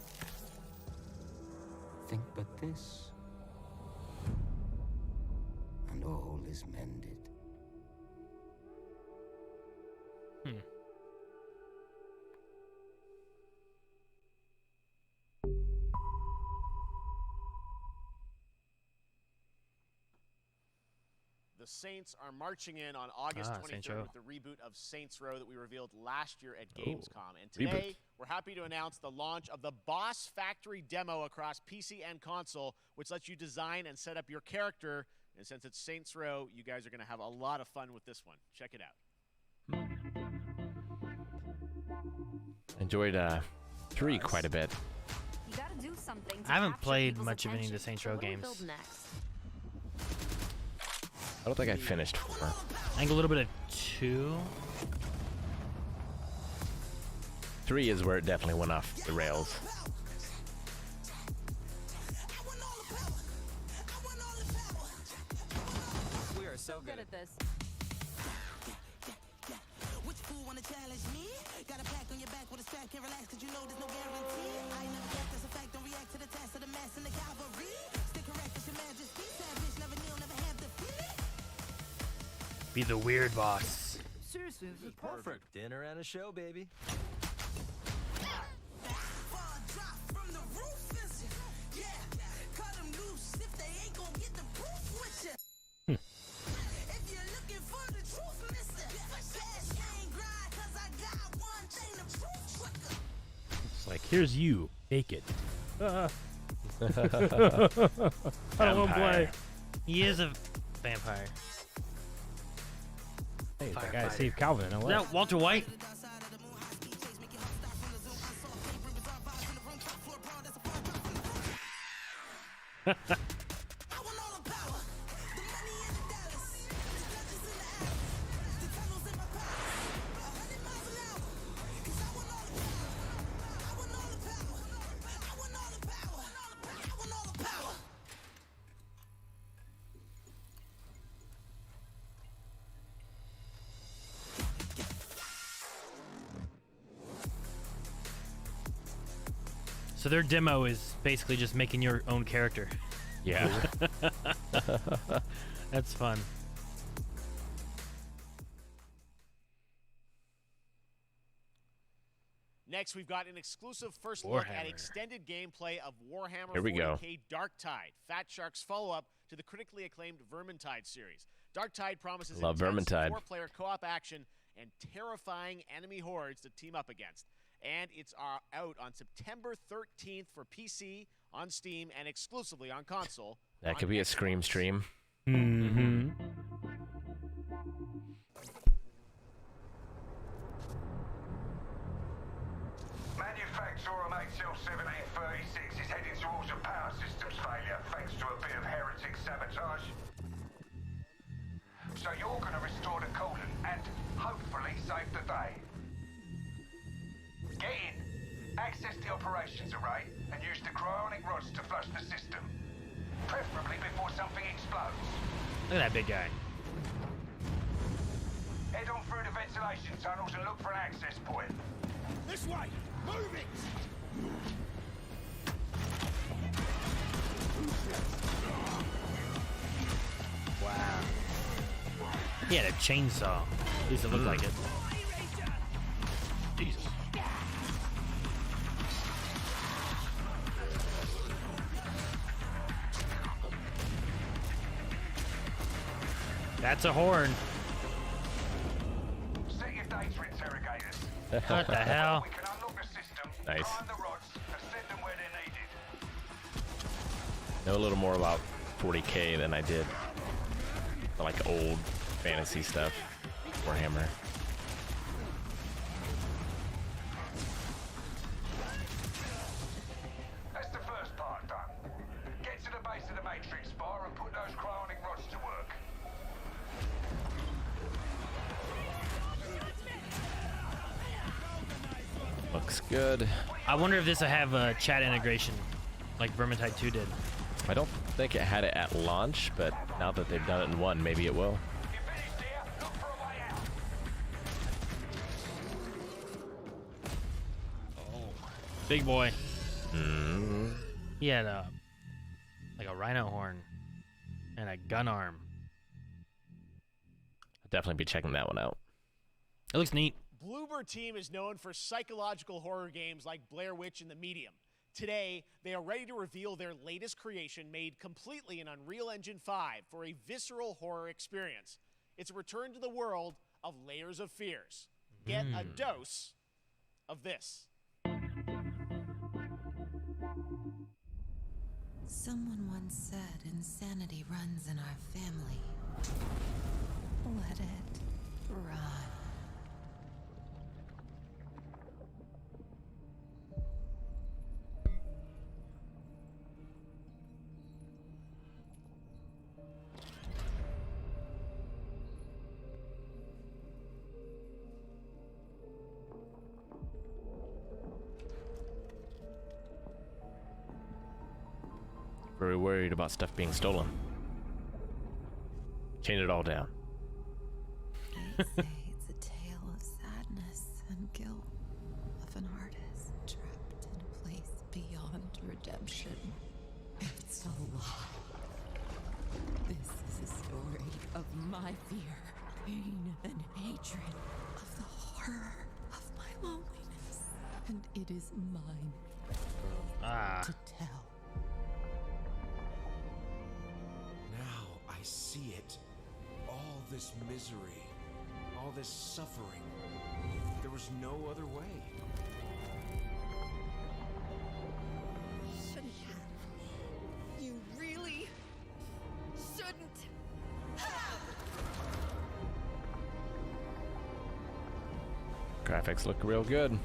think but this, and all is mended. The Saints are marching in on August Saints 23rd Row. with the reboot of Saints Row that we revealed last year at Gamescom. And today, we're happy to announce the launch of the Boss Factory demo across PC and console, which lets you design and set up your character. And since it's Saints Row, you guys are going to have a lot of fun with this one. Check it out. Enjoyed 3 quite a bit. You gotta do something. I haven't played much of any of the Saints Row games. I don't think I finished 4. I think a little bit of 2. 3 is where it definitely went off the rails. We are so good at this. Which fool wanna challenge me? Got a pack on your back with a strap, can't relax cause you know there's no guarantee. I ain't never guessed, that's a fact, don't react to the test of the mass and the cavalry. Stay correct, it's your majesty. Savage, never kneel, never have defeated. Be the weird boss. Seriously, this is perfect. Dinner and a show, baby. It's like, here's you, naked. I don't want to play. He is a vampire. Hey, that guy saved Calvin in LA. Is that Walter White? So their demo is basically just making your own character. Yeah. That's fun. Next, we've got an exclusive first look at Warhammer. extended gameplay of Warhammer Here we go. 40k Darktide, Fat Shark's follow-up to the critically acclaimed Vermintide series. Darktide promises Love intense Vermintide. 4-player co-op action and terrifying enemy hordes to team up against. And it's out on September 13th for PC, on Steam, and exclusively on console. That could be a Scream stream. Mm-hmm. Manufacturer of HL 1736 is heading towards a power systems failure thanks to a bit of heretic sabotage. So you're going to restore the coolant and hopefully save the day. Get in, access the operations array, and use the cryonic rods to flush the system. Preferably before something explodes. Look at that big guy. Head on through the ventilation tunnels and look for an access point. This way! Move it! Wow. He had a chainsaw. At least it looked like it. Jesus. That's a horn. Set your data interrogators. What the hell? We can unlock the system, Nice. find the rods, and send them where they're needed. Know a little more about 40k than I did like old fantasy stuff. Warhammer. That's the first part done. Get to the base of the matrix bar and put those cryonic rods to work. Looks good. I wonder if this will have a chat integration like Vermintide 2 did. I don't think it had it at launch, but now that they've done it in one, maybe it will. Big boy. Mm. He had a like a rhino horn and a gun arm. I'll definitely be checking that one out. It looks neat. Bloober Team is known for psychological horror games like Blair Witch and The Medium. Today, they are ready to reveal their latest creation made completely in Unreal Engine 5 for a visceral horror experience. It's a return to the world of Layers of Fears. Get a dose of this. Someone once said insanity runs in our family. Let it run. Very worried about stuff being stolen. Chain it all down. They say it's a tale of sadness and guilt of an artist trapped in a place beyond redemption. It's a lie. This is a story of my fear, pain, and hatred, of the horror of my loneliness, and it is mine to tell. Now I see it. All this misery, all this suffering. There was no other way. Shouldn't have. You really shouldn't have. Graphics look real good.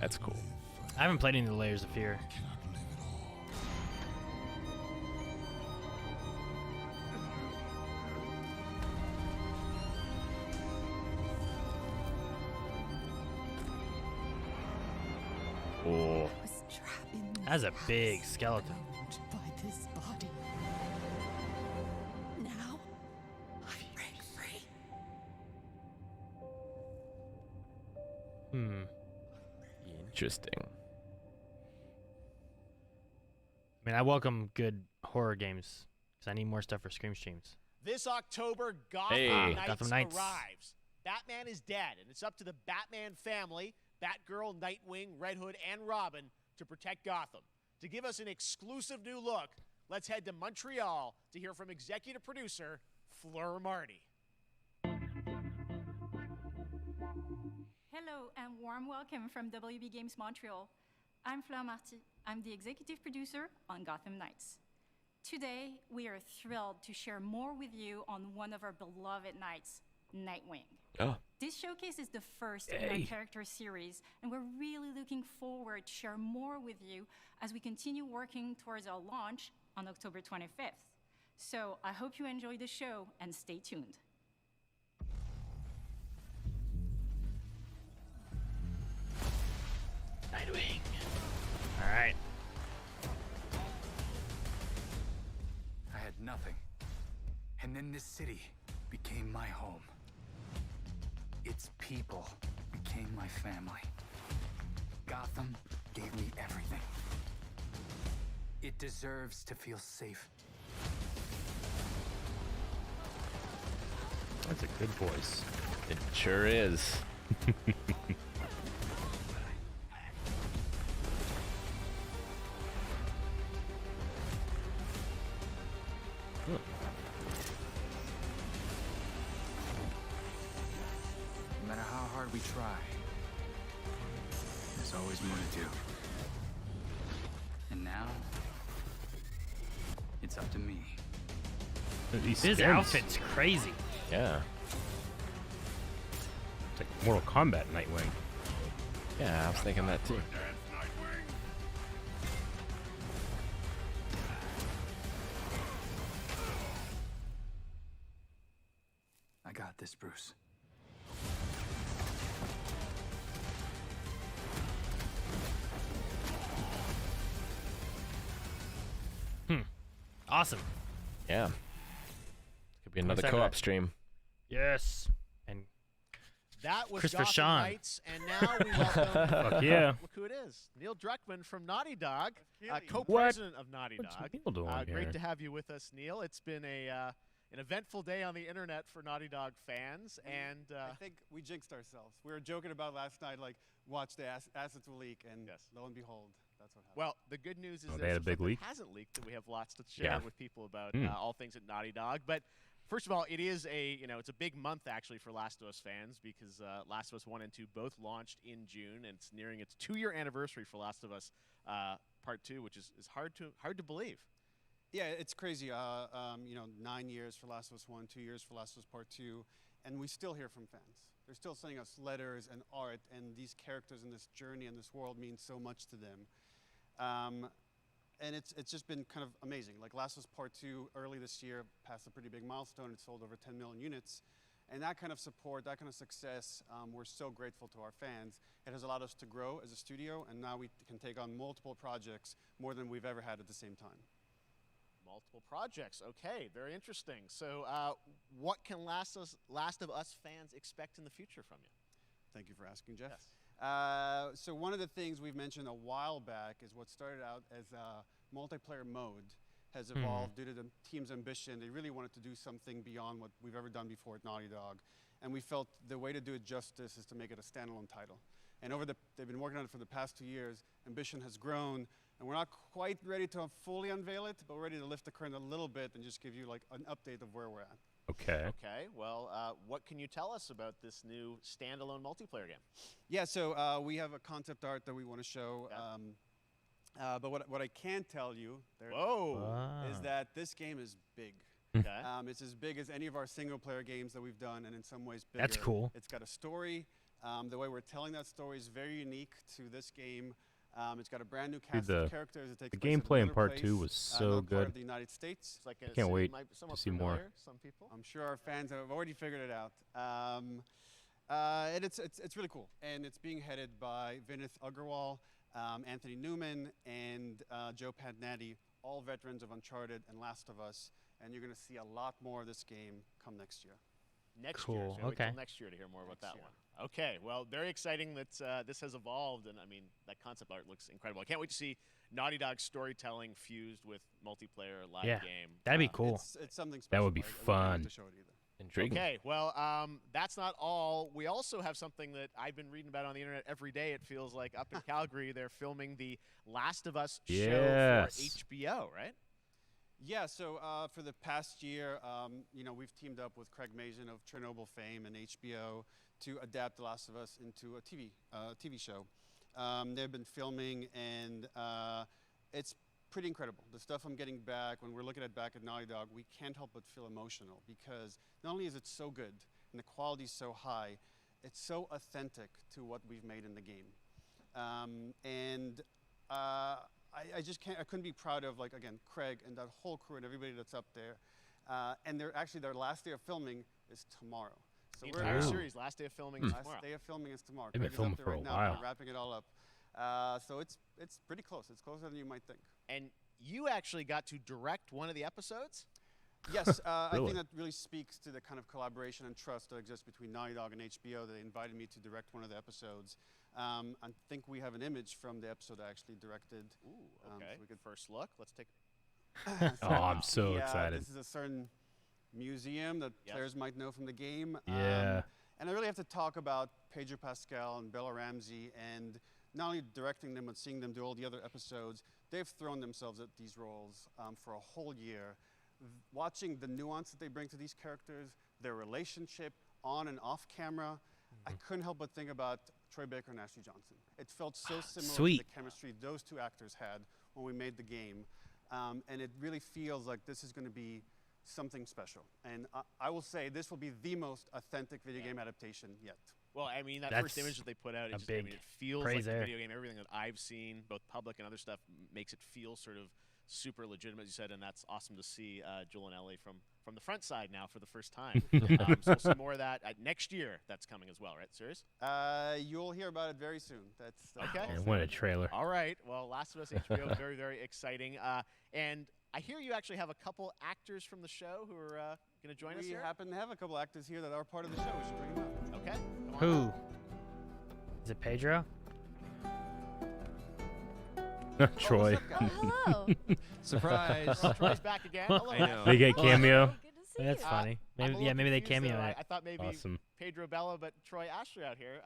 That's cool. I haven't played any of the Layers of Fear. Oh. That's a big skeleton. By this body. Now I break free. Interesting. I mean, I welcome good horror games because I need more stuff for Scream streams. This October, Gotham Knights arrives. Batman is dead, and it's up to the Batman family, Batgirl, Nightwing, Red Hood, and Robin to protect Gotham. To give us an exclusive new look, let's head to Montreal to hear from executive producer Fleur Marty. Hello and warm welcome from WB Games Montreal. I'm Fleur Marty. I'm the executive producer on Gotham Knights. Today, we are thrilled to share more with you on one of our beloved knights, Nightwing. Oh. This showcase is the first in our character series, and we're really looking forward to share more with you as we continue working towards our launch on October 25th. So I hope you enjoy the show and stay tuned. Nightwing. All right. I had nothing. And then this city became my home. Its people became my family. Gotham gave me everything. It deserves to feel safe. That's a good voice. It sure is. No matter how hard we try, there's always more to do. And now, it's up to me. His outfit's crazy. Yeah. It's like Mortal Kombat Nightwing. Yeah, I was thinking that too. I got this, Bruce. Awesome. Yeah. Could be another co-op stream. Yes. And that was Christopher Gotham Sean. Knights, and now we welcome. Fuck yeah. Look who it is. Neil Druckmann from Naughty Dog, What? co-president of Naughty What's Dog. Neil doing here? Great to have you with us, Neil. It's been an eventful day on the internet for Naughty Dog fans, and I think we jinxed ourselves. We were joking about last night, like, watch the assets will leak, and lo and behold, that's what happened. well, the good news is they had a big leak? hasn't leaked, that we have lots to share with people about all things at Naughty Dog. But first of all, it is it's a big month actually for Last of Us fans, because Last of Us 1 and 2 both launched in June, and it's nearing its 2-year anniversary for Last of Us Part 2, which is hard to believe. Yeah, it's crazy. 9 years for Last of Us 1, 2 years for Last of Us Part 2, and we still hear from fans. They're still sending us letters and art, and these characters in this journey and this world mean so much to them. And it's just been kind of amazing. Like Last of Us Part 2 early this year passed a pretty big milestone. It sold over 10 million units. And that kind of support, that kind of success, we're so grateful to our fans. It has allowed us to grow as a studio, and now we can take on multiple projects, more than we've ever had at the same time. Multiple projects. Okay, very interesting. So what can Last of Us fans expect in the future from you? Thank you for asking, Geoff. Yes. So one of the things we've mentioned a while back is what started out as a multiplayer mode has evolved due to the team's ambition. They really wanted to do something beyond what we've ever done before at Naughty Dog. And we felt the way to do it justice is to make it a standalone title. And they've been working on it for the past 2 years. Ambition has grown, and we're not quite ready to fully unveil it, but we're ready to lift the curtain a little bit and just give you like an update of where we're at. Okay. Okay. Well, what can you tell us about this new standalone multiplayer game? Yeah. So we have a concept art that we want to show. But what I can tell you is that this game is big. Okay. It's as big as any of our single-player games that we've done, and in some ways bigger. That's cool. It's got a story. The way we're telling that story is very unique to this game. It's got a brand new cast of characters. It takes the place at gameplay in another Part place, 2 was so another good. part of the United States. It's like I can't wait to see more. Some people. I'm sure our fans have already figured it out. And it's really cool. And it's being headed by Vinith Agarwal, Anthony Newman, and Joe Padnatti, all veterans of Uncharted and Last of Us. And you're going to see a lot more of this game come next year. Next year. Cool. So wait Okay. till next year to hear more about that one. Okay. Well, very exciting that this has evolved, and I mean that concept art looks incredible. I can't wait to see Naughty Dog's storytelling fused with multiplayer live game. That'd be cool. It's something special. That would be I wouldn't have fun. to show it either. Intriguing. Okay, well, that's not all. We also have something that I've been reading about on the internet every day. It feels like up in Calgary, they're filming the Last of Us show for HBO, right? Yeah, so for the past year, we've teamed up with Craig Mazin of Chernobyl fame and HBO to adapt The Last of Us into a TV show. They've been filming, and it's pretty incredible. The stuff I'm getting back, when we're looking back at Naughty Dog, we can't help but feel emotional because not only is it so good and the quality is so high, it's so authentic to what we've made in the game. I just can't. I couldn't be proud of, like, again, Craig and that whole crew and everybody that's up there. And their last day of filming is tomorrow. So the entire series, last day of filming is tomorrow. Last day of filming is tomorrow. They've been Craig is up filming there for right a now, while. wrapping it all up. So it's pretty close. It's closer than you might think. And you actually got to direct one of the episodes? Yes, I think that really speaks to the kind of collaboration and trust that exists between Naughty Dog and HBO. They invited me to direct one of the episodes. I think we have an image from the episode I actually directed. Ooh, okay. So we could first look. Let's take. I'm so excited. This is a certain museum that players might know from the game. Yeah. And I really have to talk about Pedro Pascal and Bella Ramsey, and not only directing them but seeing them do all the other episodes. They've thrown themselves at these roles for a whole year. Watching the nuance that they bring to these characters, their relationship on and off camera, I couldn't help but think about Troy Baker and Ashley Johnson. It felt so similar to the chemistry those two actors had when we made the game. And it really feels like this is going to be something special. And I will say this will be the most authentic video game adaptation yet. Well, I mean, that first image that they put out, it feels like a video game. Everything that I've seen, both public and other stuff, makes it feel sort of super legitimate, as you said, and that's awesome to see Joel and Ellie from the front side now for the first time. So we'll see more of that next year. That's coming as well, right? Serious? You'll hear about it very soon. That's okay. Man, what a trailer! All right. Well, Last of Us HBO, very, very exciting. And I hear you actually have a couple actors from the show who are going to join us here. We happen to have a couple actors here that are part of the show. We should bring them up. Okay. Who? Is it Pedro? Troy. Hello. Surprise. Troy's back again. Hello. I know. They get cameo. That's funny. Maybe maybe they cameo. I thought maybe Awesome. Pedro Bella, but Troy Ashley out here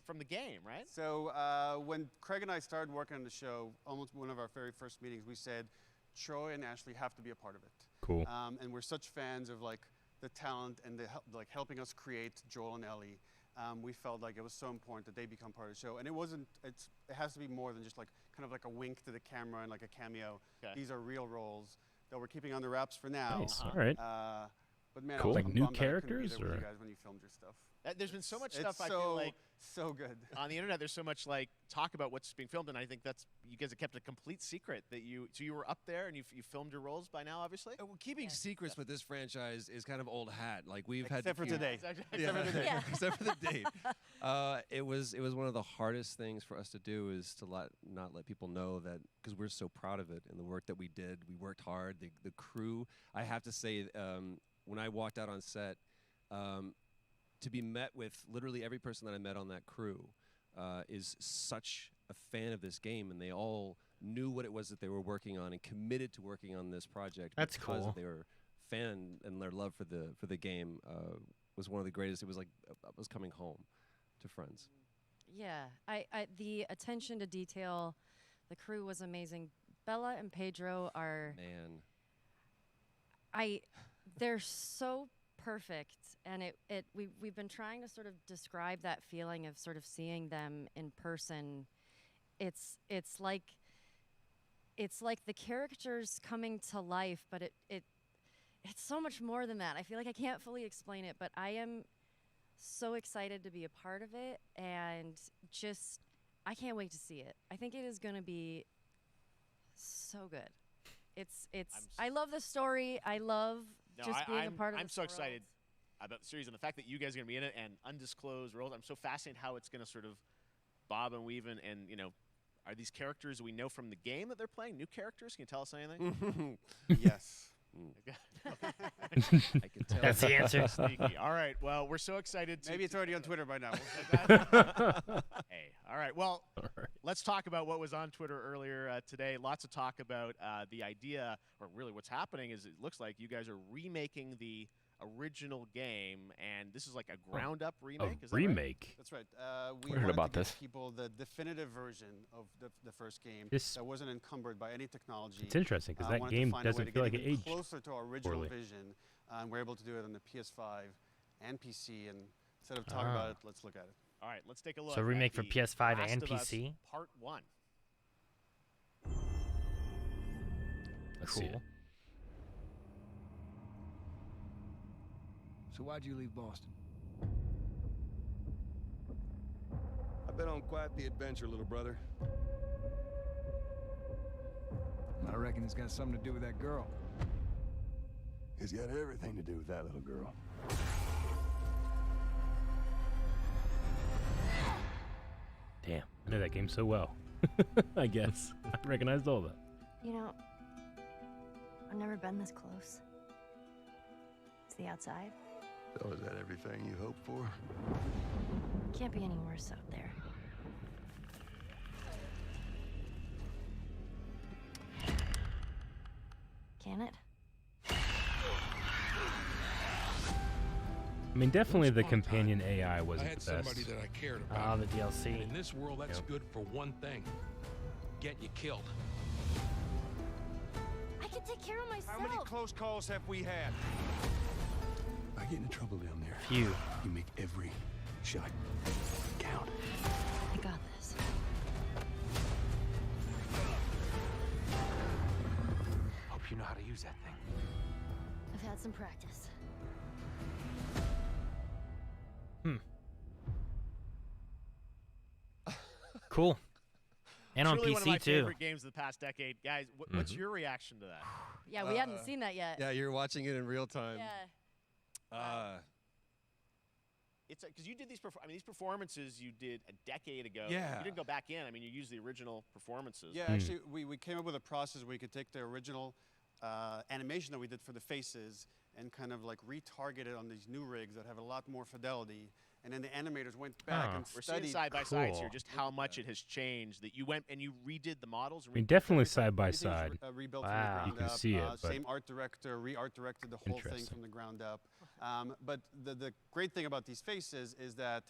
from the game, right? So when Craig and I started working on the show, almost one of our very first meetings, we said Troy and Ashley have to be a part of it. Cool. And we're such fans of like the talent and the helping us create Joel and Ellie. We felt like it was so important that they become part of the show, and it has to be more than just like kind of like a wink to the camera and like a cameo. Okay. These are real roles that we're keeping under wraps for now. Nice. All right. But man, Cool. I'm Like new bummed that I couldn't be characters, there with or? you guys when you filmed your stuff. There's been so much It's stuff I feel like so good on the internet. There's so much like talk about what's being filmed, and I think that's you guys have kept a complete secret that you were up there and you filmed your roles by now, obviously. Well, keeping secrets with this franchise is kind of old hat. Like we've Except had for today. Except for today. Except for the date. It was one of the hardest things for us to do is to not let people know that, because we're so proud of it and the work that we did. We worked hard. The crew. I have to say, when I walked out on set, to be met with literally every person that I met on that crew is such a fan of this game, and they all knew what it was that they were working on and committed to working on this project. That's because cool. They were fan and their love for the game was one of the greatest. It was like I was coming home to friends. Yeah, I the attention to detail, the crew was amazing. Bella and Pedro are they're so perfect, and we've been trying to sort of describe that feeling of sort of seeing them in person. It's like the characters coming to life, but it's so much more than that. I feel like I can't fully explain it, but I am so excited to be a part of it, and just I can't wait to see it. I think it is going to be so good. I love the story. I love being a part of. I'm this so world. excited about the series and the fact that you guys are going to be in it and undisclosed roles. I'm so fascinated how it's going to sort of bob and weave and are these characters we know from the game that they're playing new characters? Can you tell us anything? Yes. I can tell. That's the answer. Sneaky. All right. Well, we're so excited. Maybe it's already on Twitter by now. Hey. All right. Well, let's talk about what was on Twitter earlier today. Lots of talk about the idea, or really what's happening is it looks like you guys are remaking the original game, and this is like a ground-up remake. Is that right? Remake. That's right. We heard wanted about to give this. people the definitive version of the first game This- that wasn't encumbered by any technology. It's interesting because that Wanted to game find a way doesn't to feel get like it even aged closer to our original poorly. vision, and we're able to do it on the PS5 and PC. And instead of talking about it, let's look at it. All right. Let's take a look. So remake at for the PS5 Last and of Us PC? Part 1. Let's see it. Cool. So why'd you leave Boston? I've been on quite the adventure, little brother. I reckon it's got something to do with that girl. It's got everything to do with that little girl. Damn, I know that game so well. I guess I recognized all that. You know, I've never been this close. It's the outside. So is that everything you hoped for? Can't be any worse out there. Can it? I mean, definitely the companion AI I wasn't had the best. somebody that I cared about. Ah, the DLC. In this world, that's good for one thing: get you killed. I can take care of myself. How many close calls have we had? I get into trouble down there. Few. You make every shot count. I got this. Hope you know how to use that thing. I've had some practice. Cool. And on Truly one of PC my too. favorite games of the past decade. Guys, what's your reaction to that? Yeah, we hadn't seen that yet. Yeah, you're watching it in real time. Yeah. It's because you did these. These performances you did a decade ago. Yeah. You didn't go back in. I mean, you used the original performances. Yeah, actually, we came up with a process where we could take the original animation that we did for the faces and kind of like retarget it on these new rigs that have a lot more fidelity. And then the animators went back and We're studied. seeing side by sides here, just how much it has changed. That you went and you redid the models. I mean, definitely side by side. Rebuilt Wow, from you the can ground see it. up. But Same art director, re-art directed the whole thing from the ground up. But the great thing about these faces is that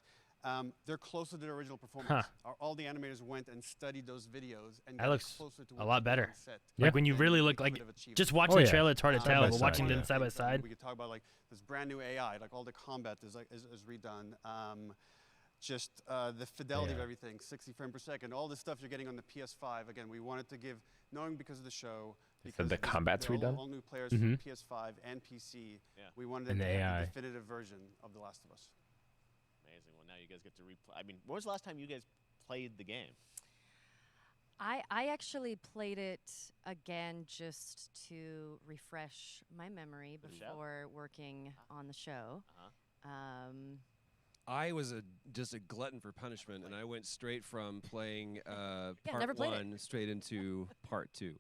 they're closer to the original performance. All the animators went and studied those videos and That got looks closer to a what lot you did better. on set. Like when you And really we look like could have achieved just it. watching the trailer, it's hard to tell, but watching them Yeah. side by side. We could talk about like this brand new AI, like all the combat is redone. Just the fidelity of everything, 60 frames per second, all the stuff you're getting on the PS5. Again, we wanted to give, knowing because of the show, You because said the combat's they're redone? all new players for PS5 and PC. We wanted And to the have AI. the definitive version of The Last of Us. Amazing. Well, now you guys get to replay. I mean, when was the last time you guys played the game? I actually played it again just to refresh my memory For the show? before working on the show. I was just a glutton for punishment, and I went straight from playing never part played it. 1 straight into part 2.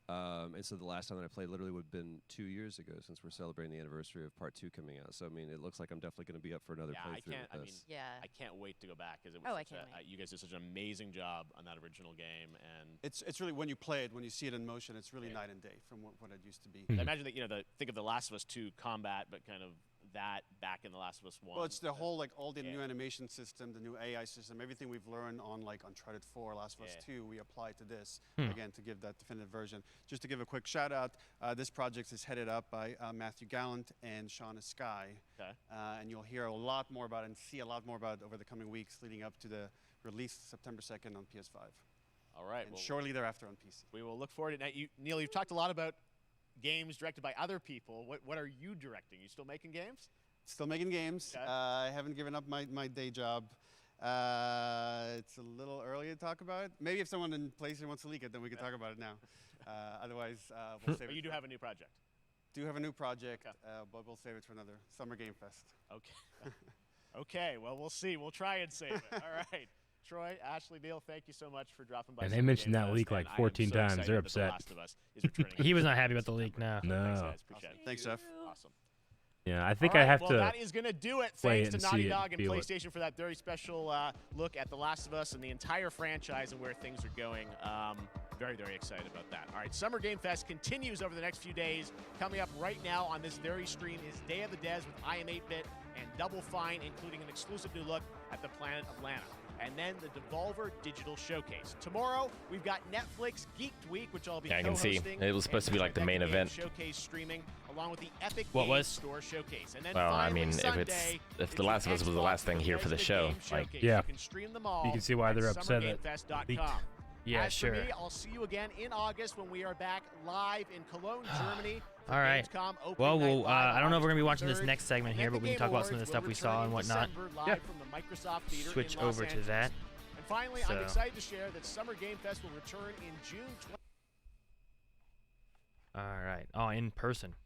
And so the last time that I played literally would have been 2 years ago, since we're celebrating the anniversary of part 2 coming out. So I mean, it looks like I'm definitely going to be up for another Yeah, I playthrough can't. with I this. mean, I can't wait to go back because it was. Oh, I such can't a, you guys did such an amazing job on that original game, and It's really, when you play it, when you see it in motion, it's really night and day from what it used to be. I imagine that think of the Last of Us 2 combat, but kind of that back in the Last of Us 1. Well, it's the whole, like, all the new animation system, the new AI system, everything we've learned on, like, Uncharted 4, Last of Us 2, we apply to this, again, to give that definitive version. Just to give a quick shout out, this project is headed up by Matthew Gallant and Shauna Skye. Okay. And you'll hear a lot more about it and see a lot more about it over the coming weeks leading up to the release September 2nd on PS5. All right. And shortly thereafter on PC. We will look forward to it. Now, Neil, you've talked a lot about games directed by other people. What are you directing? You still making games? Still making games. Okay. I haven't given up my day job. It's a little early to talk about it. Maybe if someone in PlayStation wants to leak it, then we can talk about it now. Otherwise, we'll save it. But you do have a new project. Do have a new project, but we'll save it for another Summer Game Fest. Okay. Okay. Well, we'll see. We'll try and save it. All right. Troy, Ashley, Neil, thank you so much for dropping by. And they Summer mentioned Game that Fest, leak and like I am 14 so times. excited They're that The upset. Last of Us is returning He was not happy about the leak. September. No. Thanks, No. guys. Appreciate it. Thanks, Geoff. Awesome. Yeah, I think All I right, have well, to. that is going to do it. play Thanks it to and Naughty see it Dog and and feel it. PlayStation for that very special look at The Last of Us and the entire franchise and where things are going. Very, very excited about that. All right, Summer Game Fest continues over the next few days. Coming up right now on this very stream is Day of the Des with I Am 8-Bit and Double Fine, including an exclusive new look at the planet Atlanta. And then the Devolver Digital Showcase. Tomorrow, we've got Netflix Geeked Week, which I'll be Yeah, I can see. co-hosting. It was supposed to be like the main Tribeca Game event. Showcase streaming, along with the Epic What Games was? Store Showcase. And then Well, I finally, mean, Sunday, if The Last of Us was the last thing here for the show, like, Yeah. you can stream them all You can see why they're at upset at summergamefest.com. leaked. Yeah, As sure. For me, I'll see you again in August when we are back live in Cologne, Germany. for All right. Gamescom opening Well, night live I don't know if we're gonna be on watching this August next segment 3rd. here, And but the we can Game talk about some of the Awards stuff will we saw return and in whatnot. December, live Yeah. from the Microsoft Theater Switch in Los over to Angeles. that. And finally, So- I'm excited to share that Summer Game Fest will return in June 20. All right. Oh, in person.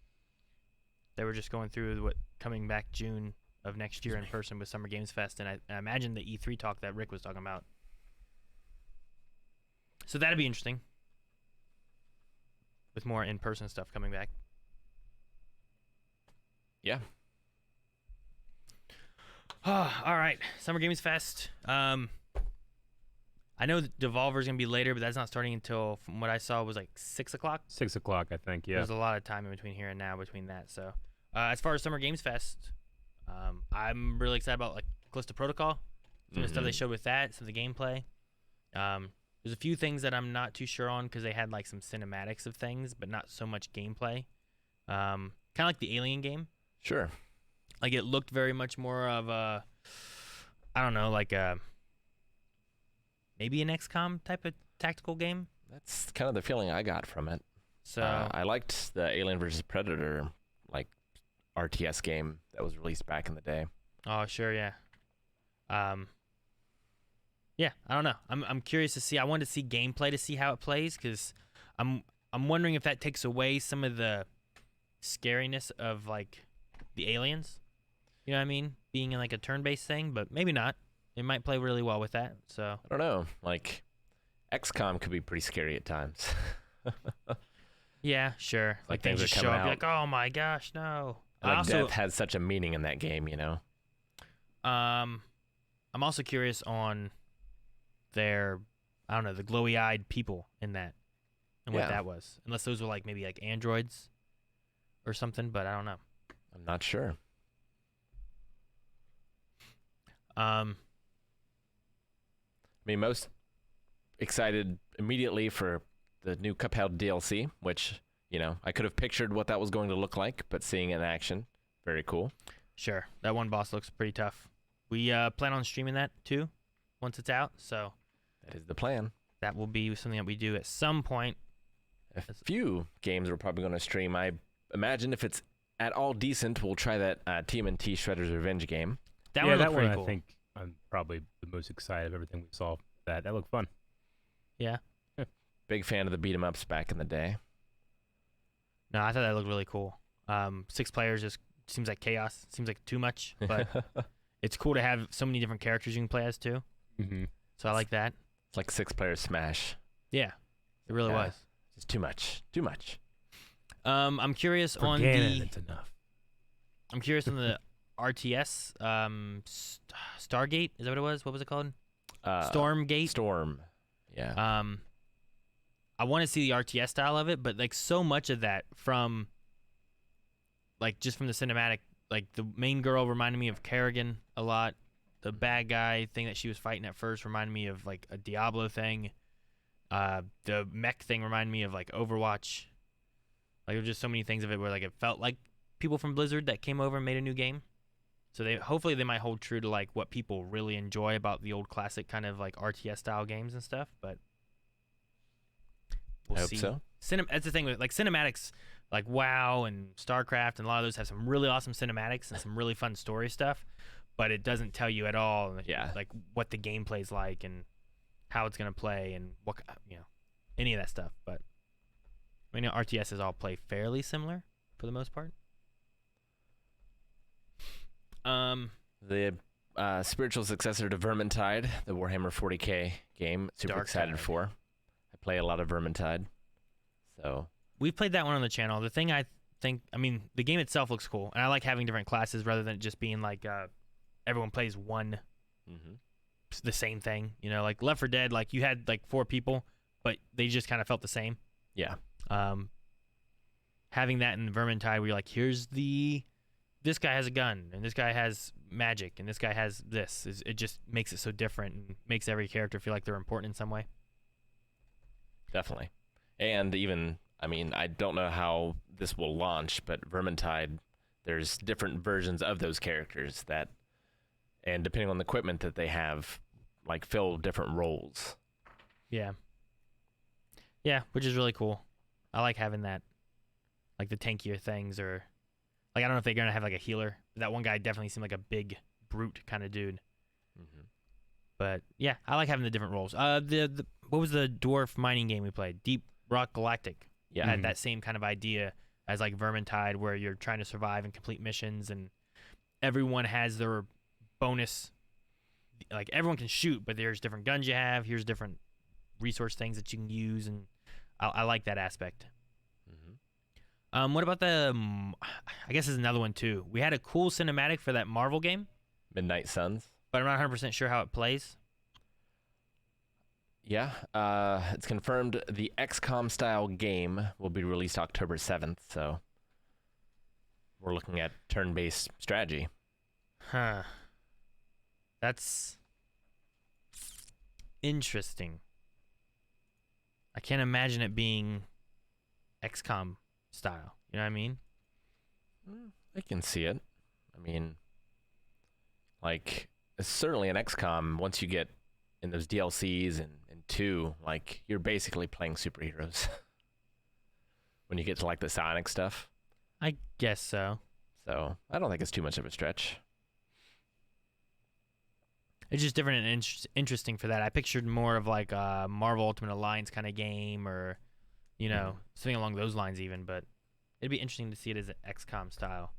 They were just going through what coming back June of next year in person with Summer Games Fest, and I imagine the E3 talk that Rick was talking about. So that'd be interesting. With more in-person stuff coming back. Yeah. All right. Summer Games Fest. I know that Devolver's going to be later, but that's not starting until, from what I saw, was like 6 o'clock. 6 o'clock, I think. Yeah. There's a lot of time in between here and now between that. So, as far as Summer Games Fest, I'm really excited about like Callisto Protocol. Some of the stuff they showed with that, some of the gameplay. There's a few things that I'm not too sure on because they had like some cinematics of things, but not so much gameplay. Kind of like the Alien game. Sure. Like it looked very much more of a, I don't know, like a maybe an XCOM type of tactical game. That's kind of the feeling I got from it. So I liked the Alien vs. Predator like RTS game that was released back in the day. Oh, sure, yeah. Yeah, I don't know. I'm curious to see. I wanted to see gameplay to see how it plays because I'm wondering if that takes away some of the scariness of like the aliens. You know what I mean? Being in like a turn-based thing, but maybe not. It might play really well with that. So I don't know. Like XCOM could be pretty scary at times. yeah, sure. Like things things just are show coming up, you're out. like, oh my gosh, no. Like death has such a meaning in that game, you know. I'm also curious on their, I don't know, the glowy-eyed people in that and what Yeah. that was. Unless those were like maybe like androids or something, but I don't know. I'm not sure. I mean, most excited immediately for the new Cuphead DLC, which, you know, I could have pictured what that was going to look like, but seeing it in action, very cool. Sure. That one boss looks pretty tough. We plan on streaming that too once it's out, so that is the plan. That will be something that we do at some point. A few games we're probably going to stream. I imagine if it's at all decent, we'll try that TMNT Shredder's Revenge game. That yeah, one that looked one pretty I cool. think I'm probably the most excited of everything we saw. That looked fun. Yeah. Big fan of the beat 'em ups back in the day. No, I thought that looked really cool. 6 players just seems like chaos. Seems like too much, but it's cool to have so many different characters you can play as too. Mm-hmm. So I like that. It's like 6-player Smash. Yeah, it really was. It's too much. Too much. I'm curious on Ganon, the. it's enough. I'm curious on the RTS. Stargate, is that what it was? What was it called? Stormgate. Storm. Yeah. I want to see the RTS style of it, but like so much of that from, like just from the cinematic, like the main girl reminded me of Kerrigan a lot. The bad guy thing that she was fighting at first reminded me of like a Diablo thing. The mech thing reminded me of like Overwatch. Like there were just so many things of it where like it felt like people from Blizzard that came over and made a new game. So hopefully they might hold true to like what people really enjoy about the old classic kind of like RTS style games and stuff. But we'll I hope see. so. That's the thing with like cinematics, like WoW and StarCraft, and a lot of those have some really awesome cinematics and some really fun story stuff. But it doesn't tell you at all, like what the gameplay's like and how it's gonna play and what any of that stuff. But I mean, RTSs all play fairly similar for the most part. The spiritual successor to Vermintide, the Warhammer 40k game. Super excited for. I play a lot of Vermintide. So we've played that one on the channel. The thing I mean, the game itself looks cool, and I like having different classes rather than it just being like everyone plays one, the same thing. You know, like Left 4 Dead, like you had like 4 people, but they just kind of felt the same. Yeah. Having that in Vermintide, where you're like, this guy has a gun, and this guy has magic, and this guy has this. It just makes it so different and makes every character feel like they're important in some way. Definitely. And even, I mean, I don't know how this will launch, but Vermintide, there's different versions of those characters that, and depending on the equipment that they have, like fill different roles. Yeah. Yeah, which is really cool. I like having that, like the tankier things, or like I don't know if they're gonna have like a healer. That one guy definitely seemed like a big brute kind of dude. But yeah, I like having the different roles. The what was the dwarf mining game we played? Deep Rock Galactic. Yeah, had that same kind of idea as like Vermintide, where you're trying to survive and complete missions, and everyone has their bonus. Like everyone can shoot, but there's different guns you have. Here's different resource things that you can use, and I like that aspect. What about the? I guess there's another one too. We had a cool cinematic for that Marvel game, Midnight Suns, but I'm not 100% sure how it plays. Yeah, it's confirmed the XCOM style game will be released October 7th. So we're looking at turn-based strategy. Huh. That's interesting. I can't imagine it being XCOM style. You know what I mean? I can see it. I mean, like, it's certainly an XCOM. Once you get in those DLCs and 2, like, you're basically playing superheroes. When you get to, like, the Sonic stuff. I guess so. So, I don't think it's too much of a stretch. It's just different and interesting for that. I pictured more of, like, a Marvel Ultimate Alliance kind of game, or, you know, something along those lines even, but it'd be interesting to see it as an XCOM style.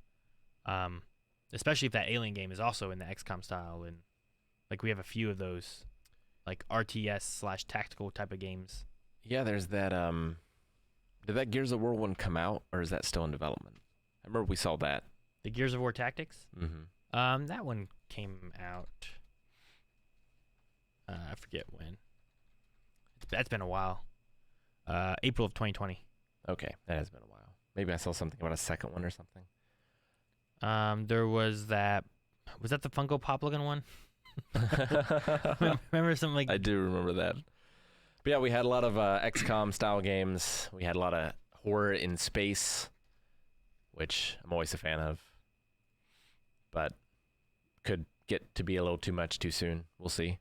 Especially if that Alien game is also in the XCOM style, and like we have a few of those, like RTS/tactical type of games. Yeah, there's that. Did that Gears of War one come out, or is that still in development? I remember we saw that. The Gears of War Tactics. That one came out. I forget when. That's been a while. April of 2020. Okay, that has been a while. Maybe I saw something about a second one or something. There was that. Was that the Funko Pop looking one? Remember something like? I do remember that. But yeah, we had a lot of XCOM style games. We had a lot of horror in space, which I'm always a fan of. But could get to be a little too much too soon. We'll see.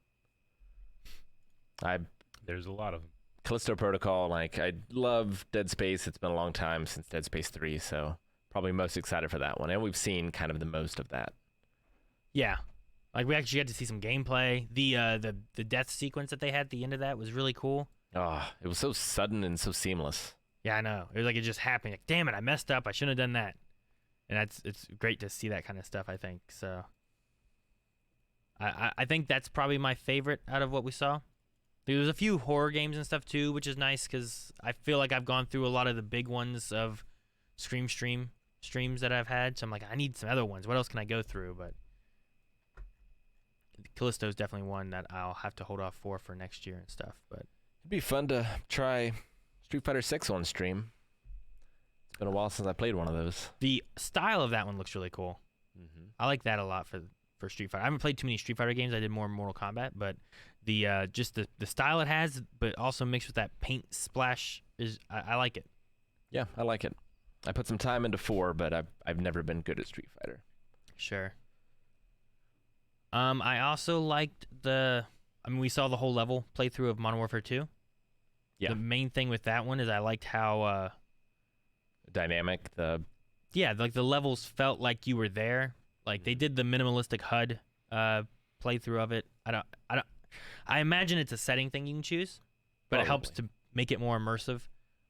There's a lot of them. Callisto Protocol, like, I love Dead Space. It's been a long time since Dead Space 3, so probably most excited for that one. And we've seen kind of the most of that. Yeah. Like, we actually got to see some gameplay. The death sequence that they had at the end of that was really cool. Oh, it was so sudden and so seamless. Yeah, I know. It was like it just happened. Like, damn it, I messed up. I shouldn't have done that. And it's great to see that kind of stuff, I think. So I think that's probably my favorite out of what we saw. There was a few horror games and stuff too, which is nice because I feel like I've gone through a lot of the big ones of streams that I've had. So I'm like, I need some other ones. What else can I go through? But Callisto is definitely one that I'll have to hold off for next year and stuff. But it'd be fun to try Street Fighter 6 on stream. It's been a while since I played one of those. The style of that one looks really cool. I like that a lot for Street Fighter. I haven't played too many Street Fighter games. I did more Mortal Kombat, but the just the style it has, but also mixed with that paint splash is I like it. Yeah, I like it. I put some time into 4, but I've never been good at Street Fighter. Sure. I also liked we saw the whole level playthrough of Modern Warfare 2. Yeah. The main thing with that one is I liked how dynamic like the levels felt like you were there. Like they did the minimalistic HUD playthrough of it. I imagine it's a setting thing you can choose, but it helps to make it more immersive.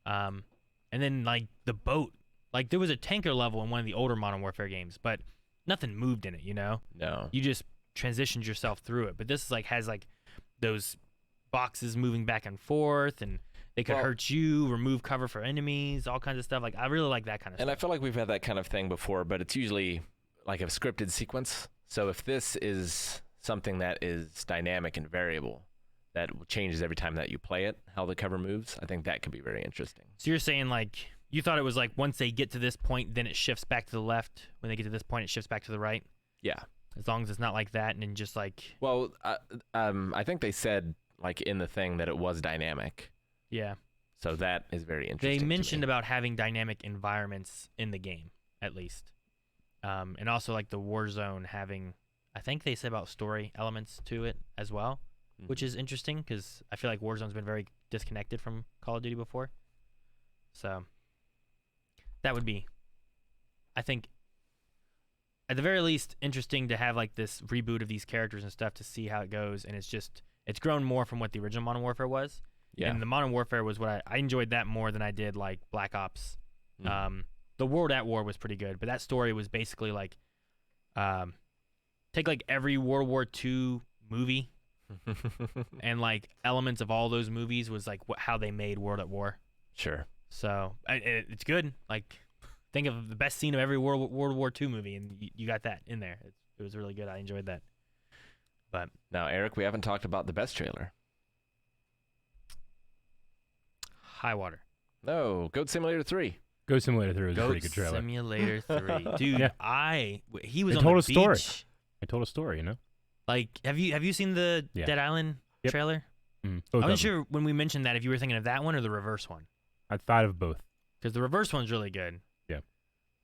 And then like the boat, like there was a tanker level in one of the older Modern Warfare games, but nothing moved in it, you know? No. You just transitions yourself through it. But this is like has like those boxes moving back and forth, and they could hurt you, remove cover for enemies, all kinds of stuff. Like I really like that kind of stuff. And I feel like we've had that kind of thing before, but it's usually like a scripted sequence. So if this is something that is dynamic and variable, that changes every time that you play it, how the cover moves, I think that could be very interesting. So you're saying like you thought it was like once they get to this point, then it shifts back to the left. When they get to this point, it shifts back to the right. Yeah. As long as it's not like that, and then just like. Well, I think they said like in the thing that it was dynamic. Yeah. So that is very interesting. They mentioned about having dynamic environments in the game, at least. And also like the Warzone having, I think they said about story elements to it as well, which is interesting because I feel like Warzone's been very disconnected from Call of Duty before. So that would be, I think, at the very least, interesting to have like this reboot of these characters and stuff to see how it goes. And it's grown more from what the original Modern Warfare was. Yeah. And the Modern Warfare was what I enjoyed that more than I did like Black Ops. The World at War was pretty good, but that story was basically like, take like every World War II movie and like elements of all those movies was like how they made World at War. Sure. So it's good. Like think of the best scene of every World War II movie, and you got that in there. It was really good. I enjoyed that. But now, Eric, we haven't talked about the best trailer. HighWater. No, Goat Simulator 3. Goat Simulator 3 was a pretty good Goat trailer. Simulator 3. Dude, Yeah. he was They on told the a story. beach. I told a story, you know? Like, have you seen the Yeah. Dead Island Yep. trailer? Both I of wasn't them. sure when we mentioned that if you were thinking of that one or the reverse one. I thought of both. Because the reverse one's really good. Yeah.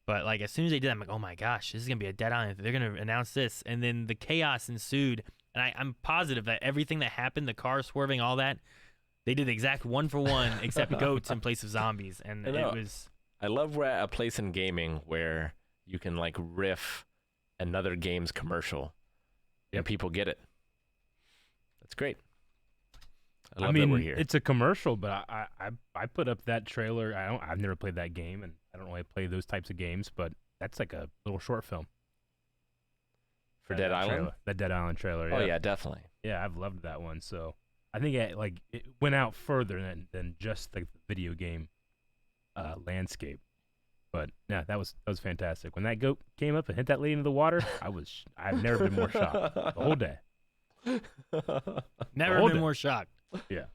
But like as soon as they did that, I'm like, oh my gosh, this is gonna be a Dead Island. They're gonna announce this, and then the chaos ensued. And I'm positive that everything that happened, the car swerving, all that, they did the exact one for one, except goats in place of zombies, and it was. I love we're at a place in gaming where you can like riff another game's commercial, and people get it. That's great. I love mean, that we're here. it's a commercial, but I put up that trailer. I've never played that game, and I don't really play those types of games, but that's like a little short film. For Dead Island? Trailer, that Dead Island trailer. Oh, yeah. yeah, definitely. Yeah, I've loved that one. So I think it went out further than just the video game landscape. But yeah, that was fantastic. When that goat came up and hit that lady into the water, I've never been more shocked the whole day. Never been more shocked. Yeah.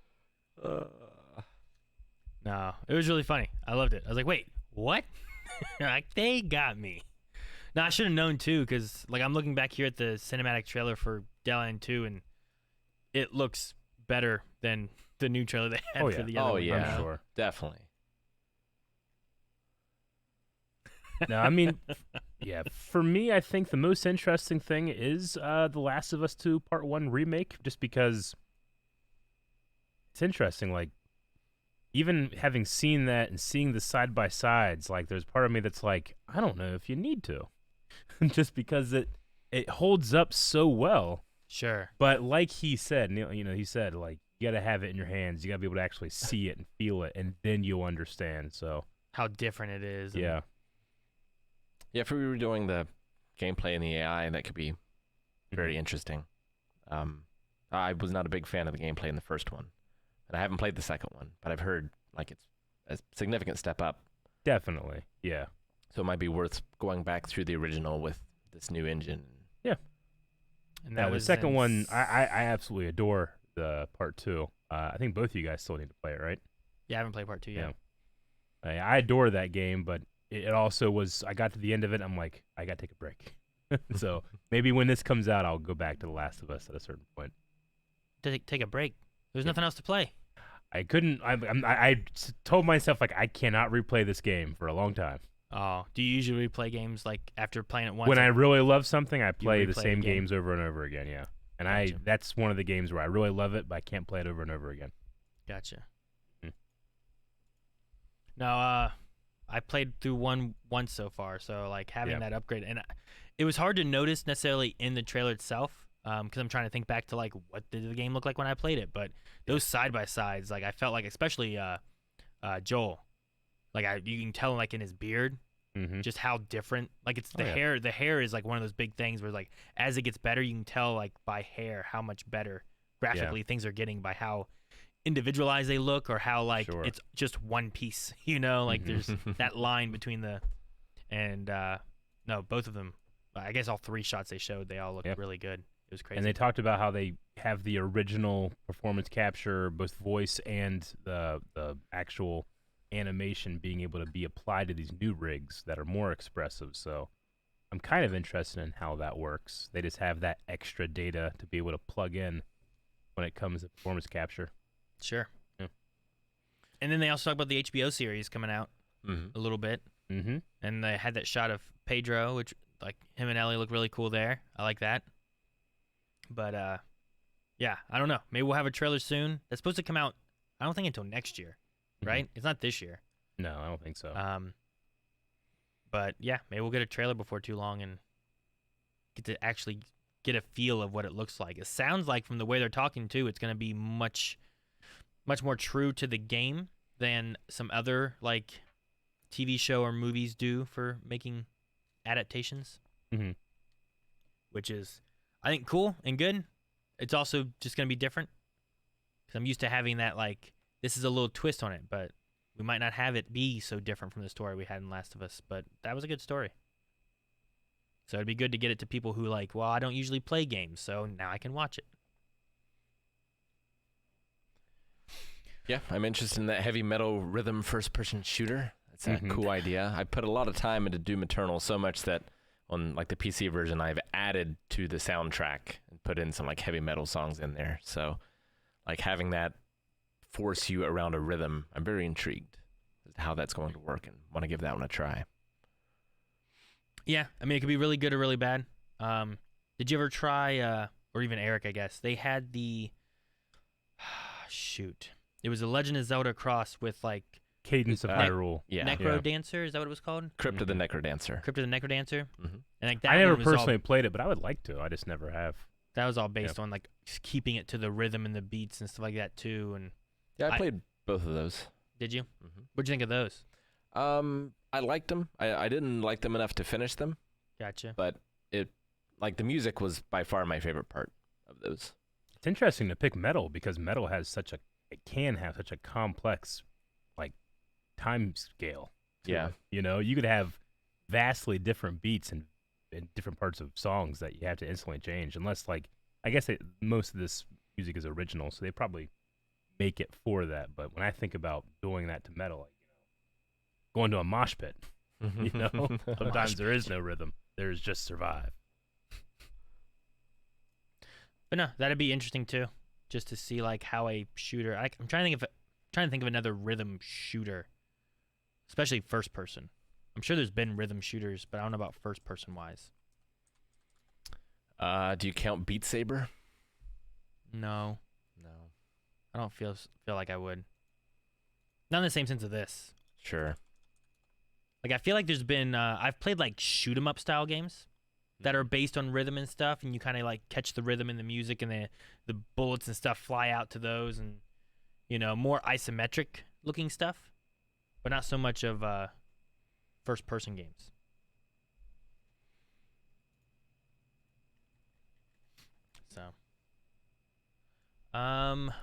No, it was really funny. I loved it. I was like, wait, what? Like, they got me. Now, I should have known, too, because like, I'm looking back here at the cinematic trailer for Dead Island 2, and it looks better than the new trailer they had for the other one. yeah, I'm sure. Definitely. No, I mean, yeah, for me, I think the most interesting thing is The Last of Us 2 Part 1 remake, just because it's interesting. Like, even having seen that and seeing the side-by-sides, like, there's part of me that's like, I don't know if you need to. Just because it holds up so well. Sure. But like he said, he said, like, you got to have it in your hands. You got to be able to actually see it and feel it, and then you'll understand. So how different it is. Yeah. Yeah, if we were doing the gameplay and the AI, that could be very interesting. I was not a big fan of the gameplay in the first one, and I haven't played the second one, but I've heard like it's a significant step up. Definitely, yeah. So it might be worth going back through the original with this new engine. Yeah. And that the was second one, I absolutely adore the Part 2. I think both of you guys still need to play it, right? Yeah, I haven't played Part 2 yet. Yeah. I adore that game, but it also was, I got to the end of it, I'm like, I got to take a break. So maybe when this comes out, I'll go back to The Last of Us at a certain point. Take a break. There's nothing else to play. I couldn't, I told myself, like, I cannot replay this game for a long time. Oh, do you usually replay games like after playing it once? When I really love something, I play the replay same it again? games over and over again, yeah. And Gotcha. that's one of the games where I really love it, but I can't play it over and over again. Gotcha. No, I played through one once so far, so like having that upgrade, and it was hard to notice necessarily in the trailer itself, because I'm trying to think back to like what did the game look like when I played it, but those side by sides, like I felt like especially Joel, like you can tell like in his beard, just how different. Like it's the yeah. hair. The hair is like one of those big things where like as it gets better, you can tell like by hair how much better graphically things are getting by how individualized they look or how like it's just one piece. You know, like there's that line between the and no, both of them. I guess all 3 shots they showed, they all looked really good. It was crazy. And they talked about how they have the original performance capture, both voice and the actual animation being able to be applied to these new rigs that are more expressive. So I'm kind of interested in how that works. They just have that extra data to be able to plug in when it comes to performance capture. Sure. Yeah. And then they also talked about the HBO series coming out a little bit. Mm-hmm. And they had that shot of Pedro, which like him and Ellie look really cool there. I like that. But yeah, I don't know. Maybe we'll have a trailer soon. That's supposed to come out, I don't think until next year, right? It's not this year. No, I don't think so. But yeah, maybe we'll get a trailer before too long and get to actually get a feel of what it looks like. It sounds like from the way they're talking too, it's going to be much more true to the game than some other like TV show or movies do for making adaptations. Which is, I think, cool and good. It's also just going to be different because I'm used to having that like this is a little twist on it, but we might not have it be so different from the story we had in Last of Us. But that was a good story. So it'd be good to get it to people who like, well, I don't usually play games, so now I can watch it. Yeah, I'm interested in that heavy metal rhythm first-person shooter. That's a cool idea. I put a lot of time into Doom Eternal, so much that on like the PC version, I've added to the soundtrack and put in some like heavy metal songs in there. So like having that force you around a rhythm, I'm very intrigued as to how that's going to work and want to give that one a try. Yeah, I mean, it could be really good or really bad. Did you ever try, or even Eric, I guess, they had the, shoot. It was a Legend of Zelda cross with like Cadence of Hyrule. Necro Dancer, is that what it was called? Crypt of the Necro Dancer. Crypt of the Necro Dancer. And like that I never one was personally played it, but I would like to. I just never have. That was all based on like keeping it to the rhythm and the beats and stuff like that too. And yeah, I played both of those. Did you? What'd you think of those? I liked them. I didn't like them enough to finish them. Gotcha. But it, like the music was by far my favorite part of those. It's interesting to pick metal because metal has it can have such a complex, like, time scale. Yeah. You know, you could have vastly different beats in different parts of songs that you have to instantly change. Unless, like, I guess most of this music is original, so they probably make it for that. But when I think about doing that to metal, like, going to a mosh pit, you know, sometimes there is no rhythm. There's just survive. But no, that'd be interesting too, just to see like how a shooter. I'm trying to think of another rhythm shooter, especially first person. I'm sure there's been rhythm shooters, but I don't know about first person wise. Do you count Beat Saber? No. I don't feel like I would. Not in the same sense of this. Sure. Like I feel like there's been I've played like shoot 'em up style games that are based on rhythm and stuff, and you kind of like catch the rhythm in the music, and the bullets and stuff fly out to those, and you know, more isometric looking stuff, but not so much of first person games. So, let's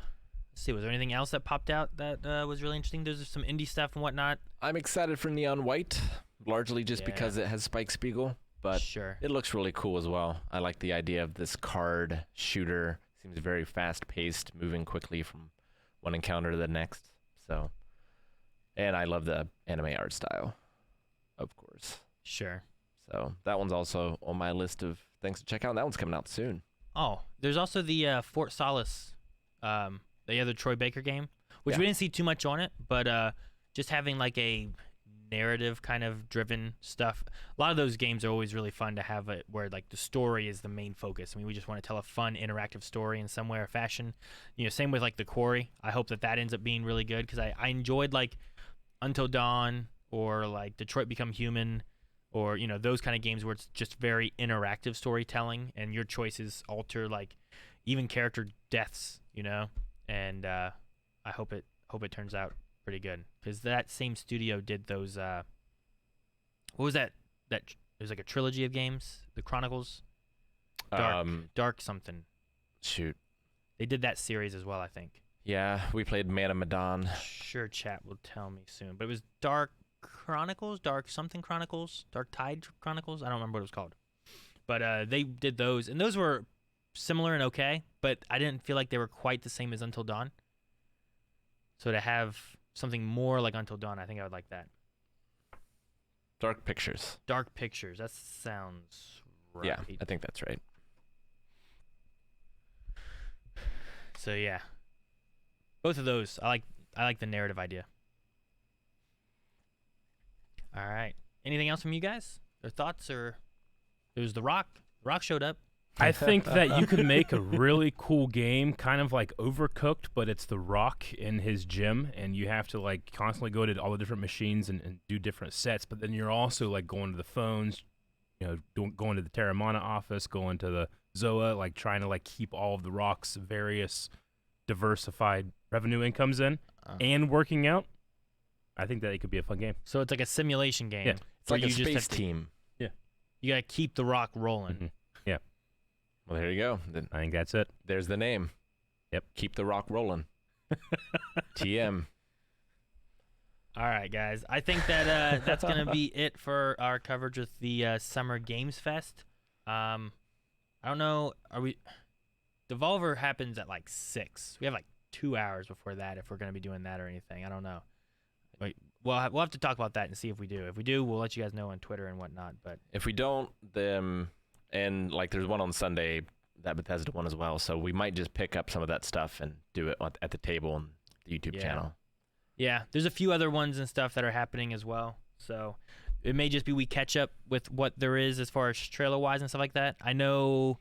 see, was there anything else that popped out that was really interesting? There's some indie stuff and whatnot. I'm excited for Neon White, largely just because it has Spike Spiegel, but it looks really cool as well. I like the idea of this card shooter. Seems very fast-paced, moving quickly from one encounter to the next. So, and I love the anime art style, of course. Sure. So that one's also on my list of things to check out. That one's coming out soon. Oh, there's also the Fort Solis, the other Troy Baker game, which we didn't see too much on it, but just having like a narrative kind of driven stuff. A lot of those games are always really fun to have it where like the story is the main focus. I mean, we just want to tell a fun interactive story in some way or fashion. You know, same with like the Quarry. I hope that ends up being really good because I enjoyed like Until Dawn or like Detroit Become Human or, you know, those kind of games where it's just very interactive storytelling and your choices alter like even character deaths, you know, and I hope it turns out pretty good because that same studio did those what was that? It was like a trilogy of games. The Chronicles. Dark something. Shoot. They did that series as well, I think. Yeah, we played Man of Medan. Sure, chat will tell me soon. But it was Dark Chronicles, Dark something Chronicles, Darktide Chronicles. I don't remember what it was called. But they did those, and those were similar and okay, but I didn't feel like they were quite the same as Until Dawn. So to have something more like Until Dawn, I think I would like that. Dark Pictures. Dark Pictures. That sounds right. Yeah, I think that's right. So yeah, both of those. I like the narrative idea. All right. Anything else from you guys? Or thoughts? Or it was The Rock. The Rock showed up. I think that you could make a really cool game, kind of like Overcooked, but it's The Rock in his gym, and you have to like constantly go to all the different machines and do different sets. But then you're also like going to the phones, going to the Terramana office, going to the Zoa, like trying to like keep all of The Rock's various diversified revenue incomes in and working out. I think that it could be a fun game. So it's like a simulation game. Yeah. It's like a space team. Yeah. You got to keep The Rock rolling. Mm-hmm. Yeah. Well, there you go. Then I think that's it. There's the name. Yep. Keep The Rock rolling. TM. All right, guys. I think that that's going to be it for our coverage with the Summer Games Fest. I don't know. Devolver happens at like 6. We have like 2 hours before that if we're going to be doing that or anything. I don't know. We'll have to talk about that and see if we do. If we do, we'll let you guys know on Twitter and whatnot. But if we don't, then and like there's one on Sunday, that Bethesda one as well. So we might just pick up some of that stuff and do it at the table on the YouTube channel. Yeah, there's a few other ones and stuff that are happening as well. So it may just be we catch up with what there is as far as trailer wise and stuff like that. I know.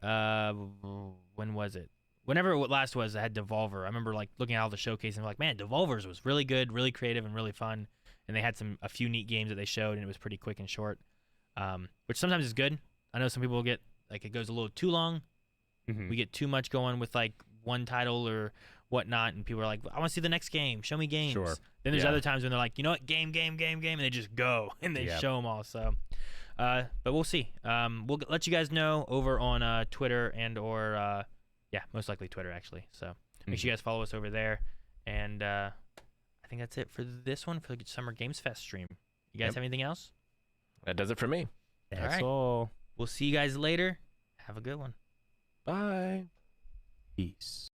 When was it? Whenever it last was, I had Devolver. I remember like looking at all the showcase and like, man, Devolver's was really good, really creative, and really fun. And they had a few neat games that they showed, and it was pretty quick and short, which sometimes is good. I know some people get like it goes a little too long. Mm-hmm. We get too much going with like one title or whatnot, and people are like, I want to see the next game. Show me games. Sure. Then there's other times when they're like, you know what, game, and they just go and they show them all. So, but we'll see. We'll let you guys know over on Twitter and or most likely Twitter actually. So make sure you guys follow us over there. And I think that's it for this one for the Summer Games Fest stream. You guys have anything else? That does it for me. That's all. We'll see you guys later. Have a good one. Bye. Peace.